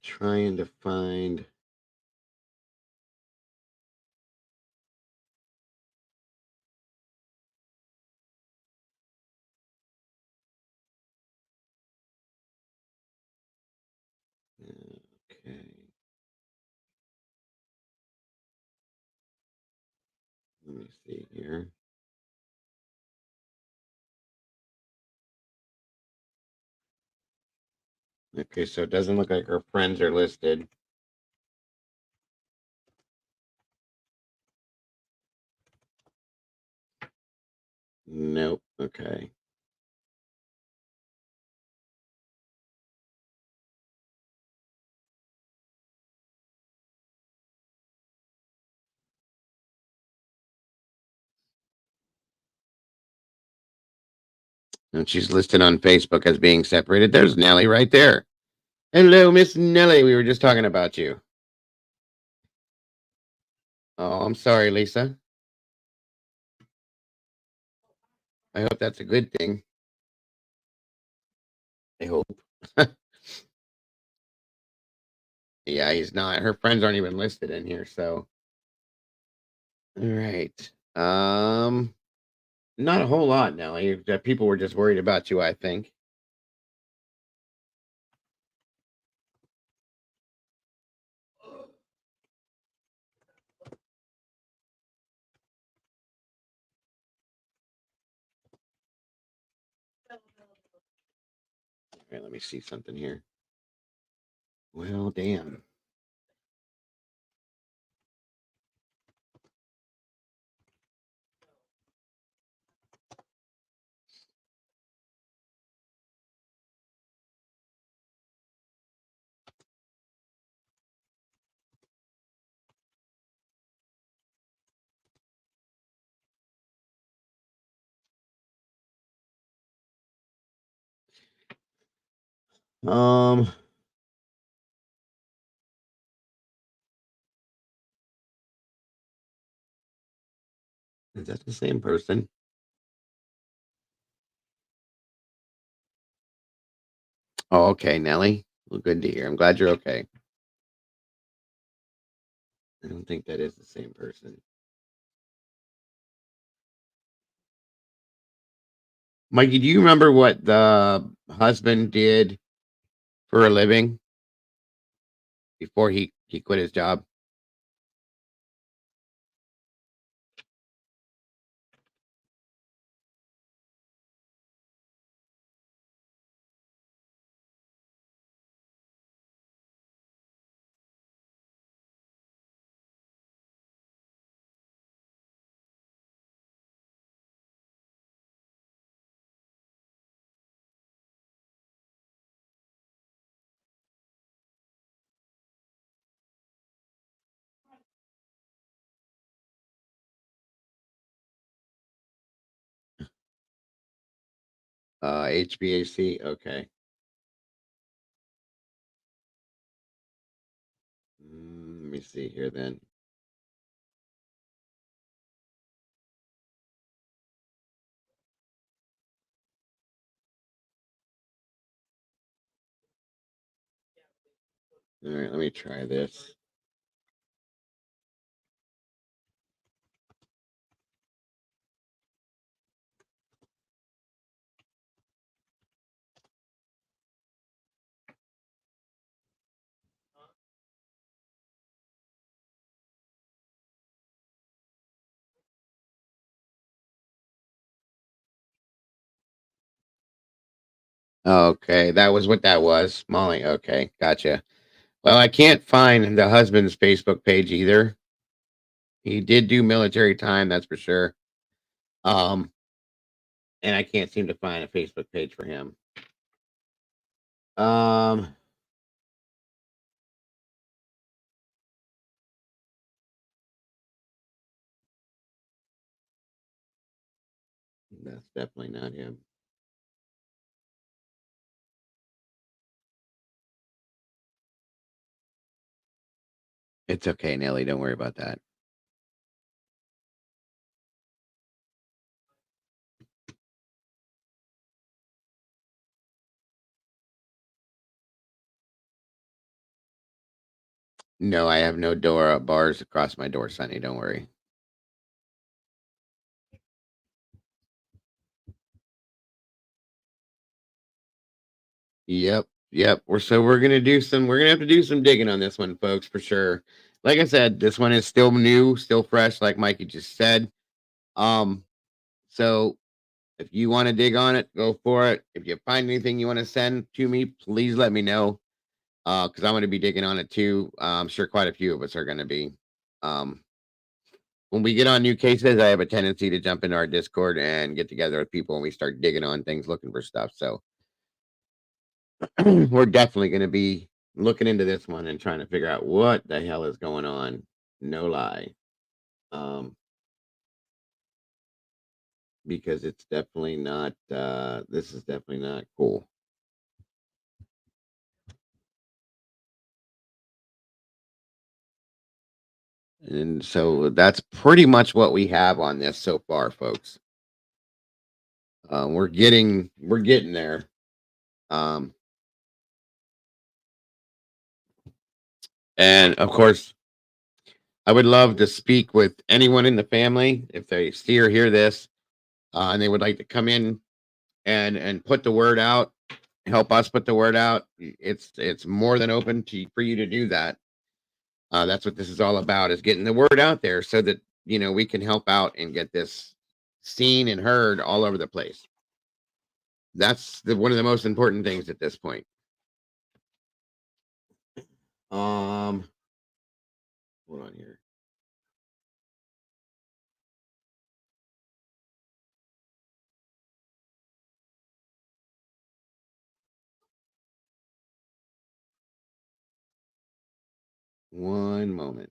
Trying to find. Okay. Let me see here. Okay, so it doesn't look like her friends are listed. Nope. Okay. And she's listed on Facebook as being separated. There's Nellie right there. Hello, Miss Nellie. We were just talking about you. Oh, I'm sorry, Lisa. I hope that's a good thing. I hope. Yeah, he's not. Her friends aren't even listed in here, so. All right. Not a whole lot, Nellie. People were just worried about you, I think. Okay, let me see something here. Well, damn. Um, is that the same person? Oh, okay, Nelly. Well, good to hear. I'm glad you're okay. I don't think that is the same person. Mikey, do you remember what the husband did for a living before he quit his job? HVAC. Okay. Let me see here then. All right, let me try this. Okay, that was what that was. Molly. Okay, gotcha. Well, I can't find the husband's Facebook page either. He did do military time, that's for sure. Um, and I can't seem to find a Facebook page for him. Um, that's definitely not him. It's okay, Nelly. Don't worry about that. No, I have no door bars across my door, Sonny. Don't worry. Yep, yep. We're gonna have to do some digging on this one, folks, for sure. Like I said, this one is still new, still fresh, like Mikey just said. Um, so if you want to dig on it, go for it. If you find anything you want to send to me, please let me know. Because I'm gonna be digging on it too. I'm sure quite a few of us are gonna be. Um, when we get on new cases, I have a tendency to jump into our Discord and get together with people and we start digging on things, looking for stuff. So we're definitely going to be looking into this one and trying to figure out what the hell is going on. No lie. Um, because it's definitely not, this is definitely not cool. And so that's pretty much what we have on this so far, folks. We're getting there. Um, and of course, I would love to speak with anyone in the family if they see or hear this, and they would like to come in and put the word out, help us put the word out. It's more than open to for you to do that. That's what this is all about: is getting the word out there so that we can help out and get this seen and heard all over the place. That's one of the most important things at this point. Um, hold on here. One moment.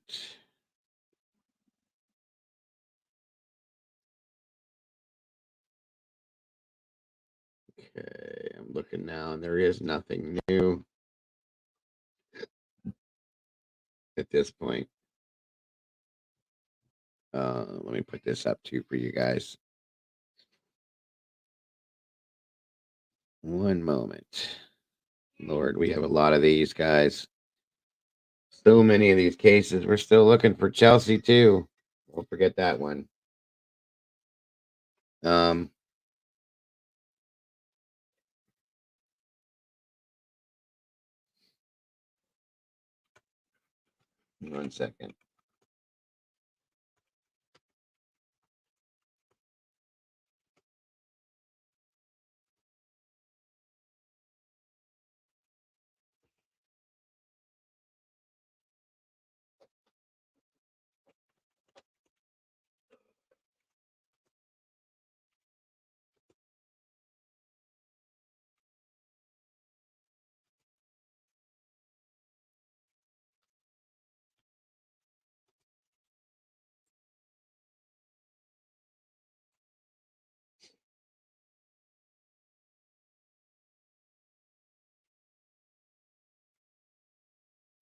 Okay, I'm looking now, and there is nothing new at this point. Let me put this up too for you guys. One moment. Lord, we have a lot of these guys. So many of these cases. We're still looking for Chelsea too. Don't forget that one. One second.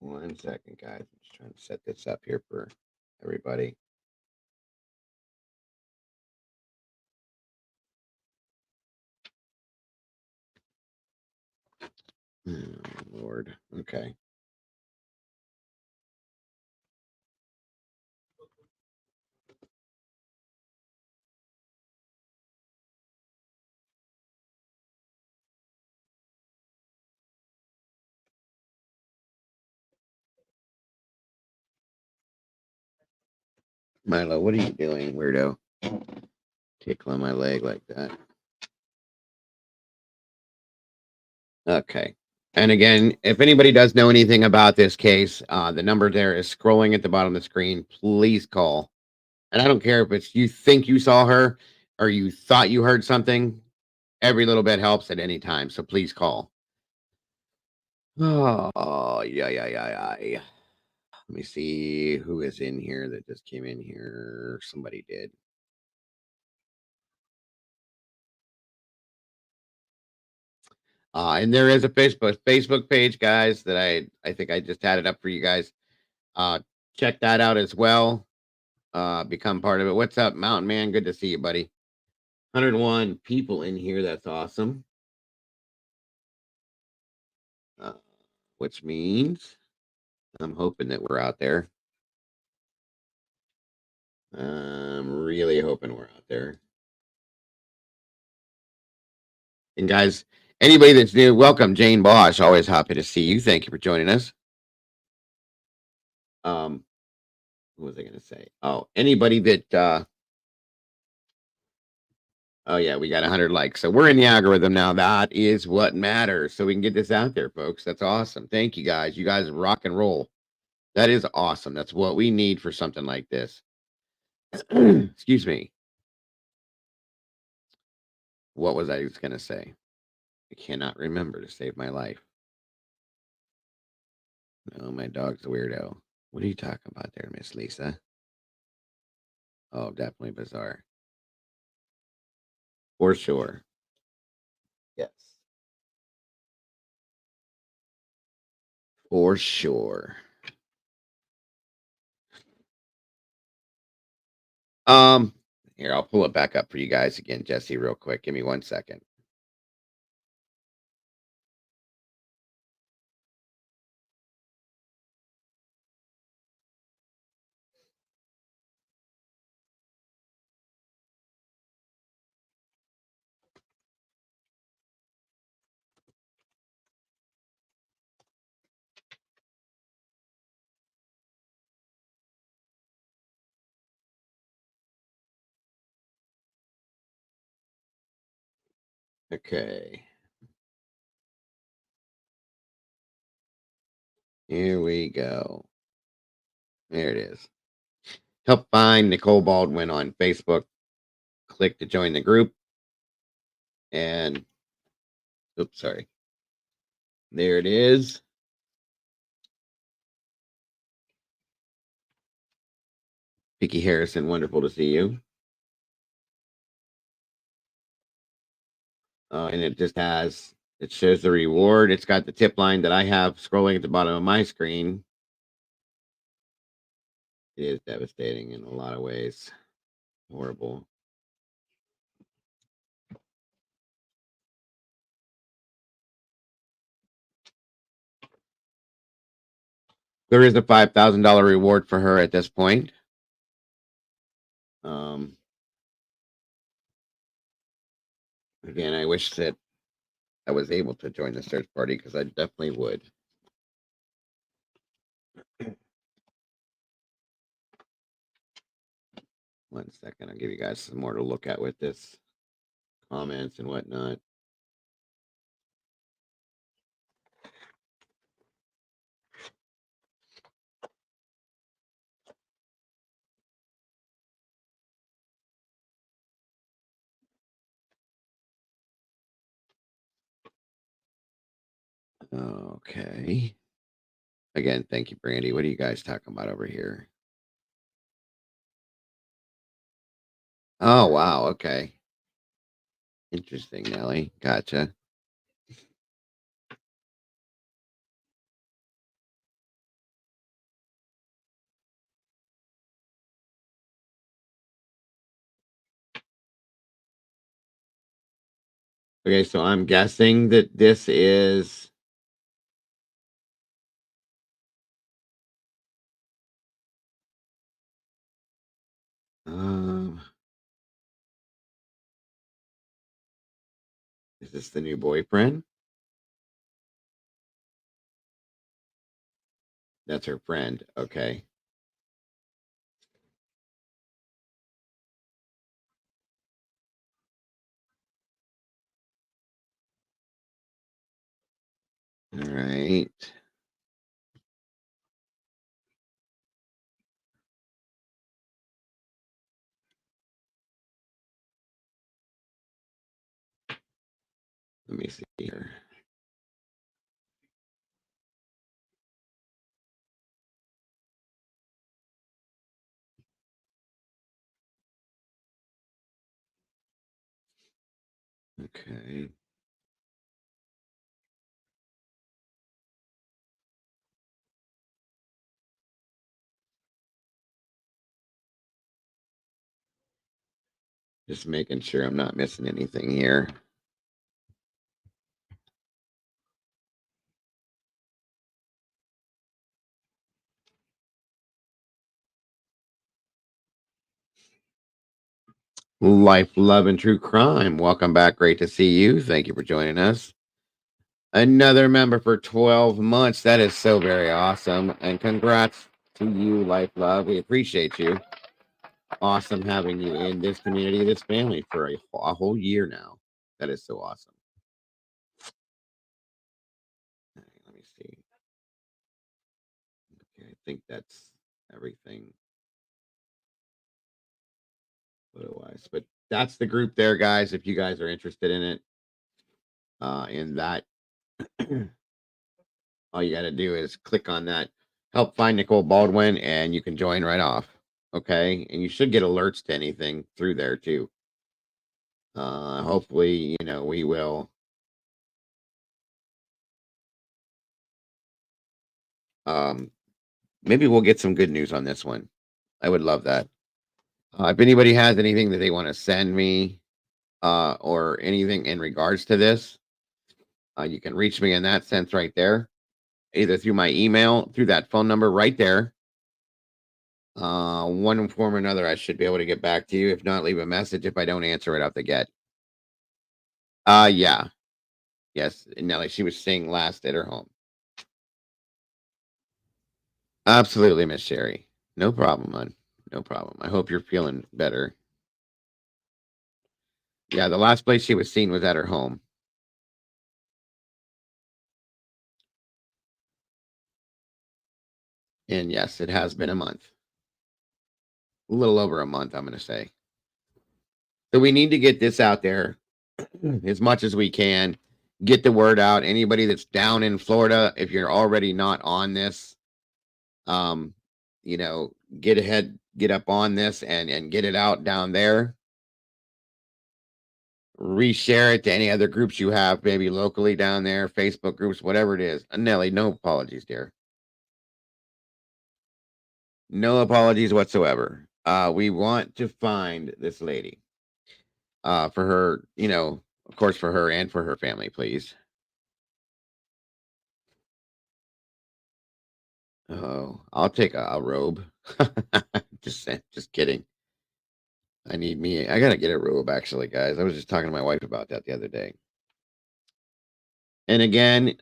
One second, guys. I'm just trying to set this up here for everybody. Oh, Lord. Okay. Milo, what are you doing, weirdo? Tickling my leg like that. Okay. And again, if anybody does know anything about this case, the number there is scrolling at the bottom of the screen. Please call. And I don't care if it's you think you saw her or you thought you heard something. Every little bit helps at any time. So please call. Oh, yeah. Let me see who is in here that just came in here. Somebody did. And there is a Facebook page, guys, that I think I just had it up for you guys. Check that out as well. Become part of it. What's up, Mountain Man? Good to see you, buddy. 101 people in here. That's awesome. Which means I'm hoping that we're out there. I'm really hoping we're out there. And guys, anybody that's new, welcome, Jane Bosch. Always happy to see you. Thank you for joining us. What was I going to say? Oh, anybody that oh yeah, we got 100 likes. So we're in the algorithm now. That is what matters. So we can get this out there, folks. That's awesome. Thank you guys. You guys rock and roll. That is awesome. That's what we need for something like this. Excuse me. What was I going to say? I cannot remember to save my life. No, my dog's a weirdo. What are you talking about there, Miss Lisa? Oh, definitely bizarre. For sure. Yes. For sure. Here, I'll pull it back up for you guys again, Jesse, real quick. Give me 1 second. Okay. Here we go. There it is. Help find Nicole Baldwin on Facebook. Click to join the group. And, oops, sorry. There it is. Vicky Harrison, wonderful to see you. And it shows the reward. It's got the tip line that I have scrolling at the bottom of my screen. It is devastating in a lot of ways. Horrible. There is a $5,000 reward for her at this point. Again, I wish that I was able to join the search party because I definitely would. One second, I'll give you guys some more to look at with this comments and whatnot. Okay. Again, thank you, Brandy. What are you guys talking about over here? Oh, wow. Okay. Interesting, Nelly. Gotcha. Okay, so I'm guessing that this is is this the new boyfriend? That's her friend. Okay. All right. Let me see here. Okay. Just making sure I'm not missing anything here. Life, love, and true crime. Welcome back. Great to see you. Thank you for joining us. Another member for 12 months. That is so very awesome. And congrats to you, Life, Love. We appreciate you. Awesome having you in this community, this family for a whole year now. That is so awesome. All right, let me see. Okay, I think that's everything. Otherwise, but that's the group there, guys. If you guys are interested in it, in that, all you got to do is click on that, help find Nicole Baldwin, and you can join right off. Okay, and you should get alerts to anything through there too. Hopefully, we will. Maybe we'll get some good news on this one. I would love that. If anybody has anything that they want to send me, or anything in regards to this, you can reach me in that sense right there, either through my email, through that phone number right there. One form or another, I should be able to get back to you. If not, leave a message if I don't answer it out the get. Yeah. Yes, Nelly, she was staying last at her home. Absolutely, Miss Sherry. No problem, man. No problem. I hope you're feeling better. Yeah, the last place she was seen was at her home. And yes, it has been a month. A little over a month, I'm going to say. So we need to get this out there as much as we can. Get the word out. Anybody that's down in Florida, if you're already not on this, get ahead, get up on this and get it out down there. reshare it to any other groups you have, maybe locally down there, Facebook groups, whatever it is. Nelly, no apologies, dear. No apologies whatsoever. We want to find this lady. For her, of course, for her and for her family, please. Oh, I'll take a robe. just kidding. I gotta get a robe, actually, guys. I was just talking to my wife about that the other day. And again,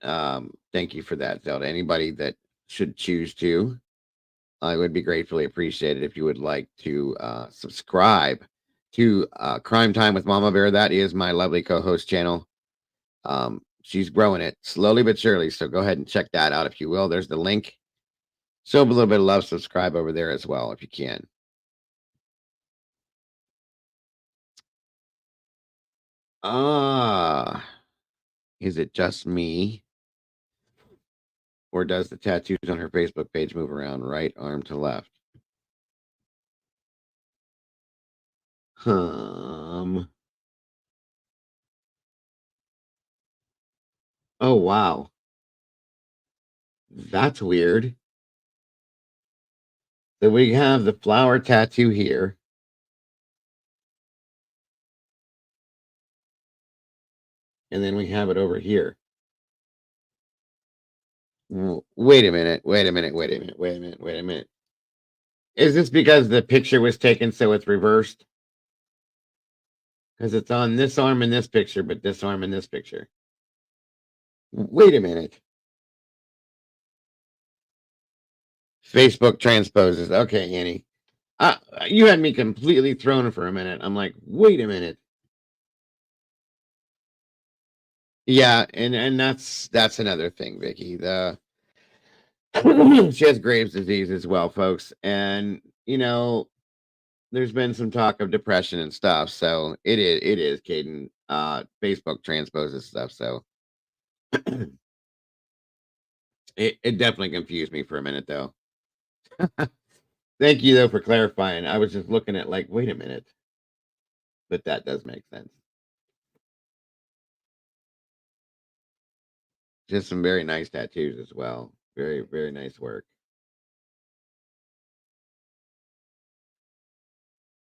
thank you for that, Zelda. Anybody that should choose to, I would be gratefully appreciated if you would like to subscribe to Crime Time with Mama Bear. That is my lovely co-host channel. She's growing it slowly but surely, so go ahead and check that out if you will. There's the link. Show a little bit of love, subscribe over there as well if you can. Is it just me? Or does the tattoos on her Facebook page move around right arm to left? Oh, wow. That's weird. So we have the flower tattoo here. And then we have it over here. Wait a minute. Is this because the picture was taken so it's reversed? Because it's on this arm in this picture, but this arm in this picture. Wait a minute. Facebook transposes. Okay, Annie. You had me completely thrown for a minute. I'm like, wait a minute. Yeah, and that's another thing, Vicky. She has Graves' disease as well, folks. And there's been some talk of depression and stuff. So it is, Caden. Facebook transposes stuff. So it definitely confused me for a minute, though. Thank you, though, for clarifying. I was just looking at wait a minute. But that does make sense. Just some very nice tattoos as well. Very, very nice work.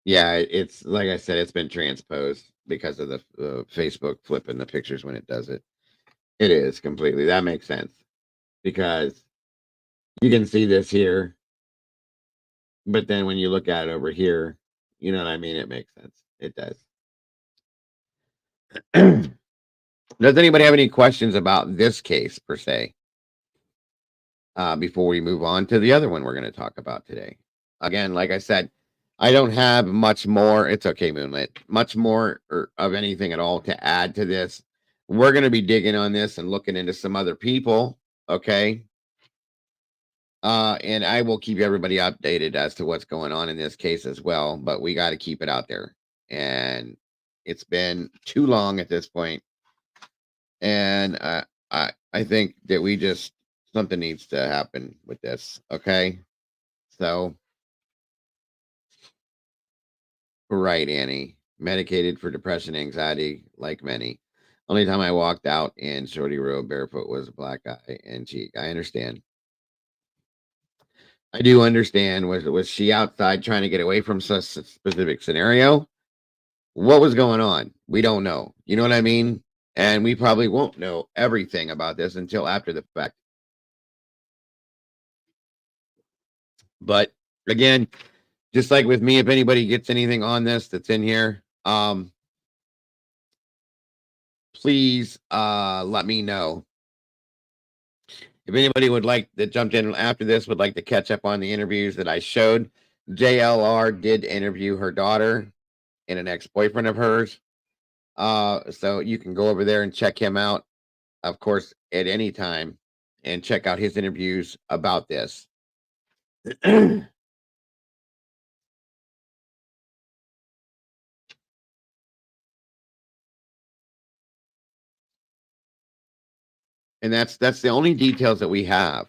Yeah, it's like I said, it's been transposed because of the Facebook flipping the pictures when it does it. It is completely. That makes sense because you can see this here, but then when you look at it over here, you know what I mean? It makes sense. It does. Does anybody have any questions about this case per se? Before we move on to the other one we're going to talk about today. Again, like I said, I don't have much more. It's okay, Moonlit. Much more of anything at all to add to this. We're going to be digging on this and looking into some other people. Okay. And I will keep everybody updated as to what's going on in this case as well. But we got to keep it out there. And it's been too long at this point. And I think that something needs to happen with this. Okay. So, right, Annie. Medicated for depression, anxiety, like many. Only time I walked out in shorty robe barefoot was a black eye and cheek. I understand. I do understand. Was she outside trying to get away from such a specific scenario? What was going on? We don't know. You know what I mean? And we probably won't know everything about this until after the fact. But again, just like with me, if anybody gets anything on this that's in here, please let me know. If anybody that jumped in after this would like to catch up on the interviews that I showed, JLR did interview her daughter and an ex-boyfriend of hers. So you can go over there and check him out, of course, at any time, and check out his interviews about this. And that's the only details that we have.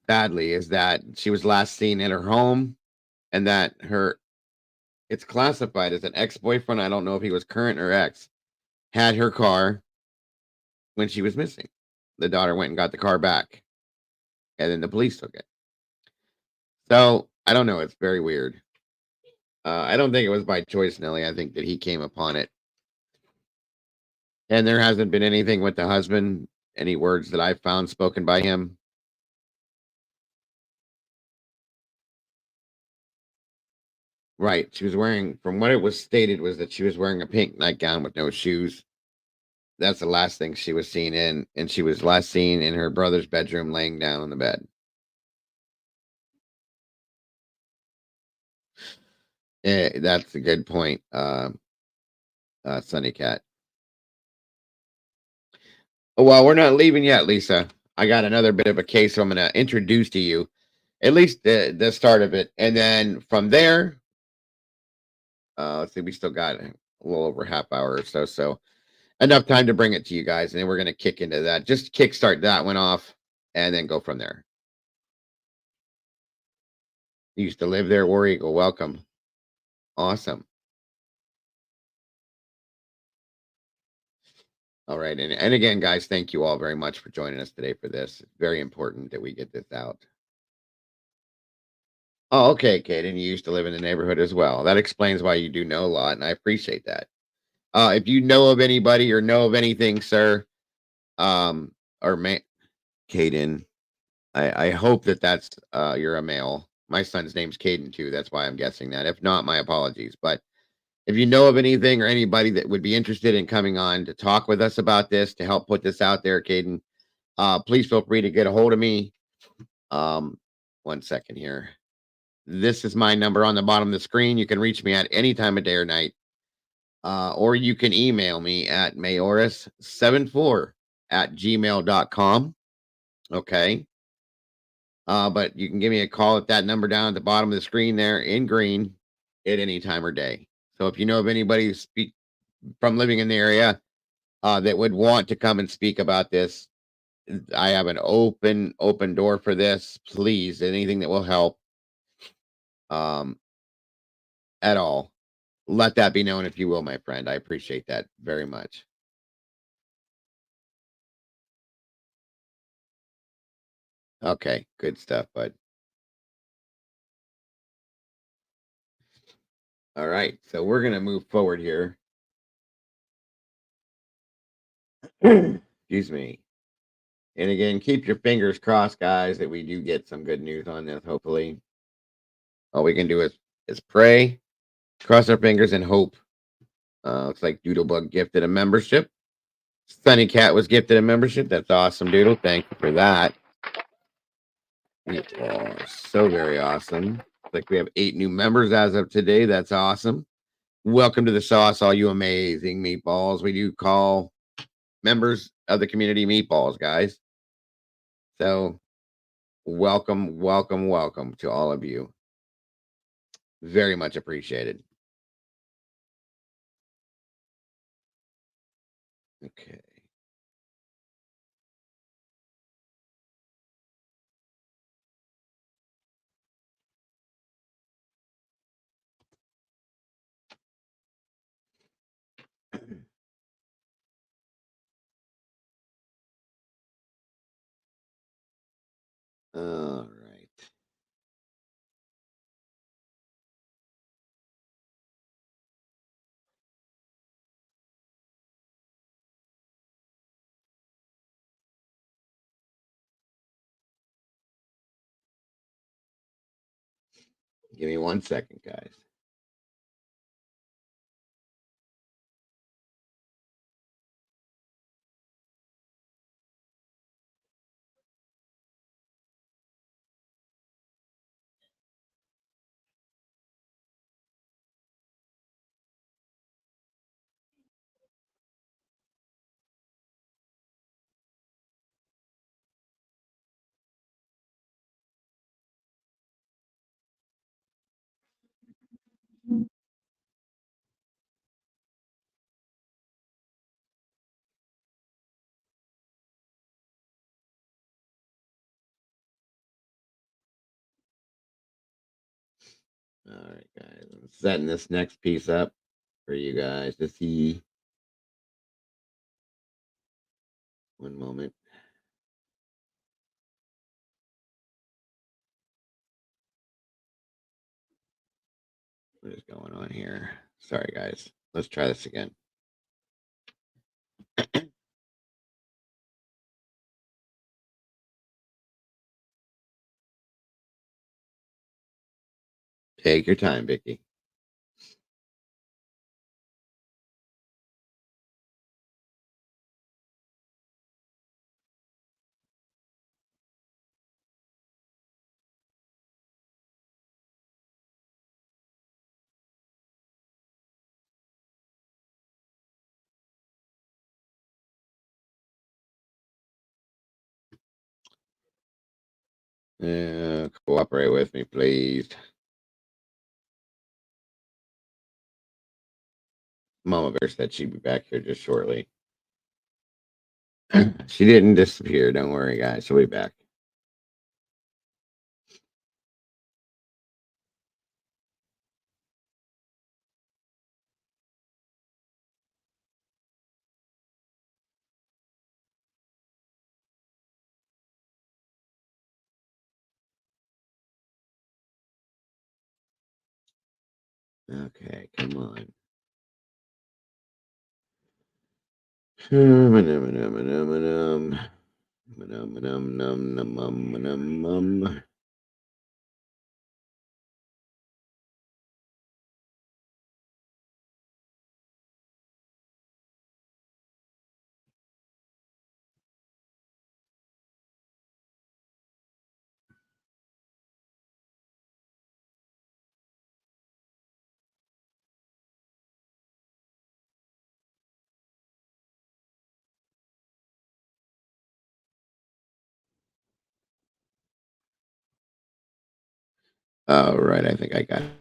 Badly is that she was last seen in her home, and that her It's classified as an ex-boyfriend. I don't know if he was current or ex. Had her car when she was missing. The daughter went and got the car back, and then the police took it. So I don't know. It's very weird. I don't think it was by choice, Nelly. I think that he came upon it. And there hasn't been anything with the husband, any words that I've found spoken by him. Right. She was wearing, from what it was stated, was that she was wearing a pink nightgown with no shoes. That's the last thing she was seen in. And she was last seen in her brother's bedroom laying down on the bed. That's a good point, Sunny Cat. Oh, well, we're not leaving yet, Lisa. I got another bit of a case I'm going to introduce to you, at least the start of it. And then from there, let's see, we still got a little over half hour or so. So enough time to bring it to you guys. And then we're going to kick into that. Just kickstart that one off and then go from there. You used to live there, War Eagle. Welcome. Awesome. All right. And again, guys, thank you all very much for joining us today for this. It's very important that we get this out. Oh, okay, Kaden. You used to live in the neighborhood as well. That explains why you do know a lot, and I appreciate that. If you know of anybody or know of anything, sir, or Kaden, I hope that that's you're a male. My son's name's Caden too. That's why I'm guessing that. If not, my apologies. But if you know of anything or anybody that would be interested in coming on to talk with us about this, to help put this out there, Caden, please feel free to get a hold of me. 1 second here. This is my number on the bottom of the screen. You can reach me at any time of day or night. Or you can email me at mayoris74@gmail.com. Okay. But you can give me a call at that number down at the bottom of the screen there in green at any time or day. So if you know of anybody from living in the area that would want to come and speak about this, I have an open door for this. Please, anything that will help at all. Let that be known, if you will, my friend. I appreciate that very much. Okay, good stuff, bud. All right, so we're going to move forward here. Excuse me. And again, keep your fingers crossed, guys, that we do get some good news on this, hopefully. All we can do is pray, cross our fingers, and hope. Looks like Doodlebug gifted a membership. Sunny Cat was gifted a membership. That's awesome, Doodle. Thank you for that. You are so very awesome. Looks like we have 8 new members as of today. That's awesome. Welcome to the sauce, all you amazing meatballs. We do call members of the community meatballs, guys. So welcome, welcome, welcome to all of you. Very much appreciated. Okay. All right. Give me 1 second, guys. All right, guys. I'm setting this next piece up for you guys to see. One moment. What is going on here? Sorry, guys. Let's try this again. Take your time, Vicky. Cooperate with me, please. Mama Bear said she'd be back here just shortly. She didn't disappear. Don't worry, guys. She'll be back. Okay, come on. All right, I think I got it.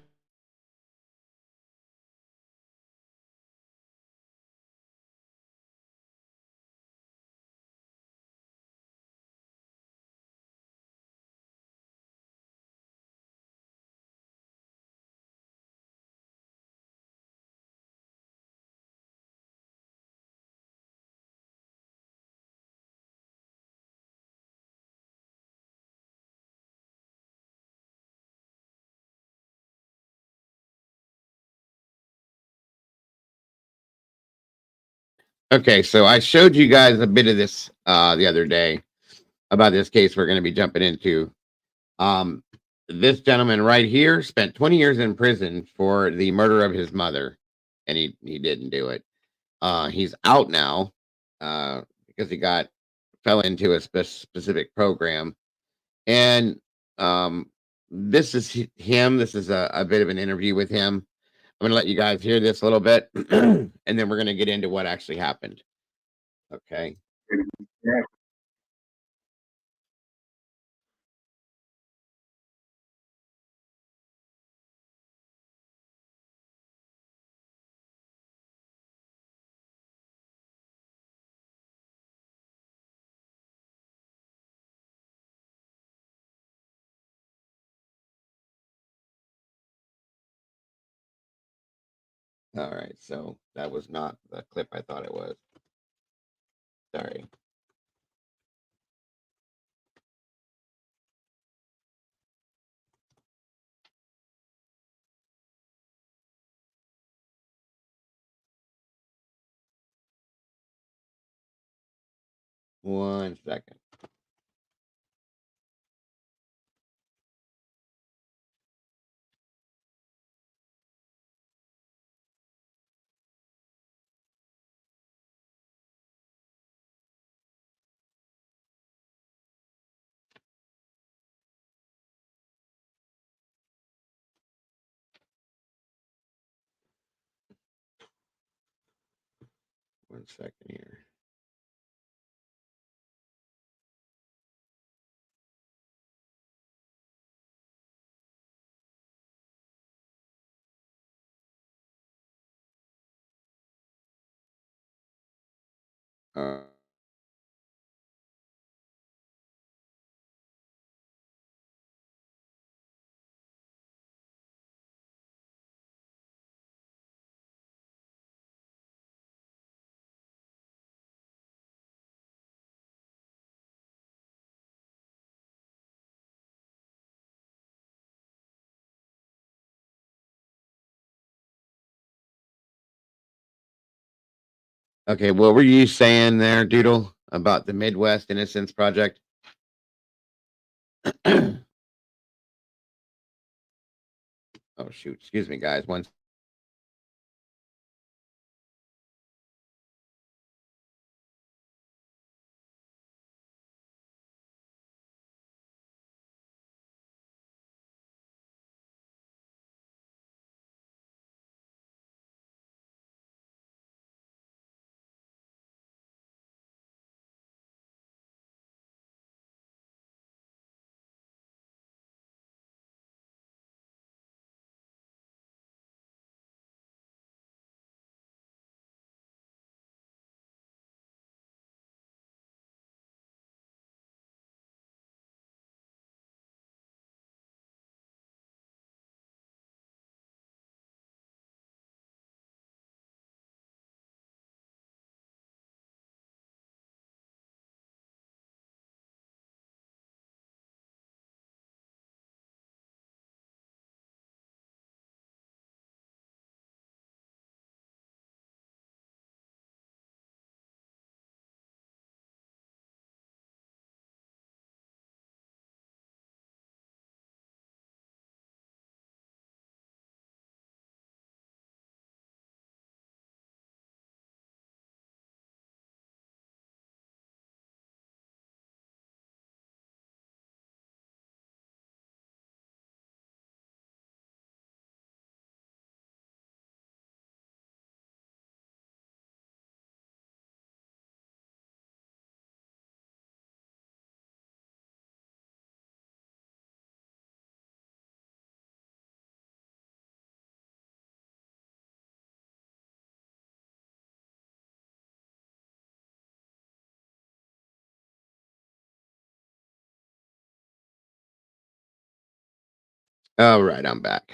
Okay, so I showed you guys a bit of this the other day about this case we're going to be jumping into. Um, this gentleman right here spent 20 years in prison for the murder of his mother, and he didn't do it. He's out now because he fell into a specific program, and this is him. This is a bit of an interview with him. I'm going to let you guys hear this a little bit, and then we're going to get into what actually happened. Okay. All right, so that was not the clip I thought it was. Sorry. One second. One second here. Uh, Okay, what were you saying there, Doodle, about the Midwest Innocence Project? Oh, shoot. Excuse me, guys. One. All right, I'm back.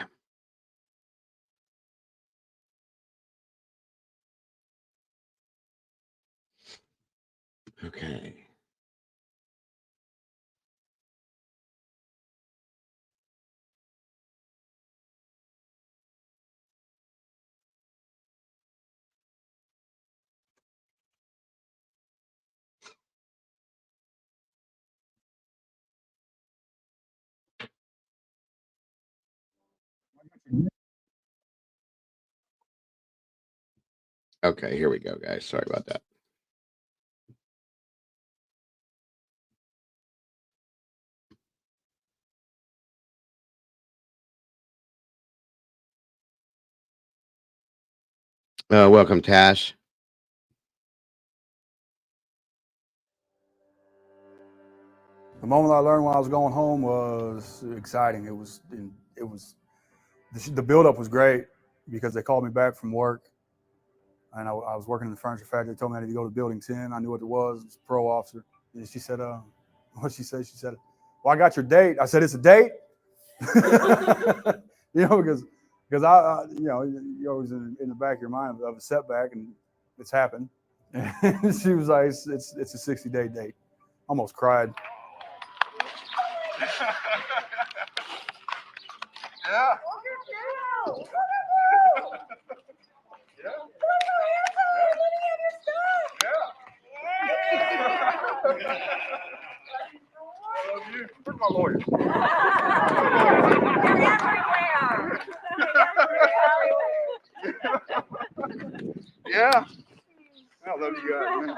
Okay. Okay, here we go, guys. Sorry about that. Welcome, Tash. The moment I learned when I was going home was exciting. The buildup was great because they called me back from work, and I was working in the furniture factory. They told me I needed to go to building 10. I knew what it was. It was a pro officer. And she said, what she said? She said, well, I got your date. I said, it's a date? Because I you're always in the back of your mind of a setback, and it's happened. And she was like, it's a 60-day date. Almost cried. Yeah. Where's my lawyer? Yeah. I love you guys, man.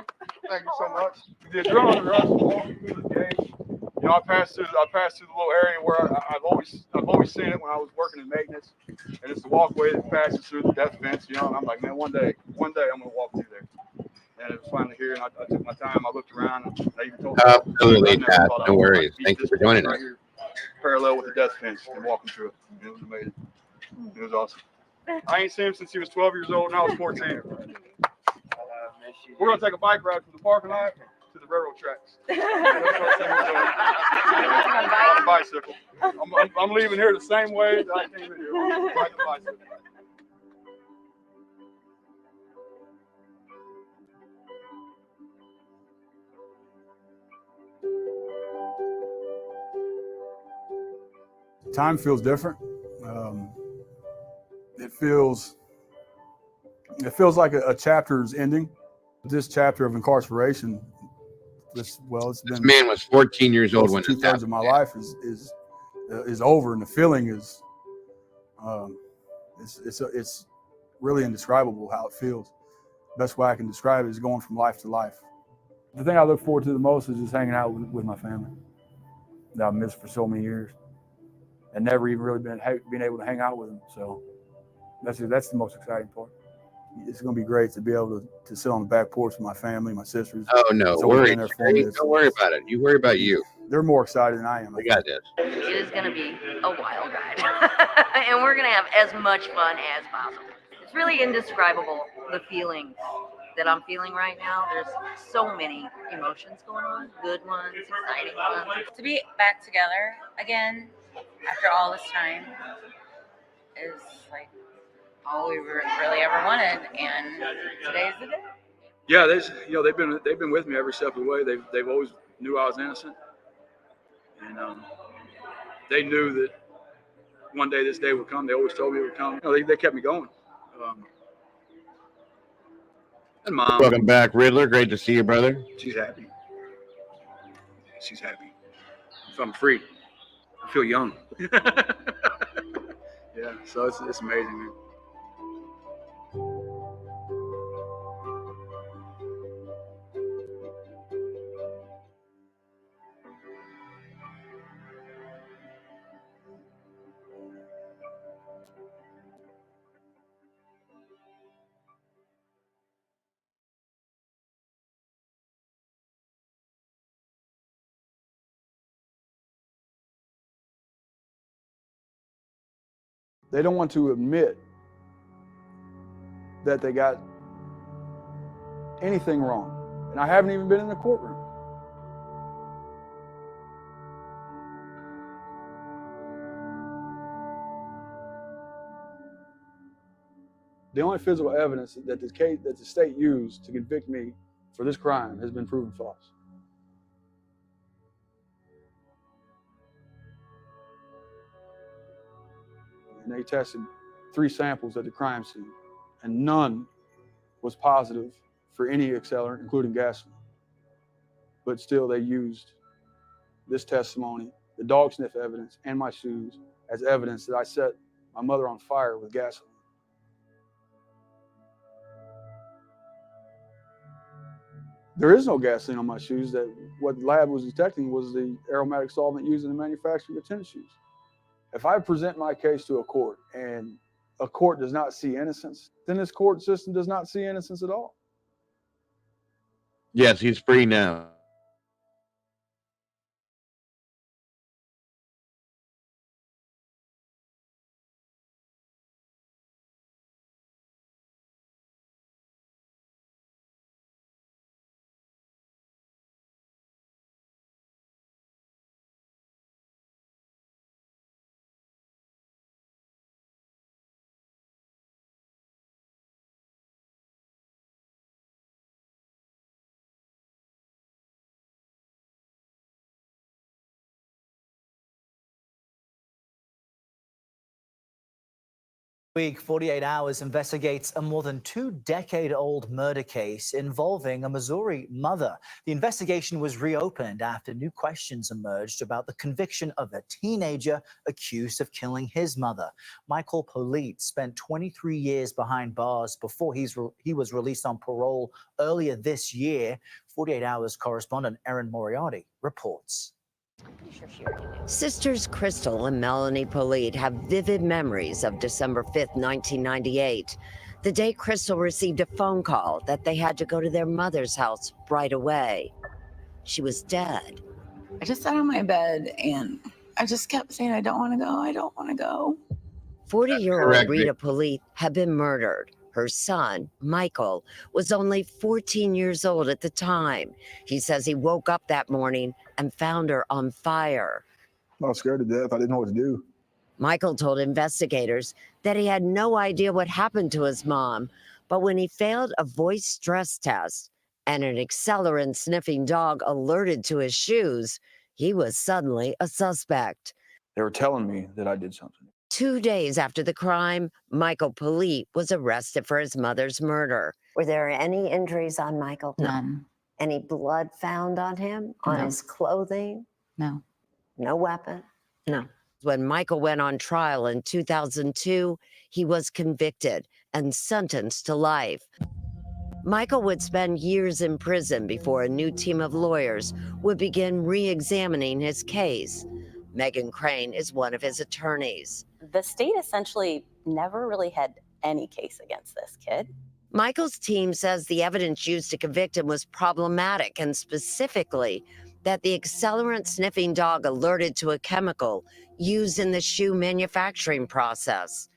Thank you so much. The adrenaline rush from walking through the gate. You know, I passed through the little area where I've always seen it when I was working in maintenance, and it's the walkway that passes through the death fence. You know, and I'm like, man, one day I'm gonna walk through there. And it was finally here, and I took my time. I looked around, and I even told Absolutely, Tash. No worries. Thank you for joining us. Here, parallel with the death fence and walking through it. It was amazing. It was awesome. I ain't seen him since he was 12 years old, and I was 14. We're gonna take a bike ride from the parking lot to the railroad tracks. On a bicycle. I'm leaving here the same way that I came in here. Riding a bicycle. Time feels different. It feels like a chapter is ending. This chapter of incarceration, it's This been man was 14 years old when this 2/3 happened. of my life is over, and the feeling is, it's really indescribable how it feels. Best way I can describe it is going from life to life. The thing I look forward to the most is just hanging out with my family that I've missed for so many years, and never even really been able to hang out with them. So that's the most exciting part. It's going to be great to be able to sit on the back porch with my family, my sisters. Oh no, It's always worry. been there for me. Don't worry about it. You worry about you. They're more excited than I am. I got this. It is going to be a wild ride, and we're going to have as much fun as possible. It's really indescribable, the feelings that I'm feeling right now. There's so many emotions going on, good ones, exciting ones. To be back together again after all this time is like all we really ever wanted, and today's the day. Yeah, they've been with me every step of the way. They've always knew I was innocent, and they knew that one day this day would come. They always told me it would come. They kept me going. And Mom, Welcome back, Riddler. Great to see you, brother. she's happy. She's happy. So I'm free. I feel young. Yeah, so it's amazing, man. They don't want to admit that they got anything wrong. And I haven't even been in the courtroom. The only physical evidence that the state used to convict me for this crime has been proven false. And they tested 3 samples at the crime scene, and none was positive for any accelerant, including gasoline. But still, they used this testimony, the dog sniff evidence, and my shoes as evidence that I set my mother on fire with gasoline. There is no gasoline on my shoes. That what the lab was detecting was the aromatic solvent used in the manufacturing of tennis shoes. If I present my case to a court and a court does not see innocence, then this court system does not see innocence at all. Yes, he's free now. Week, 48 Hours investigates a more than 2-decade-old murder case involving a Missouri mother. The investigation was reopened after new questions emerged about the conviction of a teenager accused of killing his mother. Michael Politte spent 23 years behind bars before he was released on parole earlier this year. 48 Hours correspondent Erin Moriarty reports. Sisters Crystal and Melanie Politte have vivid memories of December 5th, 1998, the day Crystal received a phone call that they had to go to their mother's house right away. She was dead. I just sat on my bed and I just kept saying, I don't want to go, I don't want to go. 40-year-old Rita Politte had been murdered. Her son, Michael, was only 14 years old at the time. He says he woke up that morning and found her on fire. I was scared to death. I didn't know what to do. Michael told investigators that he had no idea what happened to his mom, but when he failed a voice stress test and an accelerant-sniffing dog alerted to his shoes, he was suddenly a suspect. They were telling me that I did something. 2 days after the crime, Michael Politte was arrested for his mother's murder. Were there any injuries on Michael? None. Any blood found on him, on No. his clothing? No. No weapon? No. When Michael went on trial in 2002, he was convicted and sentenced to life. Michael would spend years in prison before a new team of lawyers would begin re-examining his case. Megan Crane is one of his attorneys. The state essentially never really had any case against this kid. Michael's team says the evidence used to convict him was problematic, and specifically that the accelerant sniffing dog alerted to a chemical used in the shoe manufacturing process.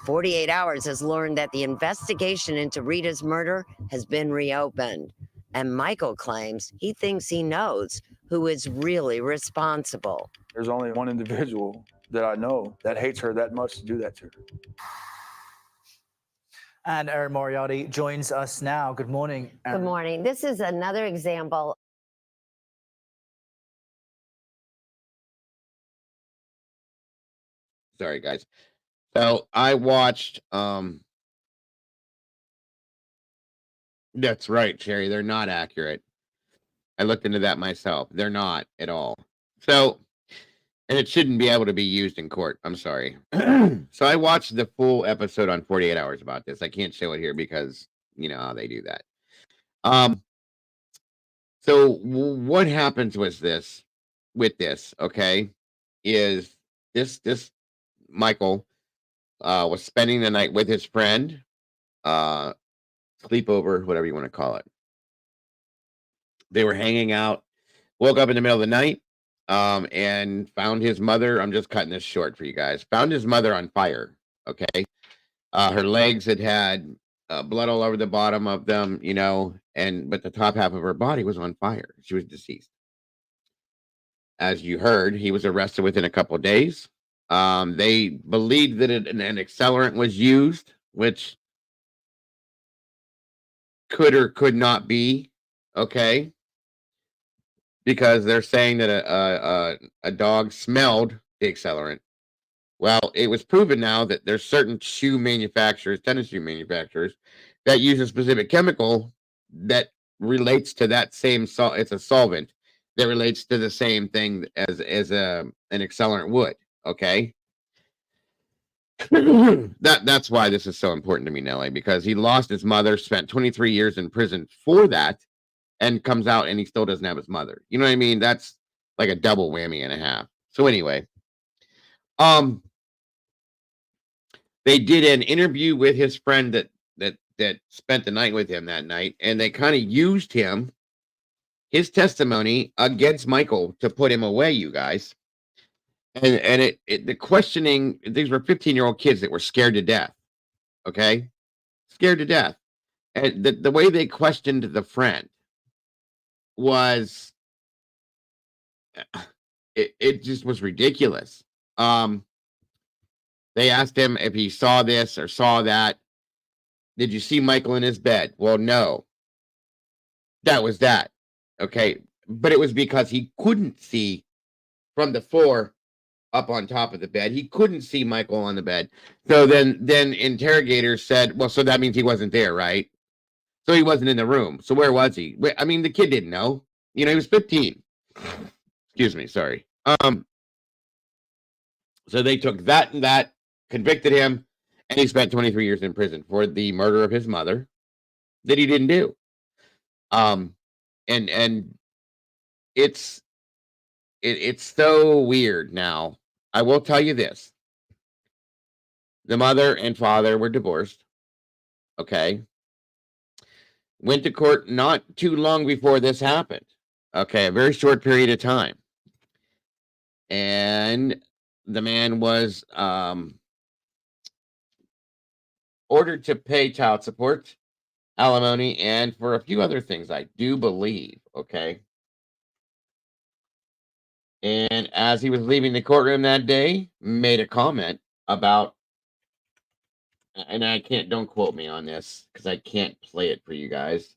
48 Hours has learned that the investigation into Rita's murder has been reopened, and Michael claims he thinks he knows who is really responsible. There's only one individual that I know that hates her that much to do that to her. And Erin Moriarty joins us now. Good morning, Erin. Good morning. This is another example. Sorry, guys. So I watched. That's right, Sherry. They're not accurate. I looked into that myself. They're not at all. So, and it shouldn't be able to be used in court. I'm sorry. So I watched the full episode on 48 Hours about this. I can't show it here because you know how they do that. So what happens with this, okay, is this Michael was spending the night with his friend, sleepover, whatever you want to call it. They were hanging out, woke up in the middle of the night, and found his mother. I'm just cutting this short for you guys. Found his mother on fire. Okay. Her legs had blood all over the bottom of them, you know, but the top half of her body was on fire. She was deceased. As you heard, he was arrested within a couple of days. They believed that an accelerant was used, which could or could not be, okay, because they're saying that a dog smelled the accelerant. Well, it was proven now that there's certain shoe manufacturers, tennis shoe manufacturers, that use a specific chemical that relates to that same salt. It's a solvent that relates to the same thing as an accelerant would. Okay. That's why this is so important to me, Nelly, because he lost his mother, spent 23 years in prison for that, and comes out and he still doesn't have his mother. You know what I mean? That's like a double whammy and a half. So anyway, they did an interview with his friend that spent the night with him that night, and they kind of used his testimony against Michael to put him away, you guys. And the questioning, these were 15-year-old kids that were scared to death. Okay? Scared to death. And the way they questioned the friend was, it just was ridiculous. They asked him if he saw this or saw that. Did you see Michael in his bed? Well, no. That was that. Okay. But it was because he couldn't see from the floor up on top of the bed. He couldn't see Michael on the bed. So then interrogators said, well, so that means he wasn't there, right? So he wasn't in the room. So where was he? I mean, the kid didn't know. You know, he was 15. Excuse me. Sorry. So they took that and that, convicted him, and he spent 23 years in prison for the murder of his mother that he didn't do. And it's so weird now. I will tell you this. The mother and father were divorced. Okay. Went to court not too long before this happened. Okay, a very short period of time. And the man was ordered to pay child support, alimony, and for a few other things, I do believe. Okay. And as he was leaving the courtroom that day, made a comment about, and don't quote me on this because I can't play it for you guys.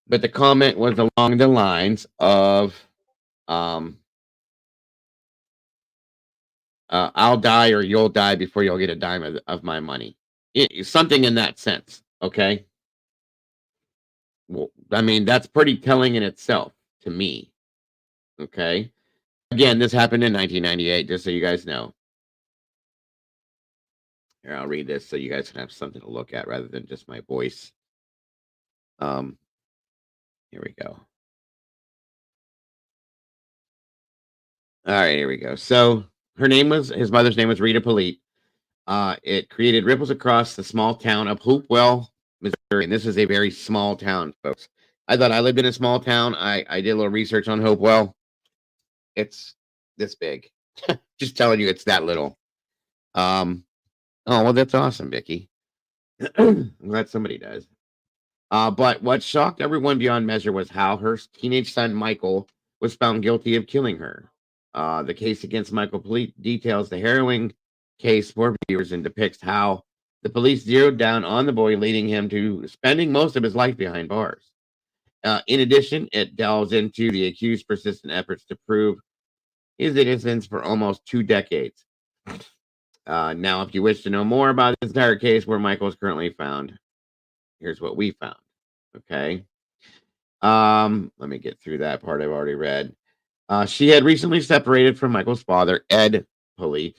But the comment was along the lines of, I'll die or you'll die before you'll get a dime of my money. Something in that sense. Okay. Well, I mean, that's pretty telling in itself to me. Okay. Again, this happened in 1998, just so you guys know. Here, I'll read this so you guys can have something to look at rather than just my voice. Here we go. All right, here we go. So his mother's name was Rita Politte. It created ripples across the small town of Hopewell, Missouri. And this is a very small town, folks. I thought I lived in a small town. I did a little research on Hopewell. It's this big. Just telling you, it's that little. Oh, well, that's awesome, Vicky. I'm glad somebody does. But what shocked everyone beyond measure was how her teenage son, Michael, was found guilty of killing her. The case against Michael Politte details the harrowing case for viewers and depicts how the police zeroed down on the boy, leading him to spending most of his life behind bars. In addition, it delves into the accused's persistent efforts to prove his innocence for almost 2 decades. Now, if you wish to know more about this entire case where Michael is currently found, here's what we found. Okay. Let me get through that part I've already read. She had recently separated from Michael's father, Ed Politte.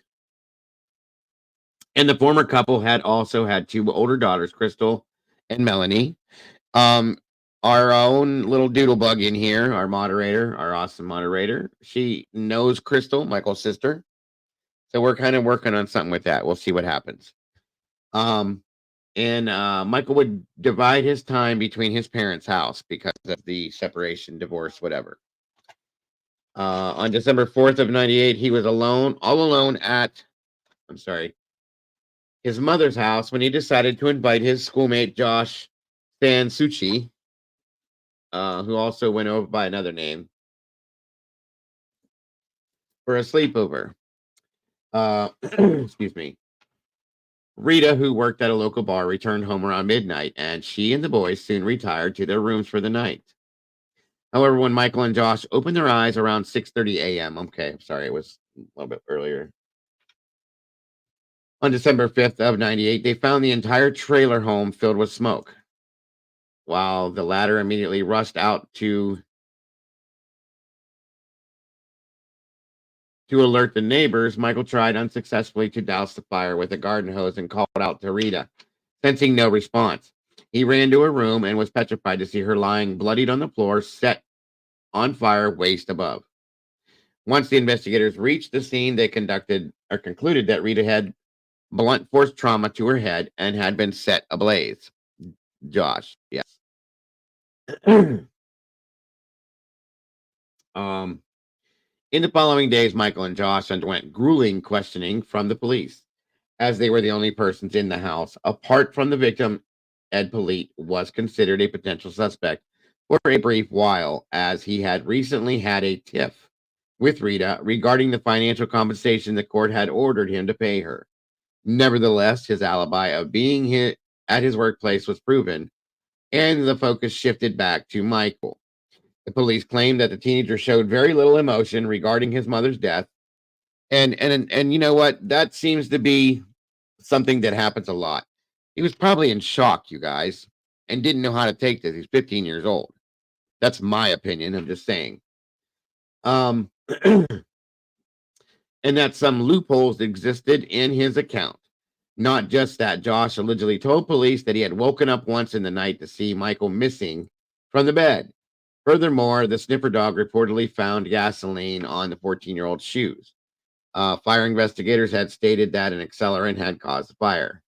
And the former couple had also had 2 older daughters, Crystal and Melanie. Our own little doodlebug in here, our moderator, our awesome moderator, she knows Crystal, Michael's sister. So we're kind of working on something with that. We'll see what happens. And Michael would divide his time between his parents' house because of the separation, divorce, whatever. On December 4th of 98, he was all alone at, his mother's house when he decided to invite his schoolmate, Josh Sansucci, who also went over by another name, for a sleepover. Excuse me. Rita, who worked at a local bar, returned home around midnight, and she and the boys soon retired to their rooms for the night. However, when Michael and Josh opened their eyes around 6:30 a.m., okay, I'm sorry, it was a little bit earlier. On December 5th of 98, they found the entire trailer home filled with smoke. While the latter immediately rushed out to alert the neighbors, Michael tried unsuccessfully to douse the fire with a garden hose and called out to Rita. Sensing no response, he ran to her room and was petrified to see her lying bloodied on the floor, set on fire waist above. Once the investigators reached the scene, they concluded that Rita had blunt force trauma to her head and had been set ablaze. Josh, yes. In the following days, Michael and Josh underwent grueling questioning from the police, as they were the only persons in the house. Apart from the victim, Ed Politte was considered a potential suspect for a brief while, as he had recently had a tiff with Rita regarding the financial compensation the court had ordered him to pay her. Nevertheless, his alibi of being at his workplace was proven, and the focus shifted back to Michael. The police claimed that the teenager showed very little emotion regarding his mother's death. And you know what? That seems to be something that happens a lot. He was probably in shock, you guys, and didn't know how to take this. He's 15 years old. That's my opinion. I'm just saying. And that some loopholes existed in his account. Not just that, Josh allegedly told police that he had woken up once in the night to see Michael missing from the bed. Furthermore, the sniffer dog reportedly found gasoline on the 14-year-old's shoes. Fire investigators had stated that an accelerant had caused the fire.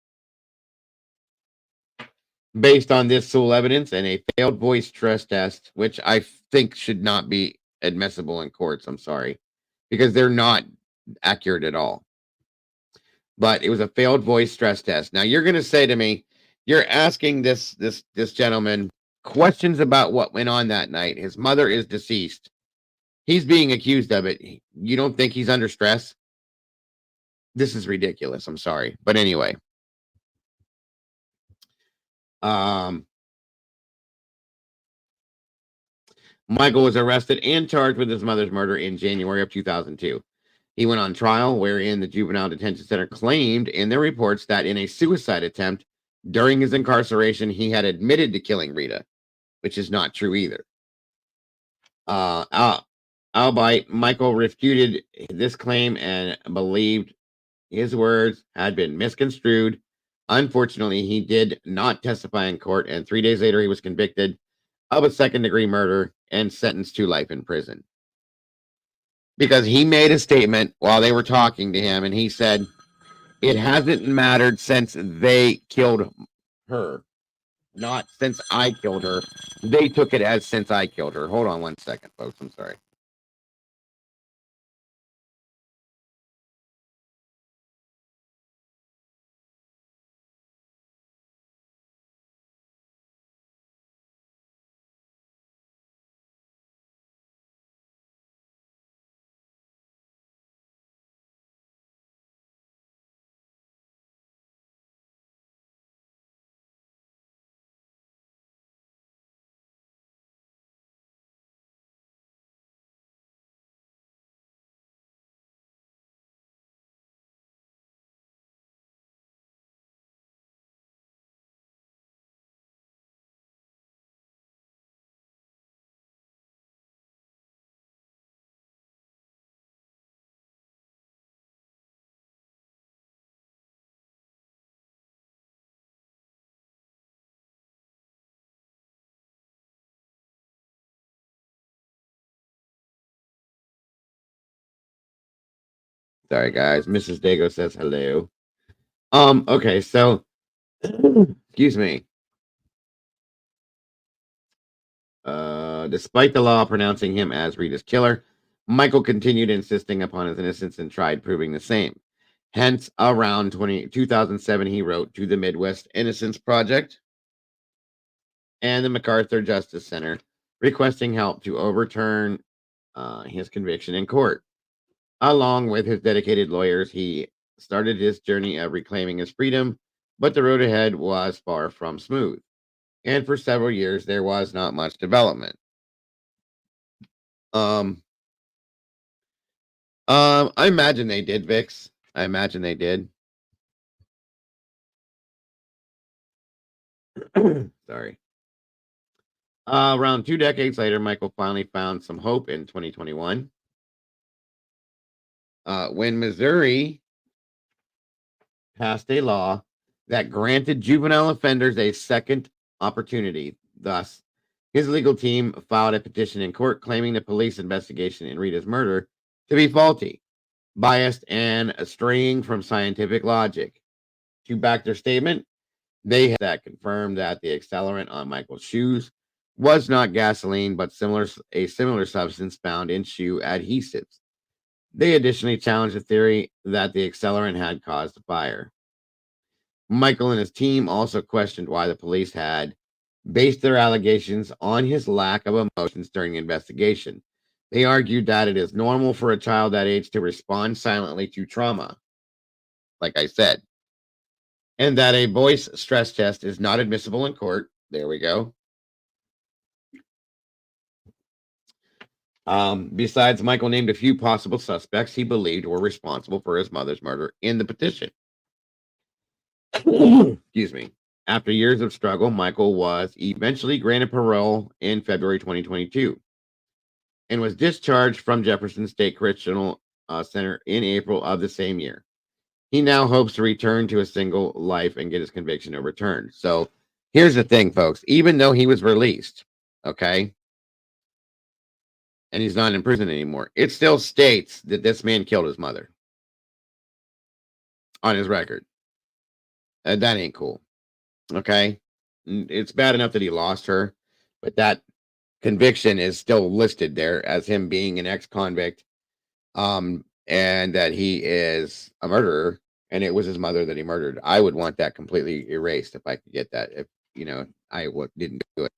Based on this sole evidence and a failed voice stress test, which I think should not be admissible in courts, I'm sorry, because they're not accurate at all. But it was a failed voice stress test. Now you're going to say to me, you're asking this gentleman questions about what went on that night. His mother is deceased. He's being accused of it. You don't think he's under stress? This is ridiculous. I'm sorry. But anyway. Michael was arrested and charged with his mother's murder in January of 2002. He went on trial, wherein the juvenile detention center claimed in their reports that in a suicide attempt during his incarceration, he had admitted to killing Rita, which is not true either. Albeit, Michael refuted this claim and believed his words had been misconstrued. Unfortunately, he did not testify in court, and 3 days later, he was convicted of a second-degree murder and sentenced to life in prison. Because he made a statement while they were talking to him, and he said, it hasn't mattered since they killed her. Not since I killed her. They took it as since I killed her. Hold on one second, folks. I'm sorry. Sorry, guys. Mrs. Dago says hello. Okay, so excuse me. Despite the law pronouncing him as Rita's killer, Michael continued insisting upon his innocence and tried proving the same. Hence, around 2007, he wrote to the Midwest Innocence Project and the MacArthur Justice Center requesting help to overturn his conviction in court. Along with his dedicated lawyers, he started his journey of reclaiming his freedom, but the road ahead was far from smooth. And for several years, there was not much development. I imagine they did, Vix. I imagine they did. Sorry. Around 2 decades later, Michael finally found some hope in 2021. When Missouri passed a law that granted juvenile offenders a second opportunity. Thus, his legal team filed a petition in court claiming the police investigation in Rita's murder to be faulty, biased, and straying from scientific logic. To back their statement, they had that confirmed that the accelerant on Michael's shoes was not gasoline, but a similar substance found in shoe adhesives. They additionally challenged the theory that the accelerant had caused the fire. Michael and his team also questioned why the police had based their allegations on his lack of emotions during the investigation. They argued that it is normal for a child that age to respond silently to trauma, like I said, and that a voice stress test is not admissible in court. There we go. Besides, Michael named a few possible suspects he believed were responsible for his mother's murder in the petition. Excuse me. After years of struggle, Michael was eventually granted parole in February 2022 and was discharged from Jefferson State Correctional Center in April of the same year. He now hopes to return to a single life and get his conviction overturned. So here's the thing, folks. Even though he was released, okay, and he's not in prison anymore, it still states that this man killed his mother on his record. That ain't cool. Okay. It's bad enough that he lost her, but that conviction is still listed there as him being an ex-convict, and that he is a murderer, and it was his mother that he murdered. I would want that completely erased if I could get that, if, I didn't do it.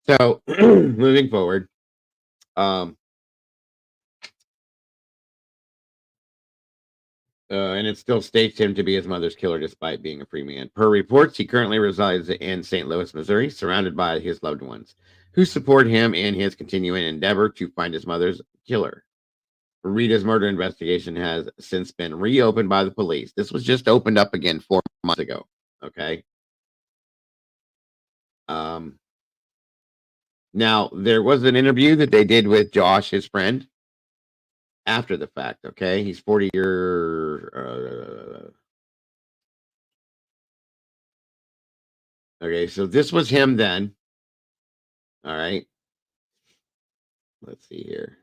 So, moving forward, and it still states him to be his mother's killer despite being a free man. Per reports, he currently resides in St. Louis, Missouri, surrounded by his loved ones who support him in his continuing endeavor to find his mother's killer. Rita's murder investigation has since been reopened by the police. This was just opened up again 4 months ago. Okay. Now, there was an interview that they did with Josh, his friend, after the fact. Okay. He's 40 years. Okay. So this was him then. All right. Let's see here.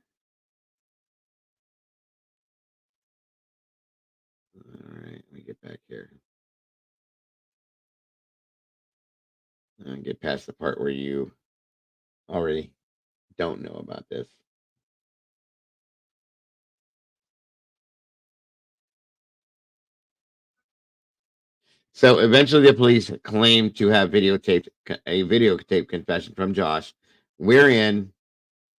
All right. Let me get back here. And get past the part where you already don't know about this. So eventually the police claimed to have videotaped a videotape confession from Josh, wherein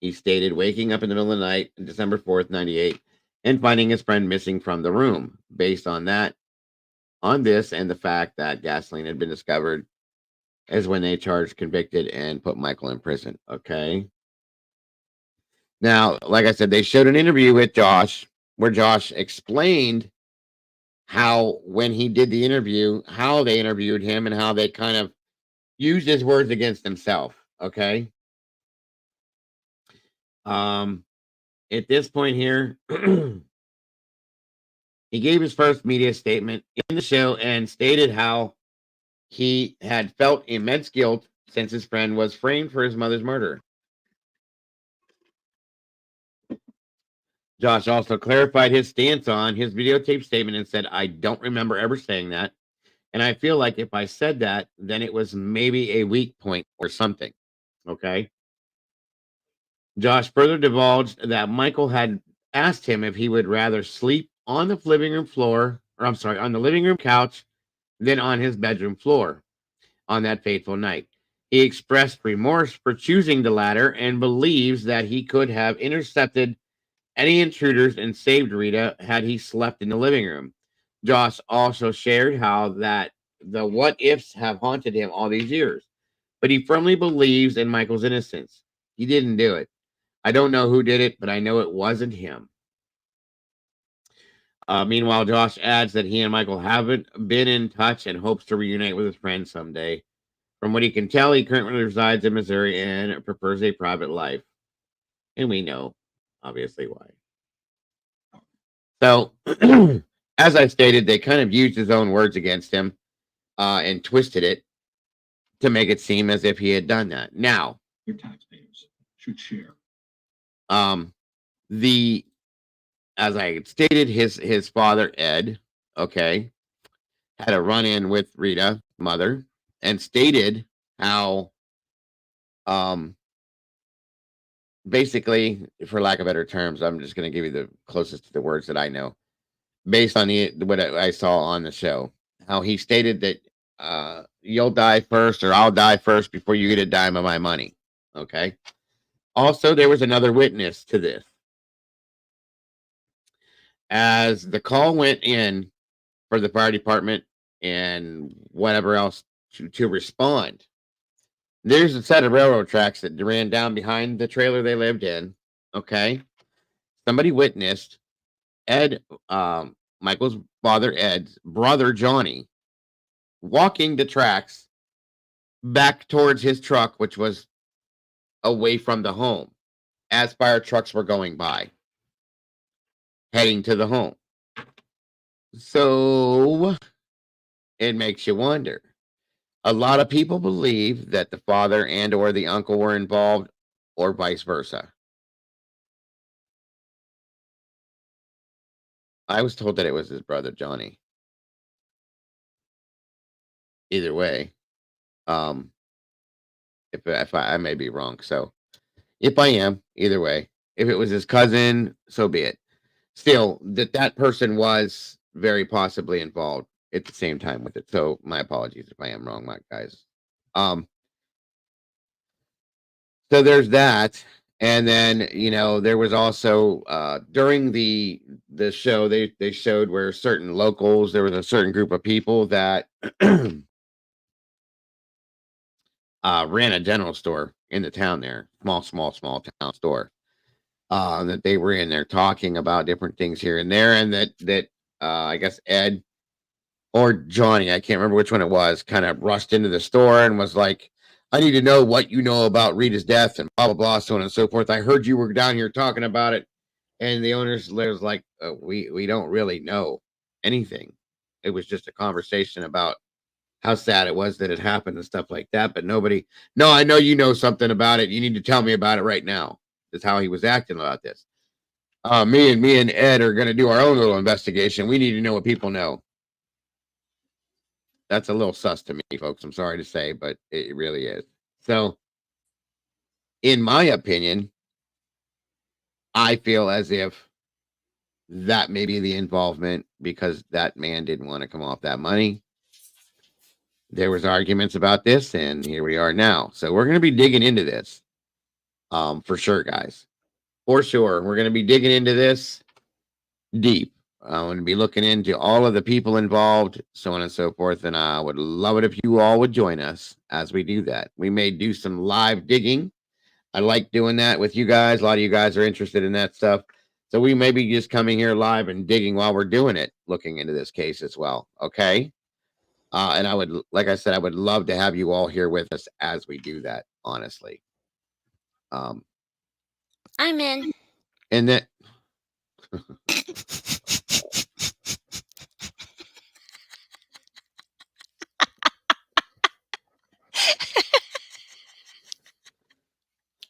he stated waking up in the middle of the night, December 4th, 98, and finding his friend missing from the room. Based on this and the fact that gasoline had been discovered, is when they charged, convicted, and put Michael in prison. Okay. Now, like I said, they showed an interview with Josh where Josh explained how, when he did the interview, how they interviewed him and how they kind of used his words against himself. Okay. At this point here, he gave his first media statement in the show and stated how he had felt immense guilt since his friend was framed for his mother's murder. Josh also clarified his stance on his videotape statement and said, I don't remember ever saying that. And I feel like if I said that, then it was maybe a weak point or something. Okay. Josh further divulged that Michael had asked him if he would rather sleep on the living room floor, or I'm sorry, on the living room couch than on his bedroom floor on that fateful night. He expressed remorse for choosing the latter and believes that he could have intercepted any intruders and saved Rita had he slept in the living room. Josh also shared how that the what ifs have haunted him all these years, but he firmly believes in Michael's innocence. He didn't do it. I don't know who did it, but I know it wasn't him. Meanwhile, Josh adds that he and Michael haven't been in touch and hopes to reunite with his friend someday. From what he can tell, he currently resides in Missouri and prefers a private life. And we know, obviously, why. So, as I stated, they kind of used his own words against him and twisted it to make it seem as if he had done that. Now, your taxpayers should share. As I stated, his father, Ed, okay, had a run-in with Rita, mother, and stated how, basically, for lack of better terms, I'm just going to give you the closest to the words that I know, based on what I saw on the show, how he stated that you'll die first or I'll die first before you get a dime of my money. Okay. Also, there was another witness to this. As the call went in for the fire department and whatever else to respond, there's a set of railroad tracks that ran down behind the trailer they lived in. Okay. Somebody witnessed Ed, Michael's father, Ed's brother, Johnny, walking the tracks back towards his truck, which was away from the home, as fire trucks were going by, heading to the home. So it makes you wonder. A lot of people believe that the father and or the uncle were involved, or vice versa. I was told that it was his brother, Johnny. Either way, if I may be wrong, so if I am, either way, if it was his cousin, so be it. Still, that person was very possibly involved at the same time with it. So my apologies if I am wrong, my guys. So there's that. And then, there was also during the show, they showed where certain locals, there was a certain group of people that ran a general store in the town there. Small town store. that they were in there talking about different things here and there, and that I guess Ed or Johnny, I can't remember which one it was, kind of rushed into the store and was like, I need to know what you know about Rita's death and blah, blah, blah, so on and so forth. I heard you were down here talking about it. And the owner's was like, we don't really know anything. It was just a conversation about how sad it was that it happened and stuff like that. But nobody, no, I know you know something about it. You need to tell me about it right now. That's how he was acting about this. Me and Ed are going to do our own little investigation. We need to know what people know. That's a little sus to me, folks. I'm sorry to say, but it really is. So, in my opinion, I feel as if that may be the involvement because that man didn't want to come off that money. There was arguments about this, and here we are now. So we're going to be digging into this, for sure, guys. For sure, we're going to be digging into this deep. I'm going to be looking into all of the people involved, so on and so forth. And I would love it if you all would join us as we do that. We may do some live digging. I like doing that with you guys. A lot of you guys are interested in that stuff. So we may be just coming here live and digging while we're doing it, looking into this case as well. Okay. And I would, like I said, I would love to have you all here with us as we do that, honestly. I'm in. And then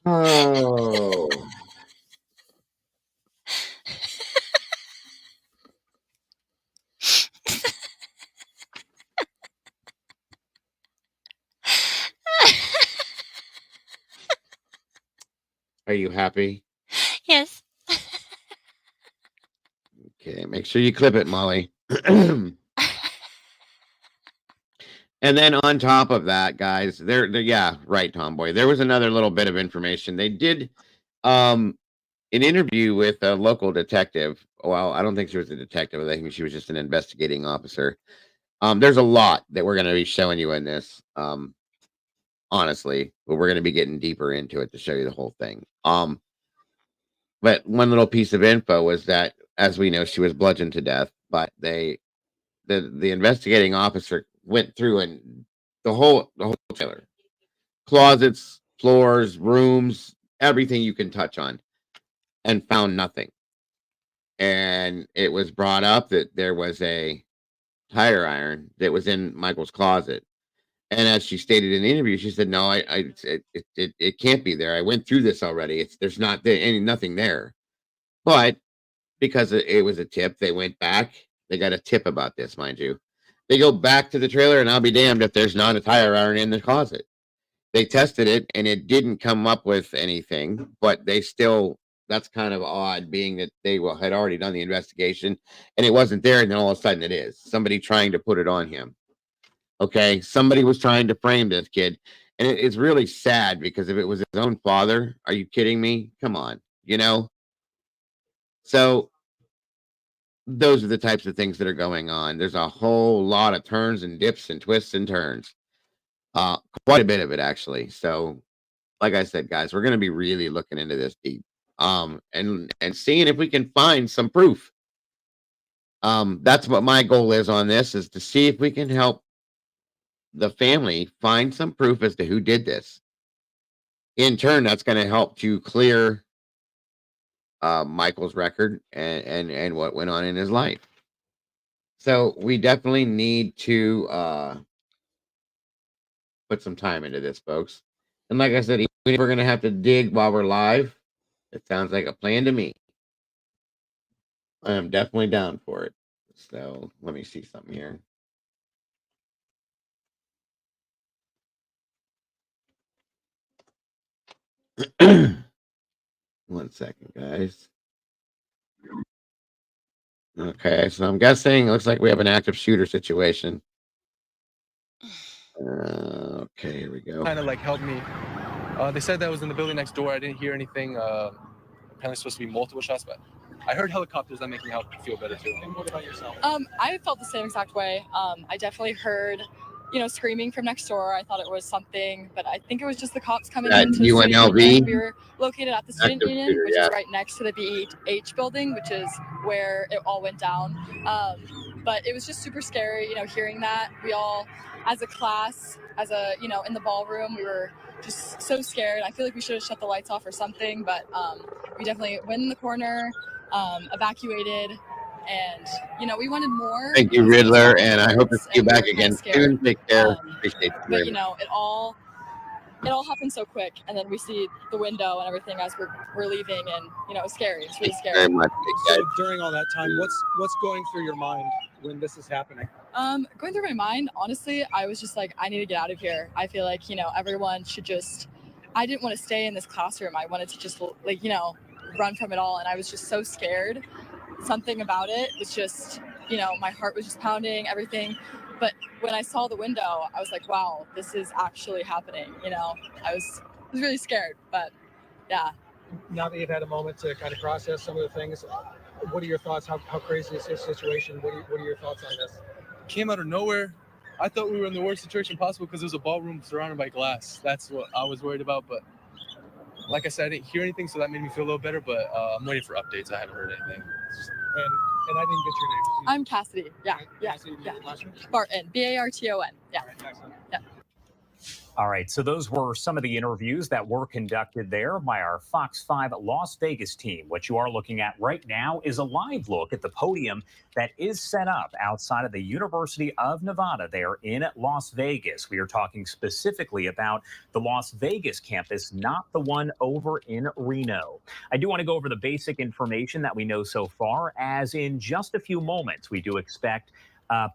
oh. Are you happy? Yes. Okay, make sure you clip it, Molly. And then on top of that, guys, there, yeah, right, Tomboy. There was another little bit of information. They did an interview with a local detective. Well, I don't think she was a detective. I think she was just an investigating officer. There's a lot that we're going to be showing you in this, honestly, but we're going to be getting deeper into it to show you the whole thing. But one little piece of info was that, as we know, she was bludgeoned to death, but the investigating officer went through and the whole trailer, closets, floors, rooms, everything you can touch on, and found nothing. And it was brought up that there was a tire iron that was in Michael's closet. And as she stated in the interview, she said, "No, it can't be there. I went through this already. There's not nothing there." But because it was a tip, they went back. They got a tip about this, mind you. They go back to the trailer, and I'll be damned if there's not a tire iron in the closet. They tested it, and it didn't come up with anything, but they still, that's kind of odd, being that they had already done the investigation, and it wasn't there, and then all of a sudden it is. Somebody trying to put it on him. Okay? Somebody was trying to frame this kid, and it's really sad, because if it was his own father, are you kidding me? Come on, you know? So those are the types of things that are going on. There's a whole lot of turns and dips and twists and turns. Quite a bit of it, actually. So, like I said, guys, we're going to be really looking into this deep, and seeing if we can find some proof. That's what my goal is on this, is to see if we can help the family find some proof as to who did this. In turn, that's going to help to clear Michael's record and what went on in his life. So we definitely need to put some time into this, folks. And like I said, even if we're going to have to dig while we're live, it sounds like a plan to me. I am definitely down for it. So let me see something here. One second, guys. Okay, so I'm guessing it looks like we have an active shooter situation. Okay, here we go. Kind of like helped me. They said that was in the building next door. I didn't hear anything. Apparently supposed to be multiple shots, but I heard helicopters. That make me feel better too. And what about yourself? I felt the same exact way. I definitely heard, screaming from next door. I thought it was something, but I think it was just the cops coming That into the student UNLV union. We were located at the student active union, shooter, which yeah. is right next to the BH building, which is where it all went down. But it was just super scary, hearing that. We all, as a class, in the ballroom, we were just so scared. I feel like we should have shut the lights off or something, but we definitely went in the corner, evacuated, and we wanted more. Thank you, Riddler, and I hope to see you back again soon. Take care. Appreciate you But very much. it all happened so quick, and then we see the window and everything as we're leaving, and it was scary. It's really Thank you scary. very much. So during all that time, what's going through your mind when this is happening? Going through my mind, honestly, I was just like, I need to get out of here. I feel like, everyone should just, I didn't want to stay in this classroom. I wanted to just run from it all. And I was just so scared. Something about it was just, my heart was just pounding, everything. But when I saw the window, I was like, wow, this is actually happening. I was really scared, but yeah. Now that you've had a moment to kind of process some of the things, what are your thoughts? How crazy is this situation? What are your thoughts on this? Came out of nowhere. I thought we were in the worst situation possible because there was a ballroom surrounded by glass. That's what I was worried about. But like I said, I didn't hear anything, so that made me feel a little better. But I'm waiting for updates. I haven't heard anything. And I didn't get your name. I'm Cassidy. Yeah. Cassidy, Yeah. last name? Barton. Barton. Yeah. Yeah. All right, so those were some of the interviews that were conducted there by our Fox 5 Las Vegas team. What you are looking at right now is a live look at the podium that is set up outside of the University of Nevada there in Las Vegas. We are talking specifically about the Las Vegas campus, not the one over in Reno. I do want to go over the basic information that we know so far, as in just a few moments, we do expect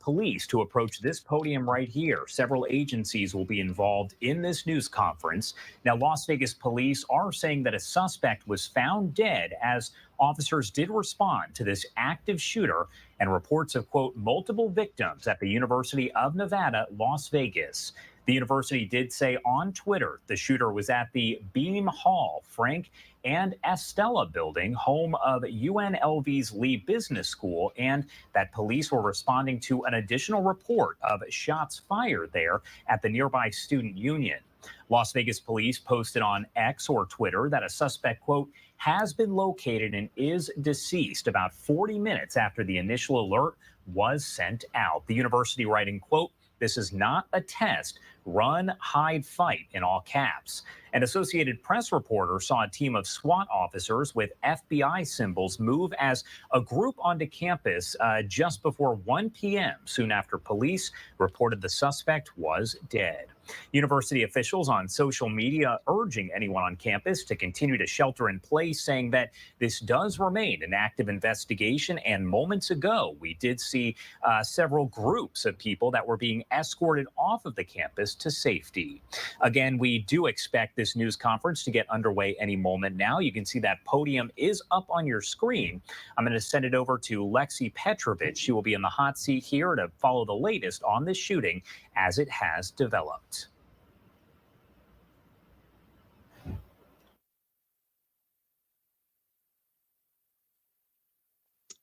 police to approach this podium right here. Several agencies will be involved in this news conference. Now, Las Vegas police are saying that a suspect was found dead as officers did respond to this active shooter and reports of, quote, multiple victims at the University of Nevada, Las Vegas. The university did say on Twitter the shooter was at the Beam Hall, Frank and Estella building, home of UNLV's Lee Business School, and that police were responding to an additional report of shots fired there at the nearby student union. Las Vegas police posted on X or Twitter that a suspect, quote, has been located and is deceased about 40 minutes after the initial alert was sent out. The university writing, quote, this is not a test. Run, hide, fight in all caps. An Associated Press reporter saw a team of SWAT officers with FBI symbols move as a group onto campus just before 1 p.m., soon after police reported the suspect was dead. University officials on social media urging anyone on campus to continue to shelter in place, saying that this does remain an active investigation. And moments ago, we did see several groups of people that were being escorted off of the campus to safety. Again, we do expect this news conference to get underway any moment now. You can see that podium is up on your screen. I'm going to send it over to Lexi Petrovich. She will be in the hot seat here to follow the latest on this shooting as it has developed.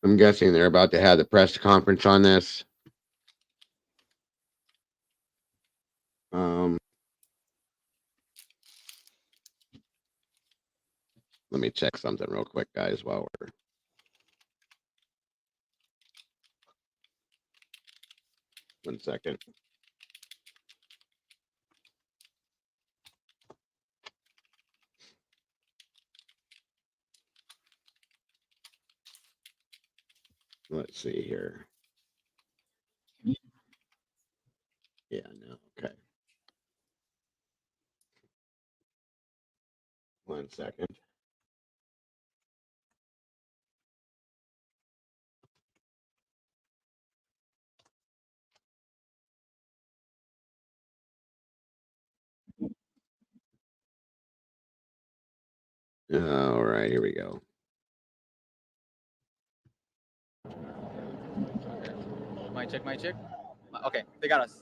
I'm guessing they're about to have the press conference on this. Let me check something real quick, guys, while we're... One second. Let's see here. Yeah, no, okay. 1 second. All right, here we go. Mic check, mic check. Okay, they got us.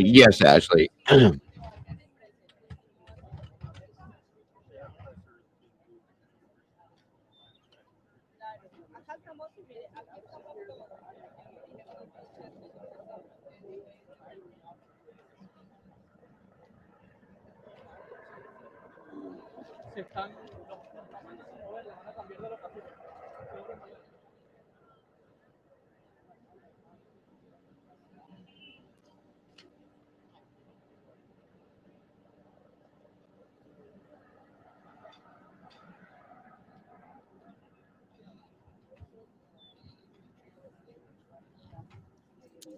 Yes, Ashley.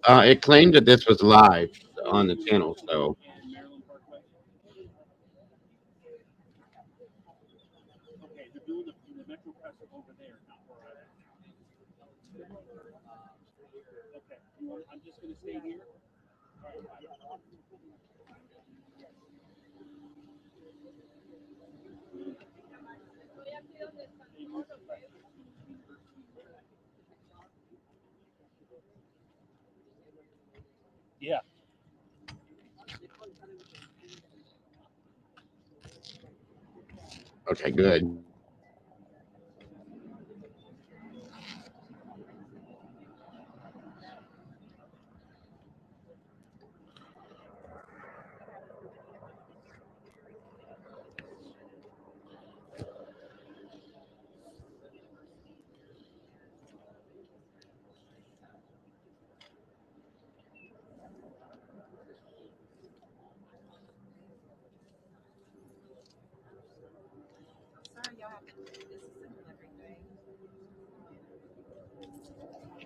It claimed that this was live on the channel, so Yeah. okay, good.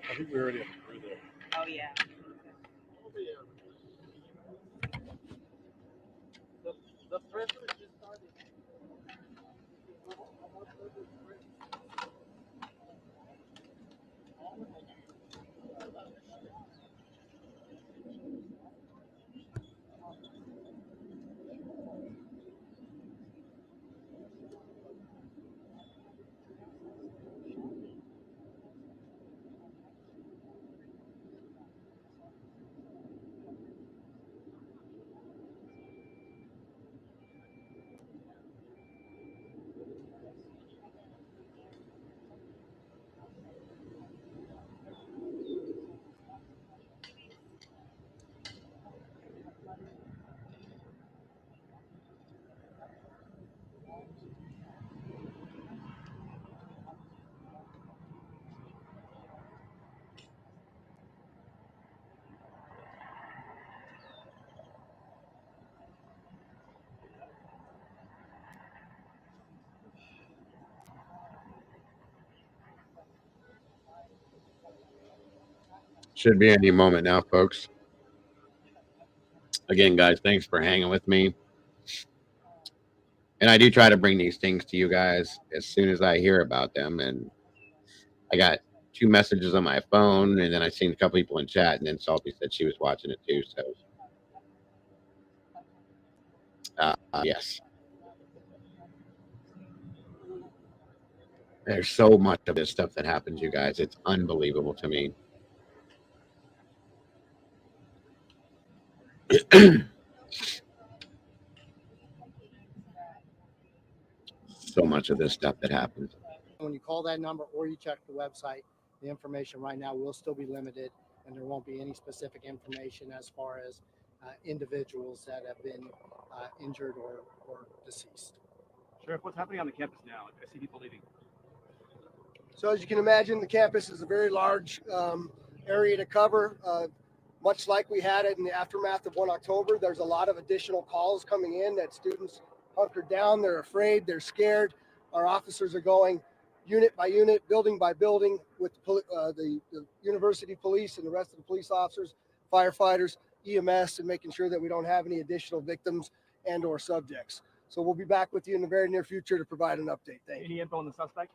I think we already have a crew there. Oh yeah. The president just started. Should be any moment now, folks. Again, guys, thanks for hanging with me. And I do try to bring these things to you guys as soon as I hear about them. And I got 2 messages on my phone, and then I seen a couple people in chat, and then Salty said she was watching it too. So, yes, there's so much of this stuff that happens, you guys. It's unbelievable to me. So much of this stuff that happens. When you call that number or you check the website, the information right now will still be limited, and there won't be any specific information as far as individuals that have been injured or deceased. Sheriff, what's happening on the campus now? I see people leaving. So as you can imagine, the campus is a very large area to cover. Much like we had it in the aftermath of 1 October, there's a lot of additional calls coming in that students hunkered down. They're afraid, they're scared. Our officers are going unit by unit, building by building with the university police and the rest of the police officers, firefighters, EMS, and making sure that we don't have any additional victims and or subjects. So we'll be back with you in the very near future to provide an update. Thank you. Any info on the suspect?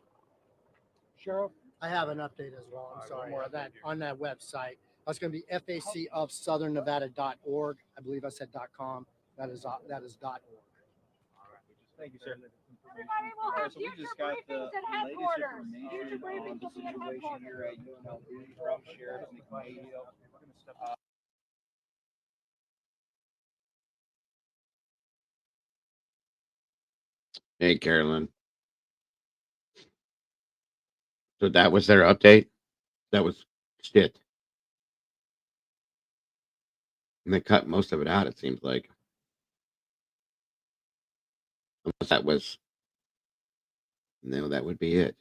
Sheriff, I have an update as well. I'm sorry on that website. That's going to be facofsouthernnevada.org. I believe I said .com. That is .org. Thank you, sir. All right, so we just got the latest information on the situation here at UNLV from Sheriff Nicole. Hey, Carolyn. So that was their update? That was shit. And they cut most of it out, it seems like. Unless that was... No, that would be it.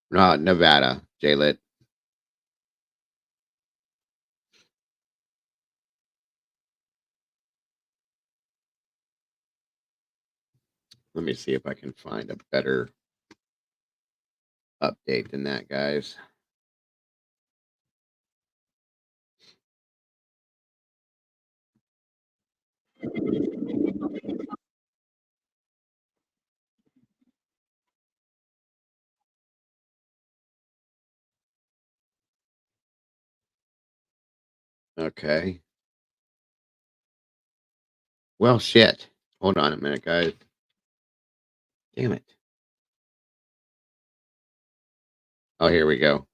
Nevada, J-Lit. Let me see if I can find a better update than that, guys. Okay. Well, shit. Hold on a minute, guys. Damn it. Oh, here we go.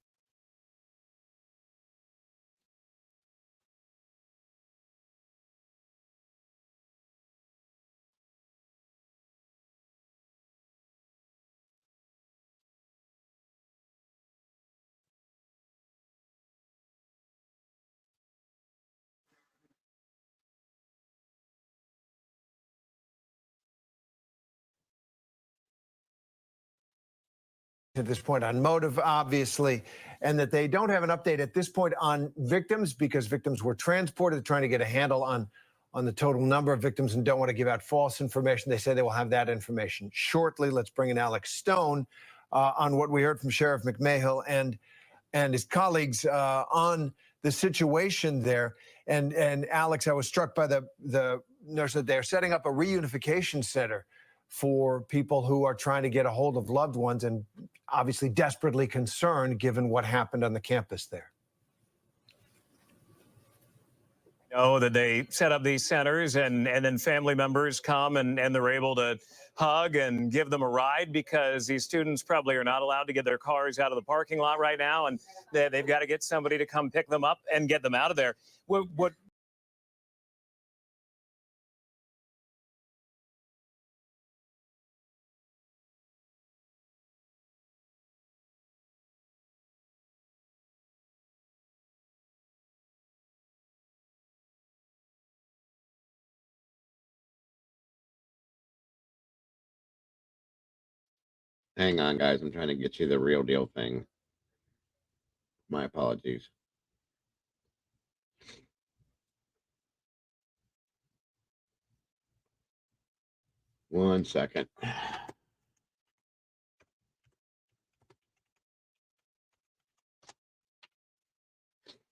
At this point on motive, obviously, and that they don't have an update at this point on victims because victims were transported, trying to get a handle on the total number of victims and don't want to give out false information. They say they will have that information shortly. Let's bring in Alex Stone on what we heard from Sheriff McMahill and his colleagues on the situation there. And Alex, I was struck by the nurse that they're setting up a reunification center for people who are trying to get a hold of loved ones and obviously desperately concerned given what happened on the campus there. Know that they set up these centers and then family members come and they're able to hug and give them a ride because these students probably are not allowed to get their cars out of the parking lot right now, and they've got to get somebody to come pick them up and get them out of there. What Hang on, guys. I'm trying to get you the real deal thing. My apologies. One second.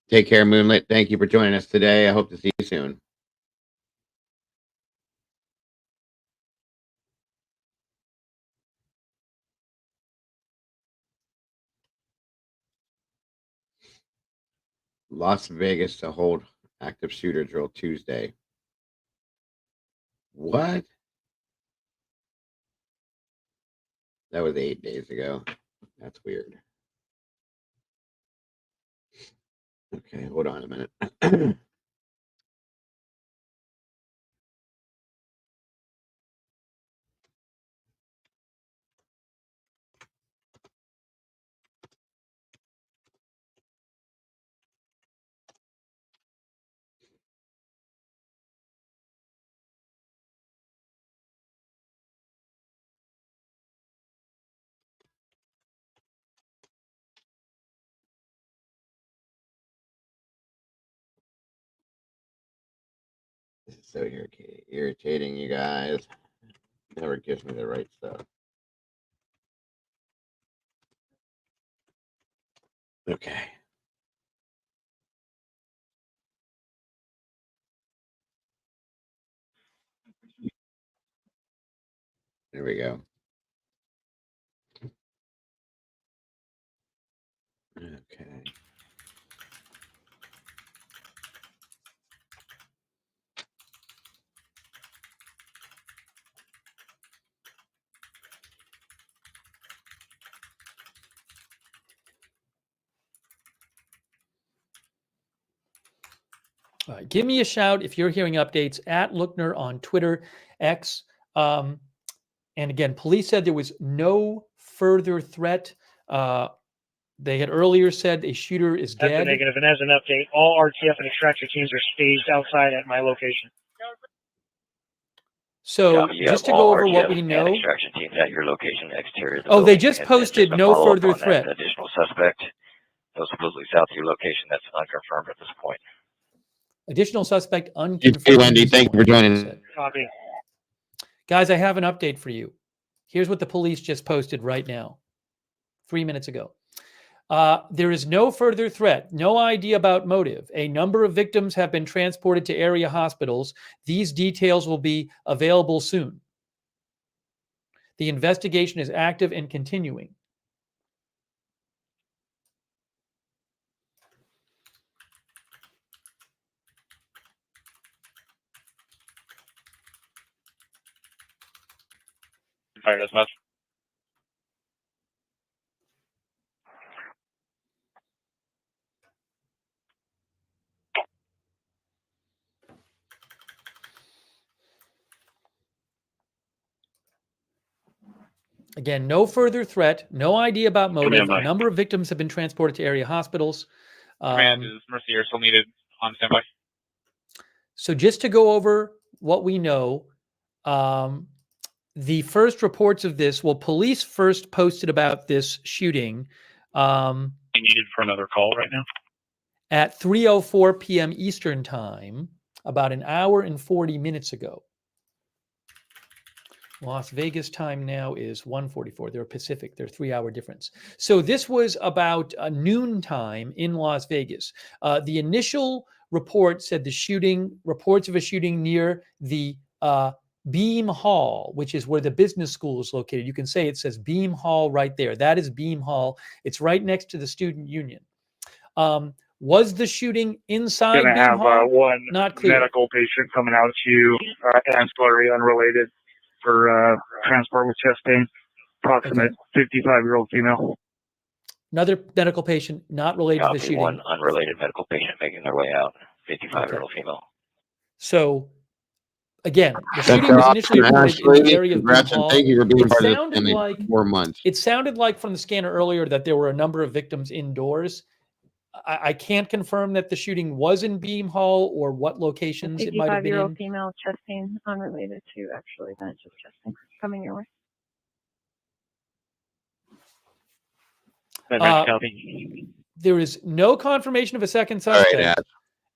Take care, Moonlit. Thank you for joining us today. I hope to see you soon. Las Vegas to hold active shooter drill Tuesday. What? That was 8 days ago. That's weird. Okay, hold on a minute. This is so irritating, you guys. Never gives me the right stuff. Okay. There we go. Okay. All right, give me a shout if you're hearing updates at Lookner on Twitter, X. And again, police said there was no further threat. They had earlier said a shooter is That's a dead. negative, and as an update, all RTF and extraction teams are staged outside at my location. So Copy, you just have to go all over what RTF we and know. extraction teams at your location, exterior of the Oh, they building. just And posted just a no follow-up further on that, threat. an additional suspect, though supposedly south of your location, that's unconfirmed at this point. Additional suspect You unconfirmed. too, Wendy. at this Thank you for point, joining. said. Copy. Guys, I have an update for you. Here's what the police just posted right now, 3 minutes ago. There is no further threat, no idea about motive. A number of victims have been transported to area hospitals. These details will be available soon. The investigation is active and continuing. Fire as much. Again, no further threat, no idea about motive. Standby. A number of victims have been transported to area hospitals. Command is Mercier still needed on standby. So just to go over what we know, the first reports of this, well, police first posted about this shooting Needed for another call right now. at 3:04 p.m. Eastern Time, about an hour and 40 minutes ago. Las Vegas time now is 1:44. They're Pacific. They're 3-hour difference. So this was about noon time in Las Vegas. The initial report said reports of a shooting near the Beam Hall, which is where the business school is located. You can say it says Beam Hall right there. That is Beam Hall. It's right next to the student union. Was the shooting inside Gonna Beam have Hall? one Not clear. medical patient coming out to you, ancillary unrelated for transport with chest pain. Approximate 55-year-old female. Another medical patient not related to the Copy, shooting. one unrelated medical patient making their way out, 55-year-old female. So, again, the That's shooting our was initially option, reported in the Ashley. area of Beam Congrats and Hall. thank you for being It part of this sounded family like for 4 months. it sounded like from the scanner earlier that there were a number of victims indoors. I can't confirm that the shooting was in Beam Hall or what locations it might have been 55-year-old in. female, chest pain, unrelated to actual event, just chest pain coming your way. There is no confirmation of a second All right, suspect. Ash.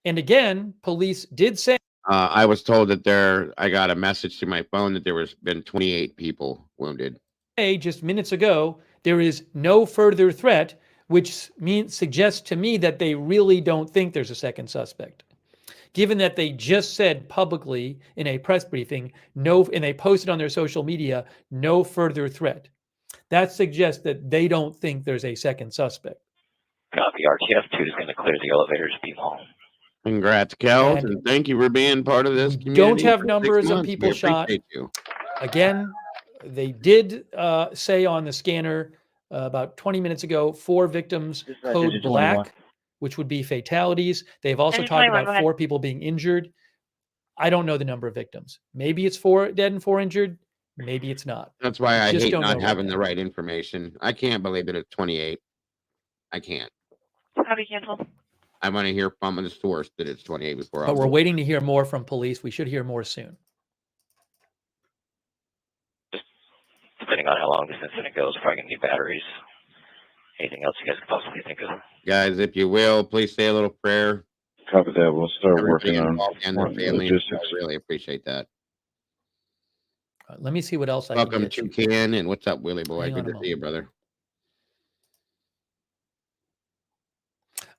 And again, police did say I was told that I got a message to my phone that there was been 28 people wounded. just minutes ago, there is no further threat, which suggests to me that they really don't think there's a second suspect. Given that they just said publicly in a press briefing, and they posted on their social media, no further threat. That suggests that they don't think there's a second suspect. Copy, RTF2 is going to clear the elevators, Beam Hall. Congrats, Kels, and thank you for being part of this community. Don't have for 6 numbers of months. people We shot. appreciate you. Again, they did say on the scanner about 20 minutes ago, 4 victims, code Digital black, 21. which would be fatalities. They've also Digital talked 21, about go ahead. 4 people being injured. I don't know the number of victims. Maybe it's 4 dead and 4 injured. Maybe it's not. That's why I Just hate don't not know having right the right information. I can't believe that it's 28. I can't. Copy, cancel. I want to hear from the source that it's 28 before But we're waiting to hear more from police. We should hear more soon. Depending on how long this incident goes, probably going to need batteries. Anything else you guys could possibly think of? Guys, if you will, please say a little prayer. Copy that. We'll start Everybody working on involved and their on families. logistics. I really appreciate that. Let me see what else I Welcome can to get you. Ken, and what's up, Willie boy? Hang on Good a to see you, brother.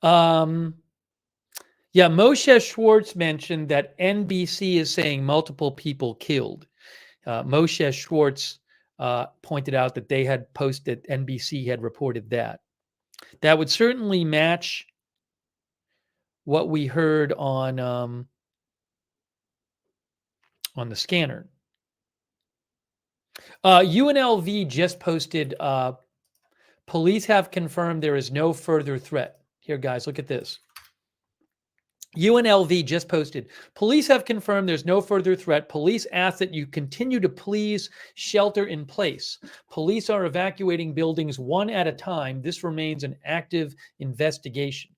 Yeah, Moshe Schwartz mentioned that NBC is saying multiple people killed. Moshe Schwartz pointed out that they had posted, NBC had reported that. That would certainly match what we heard on the scanner. UNLV just posted, police have confirmed there is no further threat. Here, guys, look at this. UNLV just posted, police have confirmed there's no further threat. Police ask that you continue to please shelter in place. Police are evacuating buildings one at a time. This remains an active investigation.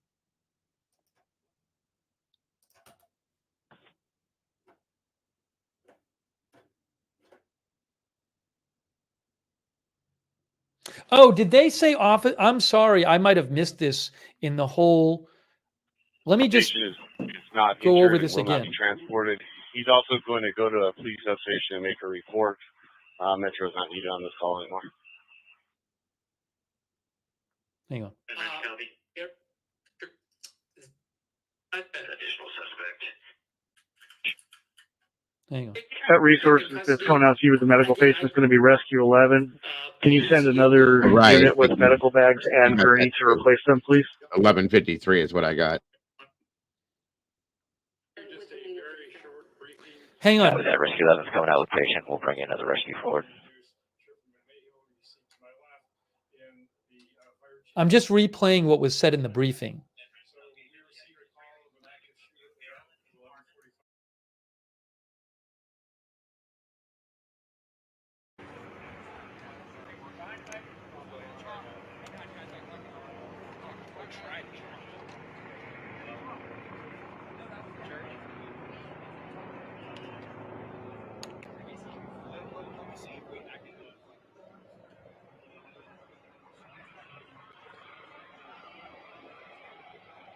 Oh, did they say office? I'm sorry, I might have missed this in the whole. Let me just not go injured over and this will not again. be transported. He's also going to go to a police substation and make a report. Metro is not needed on this call anymore. Hang on. Additional suspect. Hang on. That resources that's coming out to you with the medical patient is going to be Rescue 11. Can you send another unit with medical bags and gurney to replace them, please? 11:53 is what I got. Hang on. That Rescue 11 is coming out with patient. We'll bring in another rescue forward. I'm just replaying what was said in the briefing.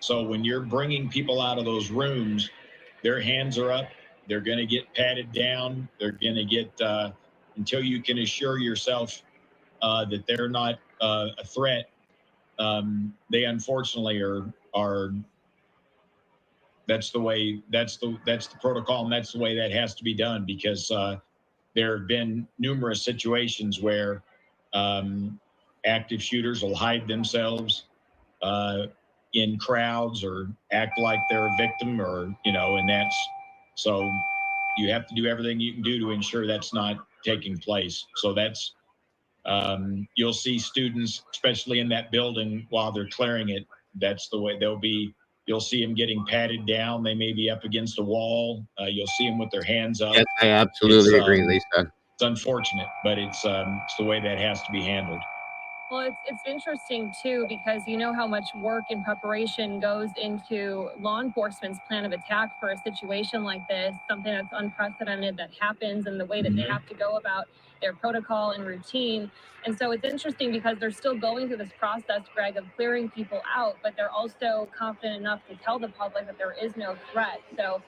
So when you're bringing people out of those rooms, their hands are up. They're going to get patted down. They're going to get, until you can assure yourself that they're not a threat. They unfortunately are. That's the protocol, and that's the way that has to be done, because there have been numerous situations where active shooters will hide themselves in crowds or act like they're a victim, or and that's so you have to do everything you can do to ensure that's not taking place. So that's you'll see students, especially in that building, while they're clearing it. That's the way they'll be. You'll see them getting patted down. They may be up against a wall. You'll see them with their hands up. Yes, I absolutely agree, Lisa. It's unfortunate, but it's the way that has to be handled. Well, it's interesting, too, because you know how much work and preparation goes into law enforcement's plan of attack for a situation like this, something that's unprecedented that happens, and the way that they have to go about their protocol and routine. And so it's interesting because they're still going through this process, Greg, of clearing people out, but they're also confident enough to tell the public that there is no threat. So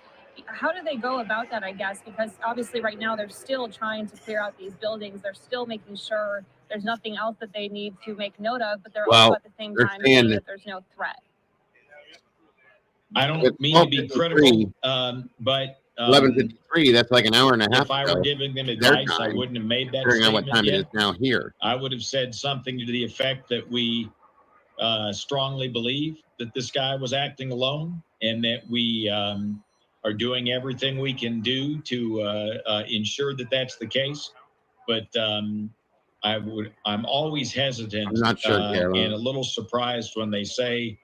how do they go about that, I guess? Because obviously right now they're still trying to clear out these buildings. They're still making sure there's nothing else that they need to make note of, but they're also at the same time saying that there's no threat. I don't mean to be critical, but 11:53. That's like an hour and a half. If I were giving them Their advice, I time, wouldn't have made that figuring out what statement time yet. it is now here. I would have said something to the effect that we strongly believe that this guy was acting alone, and that we are doing everything we can do to ensure that that's the case. But I'm always hesitant. I'm not sure, and a little surprised when they say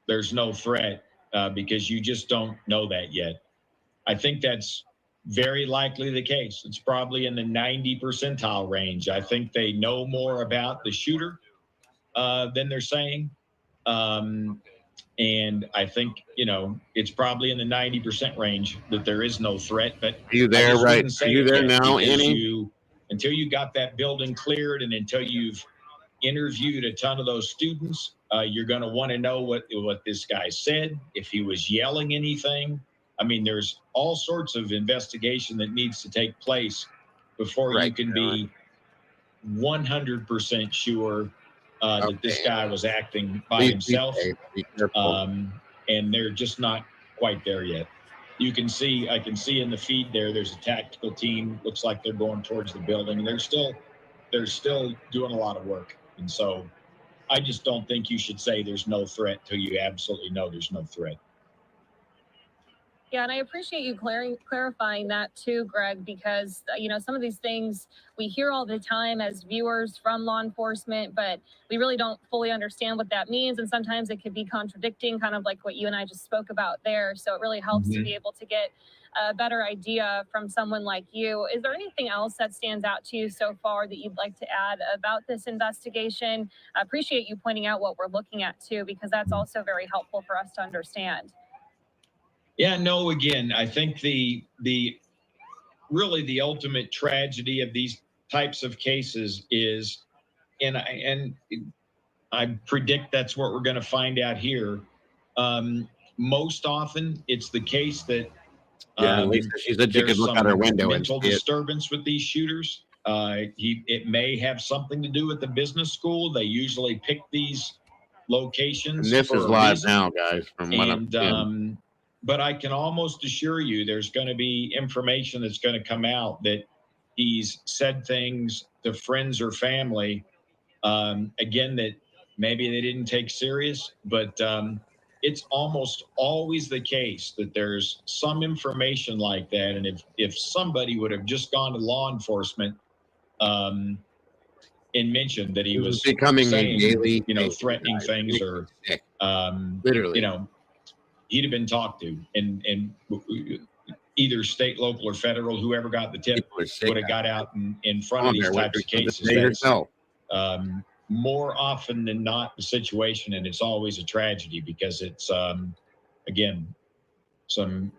there's no threat, because you just don't know that yet. I think that's very likely the case. It's probably in the 90 percentile range. I think they know more about the shooter than they're saying. And I think, it's probably in the 90% range that there is no threat. But Are you there, right? Are you there now, Annie? Until you got that building cleared, and until you've interviewed a ton of those students, you're going to want to know what this guy said, if he was yelling anything. I mean, there's all sorts of investigation that needs to take place before you can be 100% sure that this guy was acting by himself. Be careful. And they're just not quite there yet. you can see, I can see in the feed there's a tactical team. Looks like they're going towards the building. They're still doing a lot of work. And so I just don't think you should say there's no threat till you absolutely know there's no threat. Yeah, and I appreciate you clarifying that too, Greg, because, some of these things we hear all the time as viewers from law enforcement, but we really don't fully understand what that means. And sometimes it could be contradicting, kind of like what you and I just spoke about there. So it really helps to be able to get a better idea from someone like you. Is there anything else that stands out to you so far that you'd like to add about this investigation? I appreciate you pointing out what we're looking at too, because that's also very helpful for us to understand. Yeah, no, again, I think the really the ultimate tragedy of these types of cases is, and I predict that's what we're going to find out here. Most often it's the case that Lisa, she said she could look out her window and mental see it. disturbance with these shooters. It may have something to do with the business school. They usually pick these locations. And this for is a live reason. now, guys, from what I'm seeing. But I can almost assure you there's going to be information that's going to come out that he's said things to friends or family, again, that maybe they didn't take serious, but it's almost always the case that there's some information like that. And if somebody would have just gone to law enforcement and mentioned that he was becoming saying, a daily threatening things or, literally, he'd have been talked to, and either state, local, or federal, whoever got the tip would have got out in front of these types of cases. That's more often than not the situation, and it's always a tragedy because it's, again, some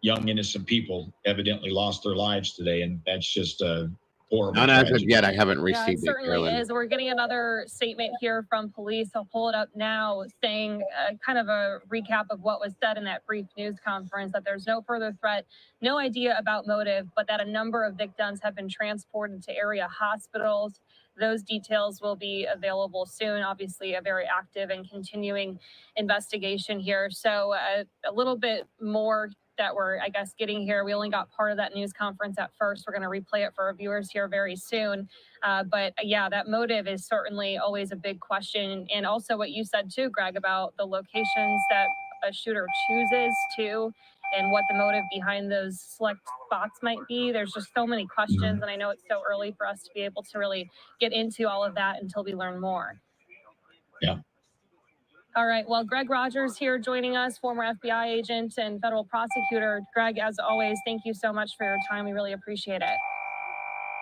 young, innocent people evidently lost their lives today, and that's just a horrible Not as of tragedy. yet. I haven't Yeah, it received it, certainly Carolyn. is. We're getting another statement here from police. I'll pull it up now, saying kind of a recap of what was said in that brief news conference, that there's no further threat, no idea about motive, but that a number of victims have been transported to area hospitals. Those details will be available soon. Obviously, a very active and continuing investigation here. So a little bit more that we're, I guess, getting here. We only got part of that news conference at first. We're going to replay it for our viewers here very soon. But yeah, that motive is certainly always a big question. And also what you said too, Greg, about the locations that a shooter chooses to, and what the motive behind those select spots might be. There's just so many questions, and I know it's so early for us to be able to really get into all of that until we learn more. Yeah. All right. Well, Greg Rogers here joining us, former FBI agent and federal prosecutor. Greg, as always, thank you so much for your time. We really appreciate it.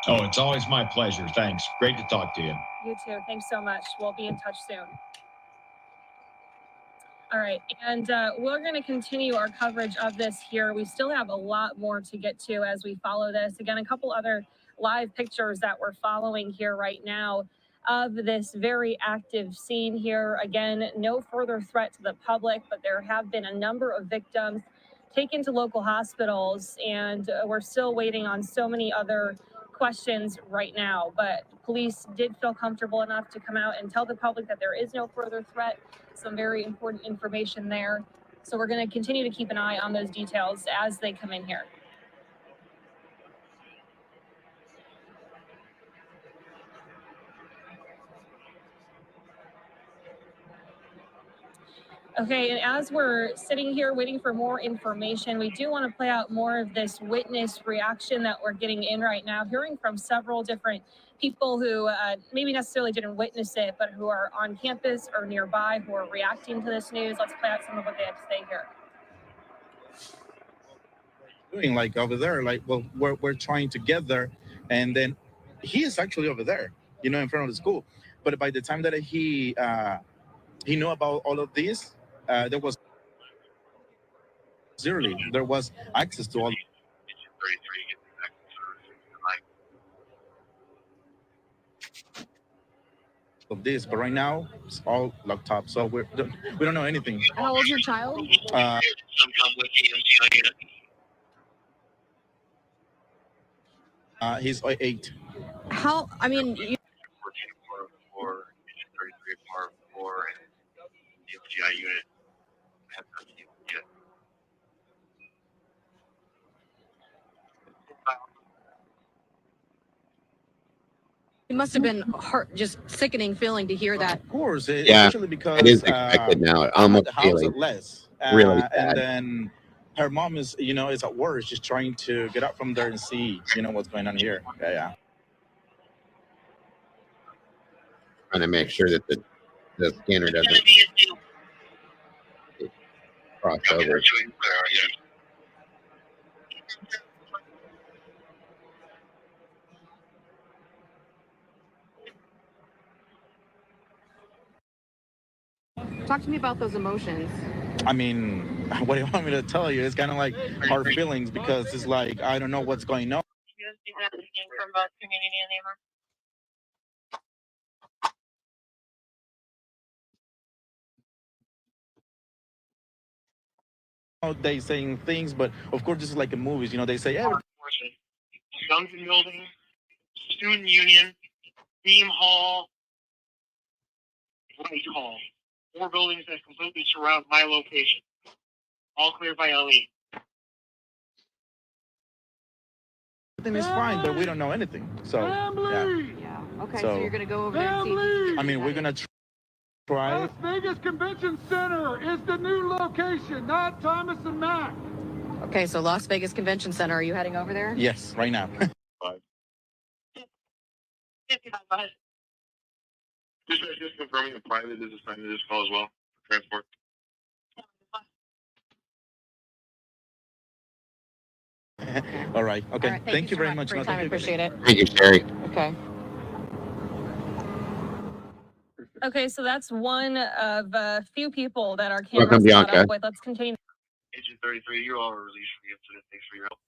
Oh, it's always my pleasure. Thanks. Great to talk to you. You too. Thanks so much. We'll be in touch soon. All right. And we're going to continue our coverage of this here. We still have a lot more to get to as we follow this. Again, a couple other live pictures that we're following here right now of this very active scene here. Again, no further threat to the public, but there have been a number of victims taken to local hospitals, and we're still waiting on so many other questions right now. But police did feel comfortable enough to come out and tell the public that there is no further threat. Some very important information there. So we're going to continue to keep an eye on those details as they come in here. Okay, and as we're sitting here waiting for more information, we do want to play out more of this witness reaction that we're getting in right now, hearing from several different people who maybe necessarily didn't witness it, but who are on campus or nearby who are reacting to this news. Let's play out some of what they have to say here. Doing like over there, like, well, we're trying to get there, and then he is actually over there, in front of the school. But by the time that he knew about all of this, there was there was access to all of this, but right now it's all locked up, so we don't know anything. How old's your child? He's 8. How? I mean, you... It must have been just sickening feeling to hear that. Of course, Yeah, especially because it is expected now. I'm at Almost the house feeling at less, really and sad. then her mom is, is at work, just trying to get up from there and see, what's going on here. Yeah. Trying to make sure that the scanner doesn't cross over. Talk to me about those emotions. I mean, what do you want me to tell you? It's kind of like hard feelings because it's like I don't know what's going on. They saying things, but of course this is like in movies. They say, "Yeah, Duncan Building, Student Union, Beam Hall, Rice Hall. 4 buildings that completely surround my location. All cleared by LE. everything is fine, but we don't know anything." So Yeah. Okay, so you're gonna go over there and see. I mean, we're gonna try. Las Vegas Convention Center is the new location, not Thomas and Mack. Okay, so Las Vegas Convention Center. Are you heading over there? Yes, right now. Just confirming the private is assigned to this call as well. Transport. All right. Okay. All right, thank you so very much. for your time. I appreciate it. Thank you, Sherry. Okay. Okay, so that's one of a few people that our Welcome, cameras caught Bianca. up with. Let's continue. Agent 33, you all are released for the incident. Thanks for your help.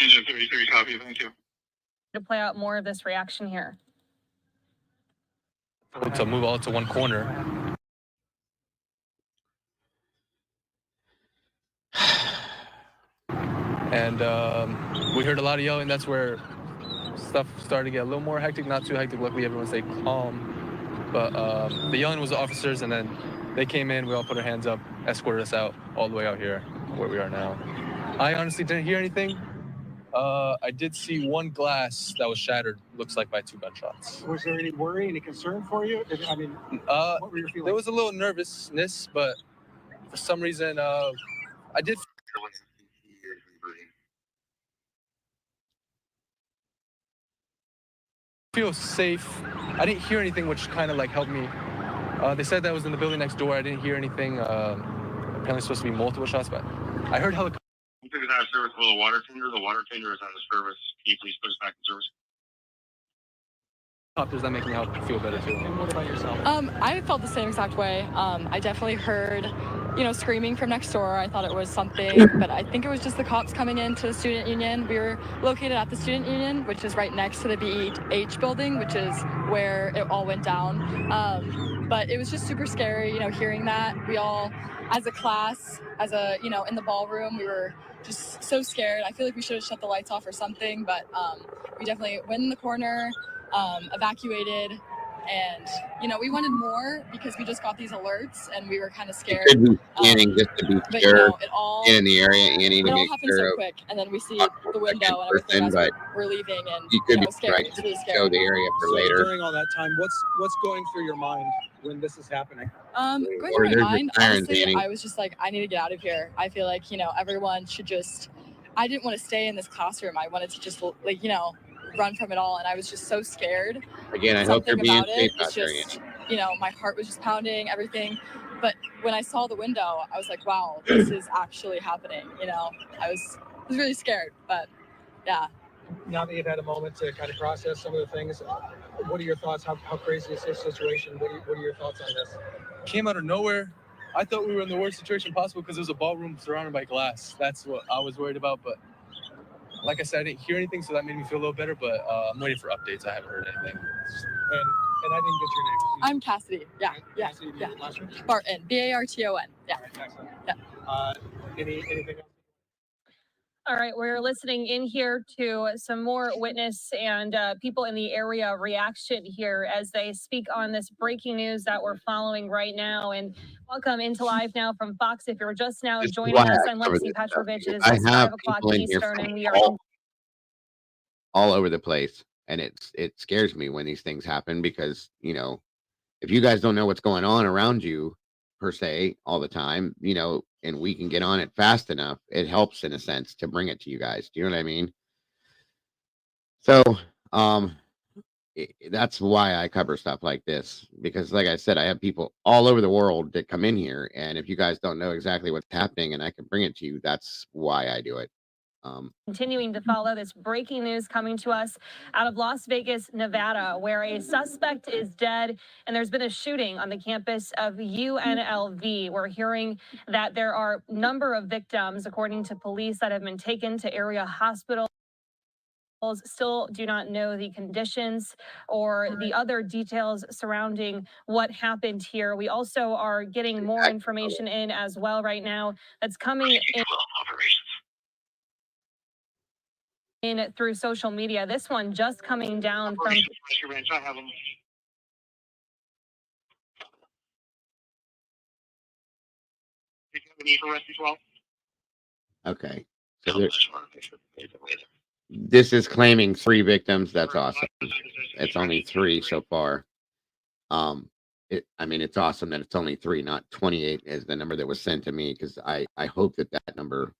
Agent 33, copy. Thank you. To play out more of this reaction here. To move all to one corner. And we heard a lot of yelling. That's where stuff started to get a little more hectic, not too hectic. Luckily, everyone stayed calm. But the yelling was the officers, and then they came in. We all put our hands up, escorted us out all the way out here where we are now. I honestly didn't hear anything. I did see one glass that was shattered, looks like by 2 gunshots. Was there any worry, any concern for you? I mean, what were your feelings? There was a little nervousness, but for some reason, I did feel safe. I didn't hear anything, which kind of like helped me. They said that was in the building next door. I didn't hear anything. Apparently supposed to be multiple shots, but I heard helicopters. I think it's out of service with a water tender. The water tender is out of service. Can you please put us back in service? That make me feel better too. And what about yourself? I felt the same exact way. I definitely heard, screaming from next door. I thought it was something, but I think it was just the cops coming into the student union. We were located at the student union, which is right next to the BEH building, which is where it all went down. But it was just super scary, hearing that. We all, as a class, in the ballroom, we were just so scared. I feel like we should have shut the lights off or something, but we definitely went in the corner, evacuated, and we wanted more because we just got these alerts and we were kind of scared. You could be scanning just to be But sure it all in the area, Annie, to it all make happened sure so of quick, and then we see not the window and person, everything as but we're leaving, and you could be scary. right It's really to scary. show the area for So later. during all that time, what's going through your mind when this is happening? Going Or through my there's mind, the sirens, honestly, Annie. I was just like, I need to get out of here. I feel like, everyone should just, I didn't want to stay in this classroom. I wanted to just, run from it all. And I was just so scared. Again, I hope they're Something being about safe it out was there, just, Annie. my heart was just pounding, everything. But when I saw the window, I was like, wow, this is actually happening. I was really scared, but yeah. Now that you've had a moment to kind of process some of the things, what are your thoughts? How crazy is this situation? What are your thoughts on this? Came out of nowhere. I thought we were in the worst situation possible because there was a ballroom surrounded by glass. That's what I was worried about. But like I said, I didn't hear anything, so that made me feel a little better. But I'm waiting for updates. I haven't heard anything. And I didn't get your name. I'm Cassidy. Yeah. Cassidy, last name? Barton. Barton. Yeah. All right, excellent. Yeah. Anything else? All right, we're listening in here to some more witness and people in the area reaction here as they speak on this breaking news that we're following right now. And welcome into live now from Fox. If you're just now joining us, I'm Lexi Petrovich. It is I just have 5 o'clock people in here Eastern, from and we are all all over the place, and it scares me when these things happen because if you guys don't know what's going on around you per se all the time, and we can get on it fast enough, it helps in a sense to bring it to you guys. Do you know what I mean? So, that's why I cover stuff like this, because like I said, I have people all over the world that come in here, and if you guys don't know exactly what's happening and I can bring it to you, that's why I do it. Continuing to follow this breaking news coming to us out of Las Vegas, Nevada, where a suspect is dead and there's been a shooting on the campus of UNLV. We're hearing that there are a number of victims, according to police, that have been taken to area hospitals. Still do not know the conditions or the other details surrounding what happened here. We also are getting more information in as well right now that's coming in through social media. This one just coming down from I have them. Did you have a need for rescue as well? Okay. So this is claiming 3 victims. That's awesome. It's only 3 so far. It's awesome that it's only 3, not 28 is the number that was sent to me, because I hope that number,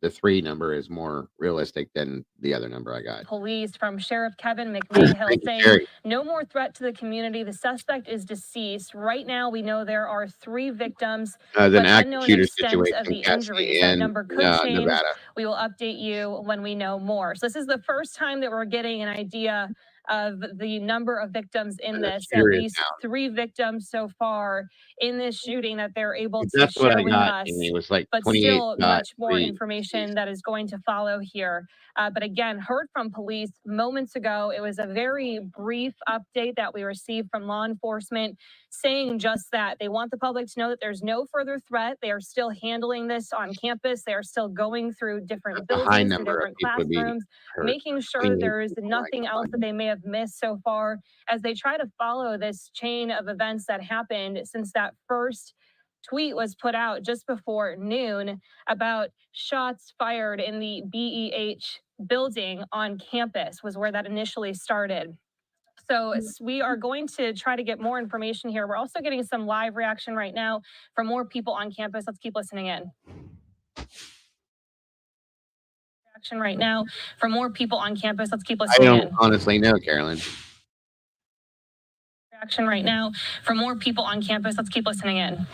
the 3 number, is more realistic than the other number I got. Police from Sheriff Kevin McMahill saying no more threat to the community. The suspect is deceased. Right now, we know there are 3 victims, but an active unknown shooter extent of situation the injuries. That number could change. Nevada. We will update you when we know more. So this is the first time that we're getting an idea of the number of victims in this. At least 3 victims so far in this shooting that they're able to share with us. And it was like but 28, still much more 3. information that is going to follow here. But again, heard from police moments ago. It was a very brief update that we received from law enforcement saying just that. They want the public to know that there's no further threat. They are still handling this on campus. They are still going through different buildings and different classrooms, making sure there is nothing else that they may have missed so far as they try to follow this chain of events that happened since that first tweet was put out just before noon about shots fired in the BEH building on campus was where that initially started. So we are going to try to get more information here. We're also getting some live reaction right now from more people on campus. Let's keep listening in. Reaction right now from more people on campus. Let's keep listening in. I don't honestly know, Carolyn. Reaction right now from more people on campus. Let's keep listening in.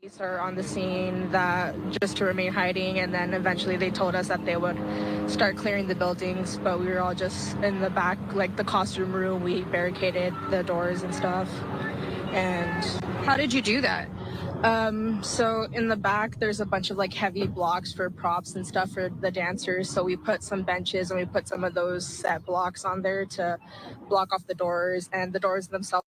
Police are on the scene that just to remain hiding, and then eventually they told us that they would start clearing the buildings, but we were all just in the back, like the costume room. We barricaded the doors and stuff. And how did you do that? So in the back there's a bunch of like heavy blocks for props and stuff for the dancers, so we put some benches and we put some of those set blocks on there to block off the doors, and the doors themselves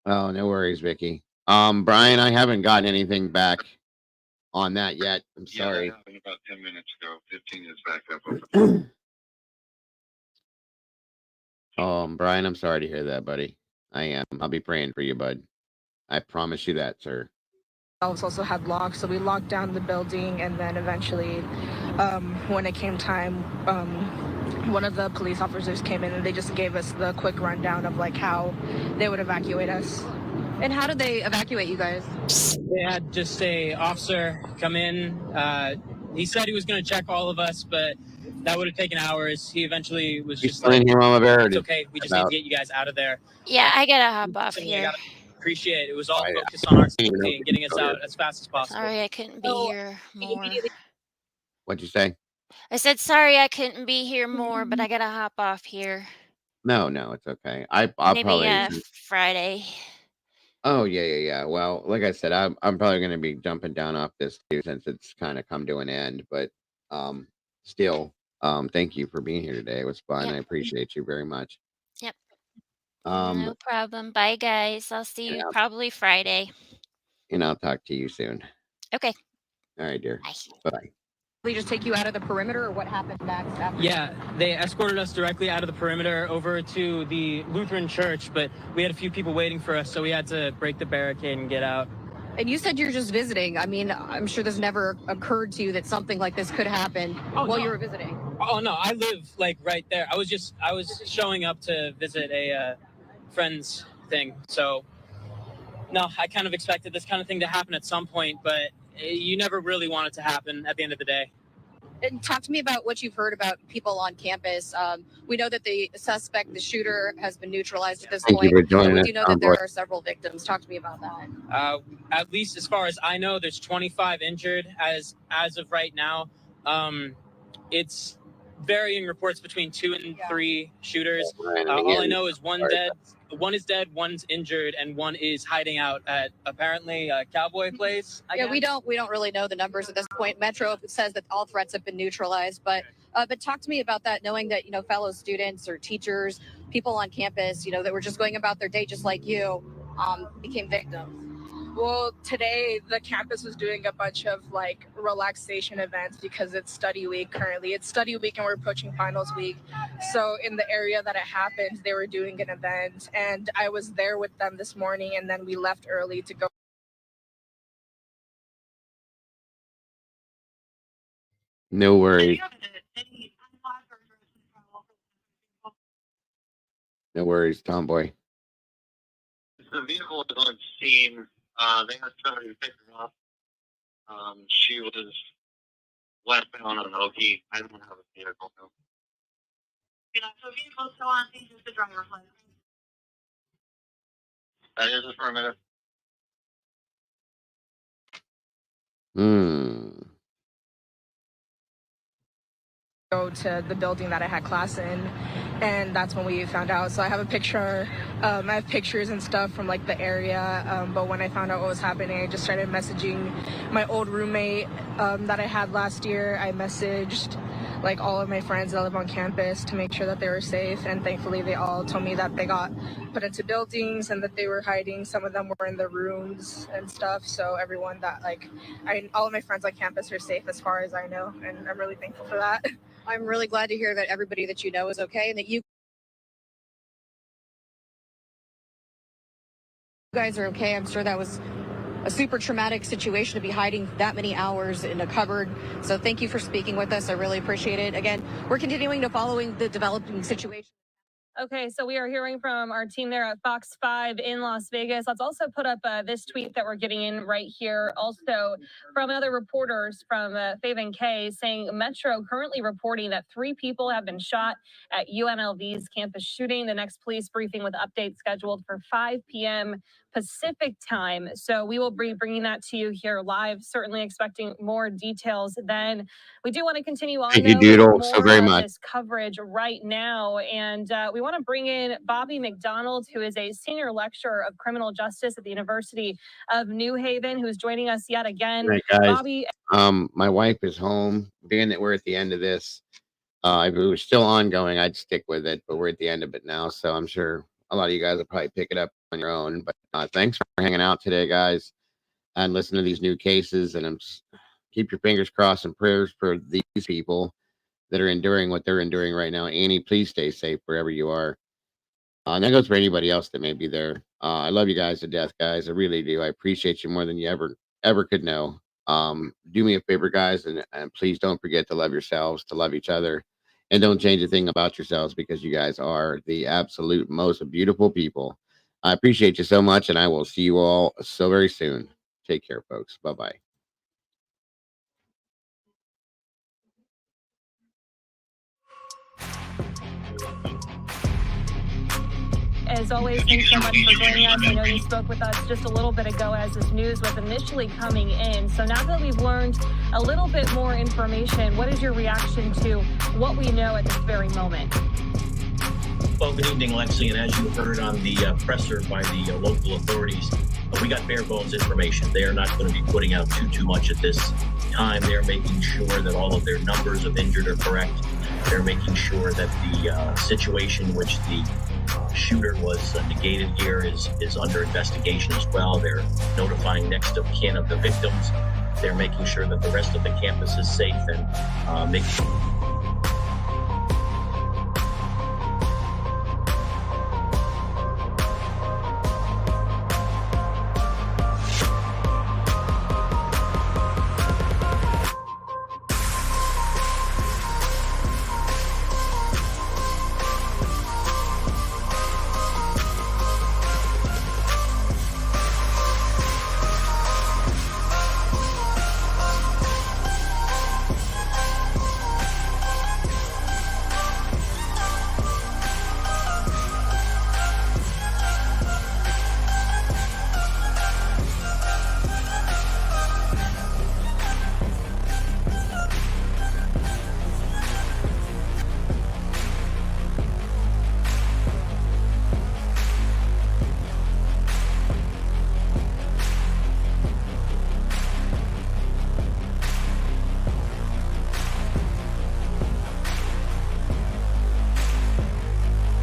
Oh, no worries, Vicky. Brian, I haven't gotten anything back on that yet. I'm sorry. Yeah, that happened about 10 minutes ago. 15 is back up. Brian, I'm sorry to hear that, buddy. I am. I'll be praying for you, bud. I promise you that, sir. also had locks, so we locked down the building, and then eventually when it came time, one of the police officers came in and they just gave us the quick rundown of like how they would evacuate us. And how did they evacuate you guys? They had just a officer come in. He said he was going to check all of us, but that would have taken hours. He eventually was just like, here, Mama Bear. it's okay. We just need to get you guys out of there. Yeah, I gotta hop off here. Appreciate it. It was all focused on our safety and getting us out as fast as possible. Sorry I couldn't be here more. What'd you say? I said sorry I couldn't be here more, but I gotta hop off here. No, it's okay. I'll Maybe probably. Friday. Oh yeah. Well, like I said, I'm probably going to be jumping down off this too, since it's kind of come to an end. But still, thank you for being here today. It was fun. Yep. I appreciate you very much. Yep. No problem. Bye, guys. I'll see you probably Friday. And I'll talk to you soon. Okay. All right, dear. Bye. Bye. They just take you out of the perimeter, or what happened next? After Yeah, they escorted us directly out of the perimeter over to the Lutheran church, but we had a few people waiting for us, so we had to break the barricade and get out. And you said you're just visiting. I mean, I'm sure this never occurred to you that something like this could happen while you were visiting. Oh no, I live like right there. I was showing up to visit a friend's thing. So no, I kind of expected this kind of thing to happen at some point, but you never really want it to happen at the end of the day. And talk to me about what you've heard about people on campus. We know that the suspect, the shooter, has been neutralized at this Thank point. you for joining We us, do know Tom that there Boy. are several victims. Talk to me about that. At least as far as I know, there's 25 injured as of right now. It's varying reports between 2 and 3 shooters. All I know is one is dead, one's injured, and one is hiding out at apparently a cowboy place. I guess. We don't really know the numbers at this point. Metro says that all threats have been neutralized, but talk to me about that, knowing that fellow students or teachers, people on campus, that were just going about their day just like you, became victims. Well, today the campus was doing a bunch of relaxation events because it's study week currently. It's study week and we're approaching finals week. So in the area that it happened, they were doing an event and I was there with them this morning, and then we left early to go. No worries. No worries, Tomboy. The vehicle was on scene. They had somebody to pick her up. She was westbound on Okie. I don't have a vehicle though. So vehicle's still on scene, just the driver's license. That is affirmative. Go to the building that I had class in, and that's when we found out. So I have a picture, I have pictures and stuff from the area, but when I found out what was happening, I just started messaging my old roommate that I had last year. I messaged all of my friends that live on campus to make sure that they were safe, and thankfully they all told me that they got put into buildings and that they were hiding. Some of them were in their rooms and stuff, so everyone that all of my friends on campus are safe as far as I know, and I'm really thankful for that. I'm really glad to hear that everybody that you know is okay, and that you guys are okay. I'm sure that was a super traumatic situation to be hiding that many hours in a cupboard. So thank you for speaking with us. I really appreciate it. Again, we're continuing to following the developing situation. Okay, so we are hearing from our team there at Fox 5 in Las Vegas. Let's also put up this tweet that we're getting in right here. Also from other reporters from Faven K saying Metro currently reporting that 3 people have been shot at UNLV's campus shooting. The next police briefing with updates scheduled for 5 p.m. Pacific time. So we will be bringing that to you here live, certainly expecting more details then. We do want to continue on Thank you, Doodle, so very much. This coverage right now, and we want to bring in Bobby McDonald, who is a senior lecturer of criminal justice at the University of New Haven, who's joining us yet again. Right, guys. Bobby, my wife is home. Being that we're at the end of this, if it was still ongoing, I'd stick with it, but we're at the end of it now, so I'm sure a lot of you guys will probably pick it up on your own. But thanks for hanging out today, guys, and listen to these new cases. And keep your fingers crossed and prayers for these people that are enduring what they're enduring right now. Annie, please stay safe wherever you are. And that goes for anybody else that may be there. I love you guys to death, guys. I really do. I appreciate you more than you ever could know. Do me a favor, guys, and please don't forget to love yourselves, to love each other, and don't change a thing about yourselves, because you guys are the absolute most beautiful people. I appreciate you so much, and I will see you all so very soon. Take care, folks. Bye-bye. as always, thanks so much for joining us. I know you spoke with us just a little bit ago as this news was initially coming in. So now that we've learned a little bit more information, what is your reaction to what we know at this very moment? Well, good evening, Lexi. And as you heard on the presser by the local authorities, we got bare bones information. They are not going to be putting out too much at this time. They're making sure that all of their numbers of injured are correct. They're making sure that the situation which the shooter was negated here is under investigation as well. They're notifying next of kin of the victims. They're making sure that the rest of the campus is safe and making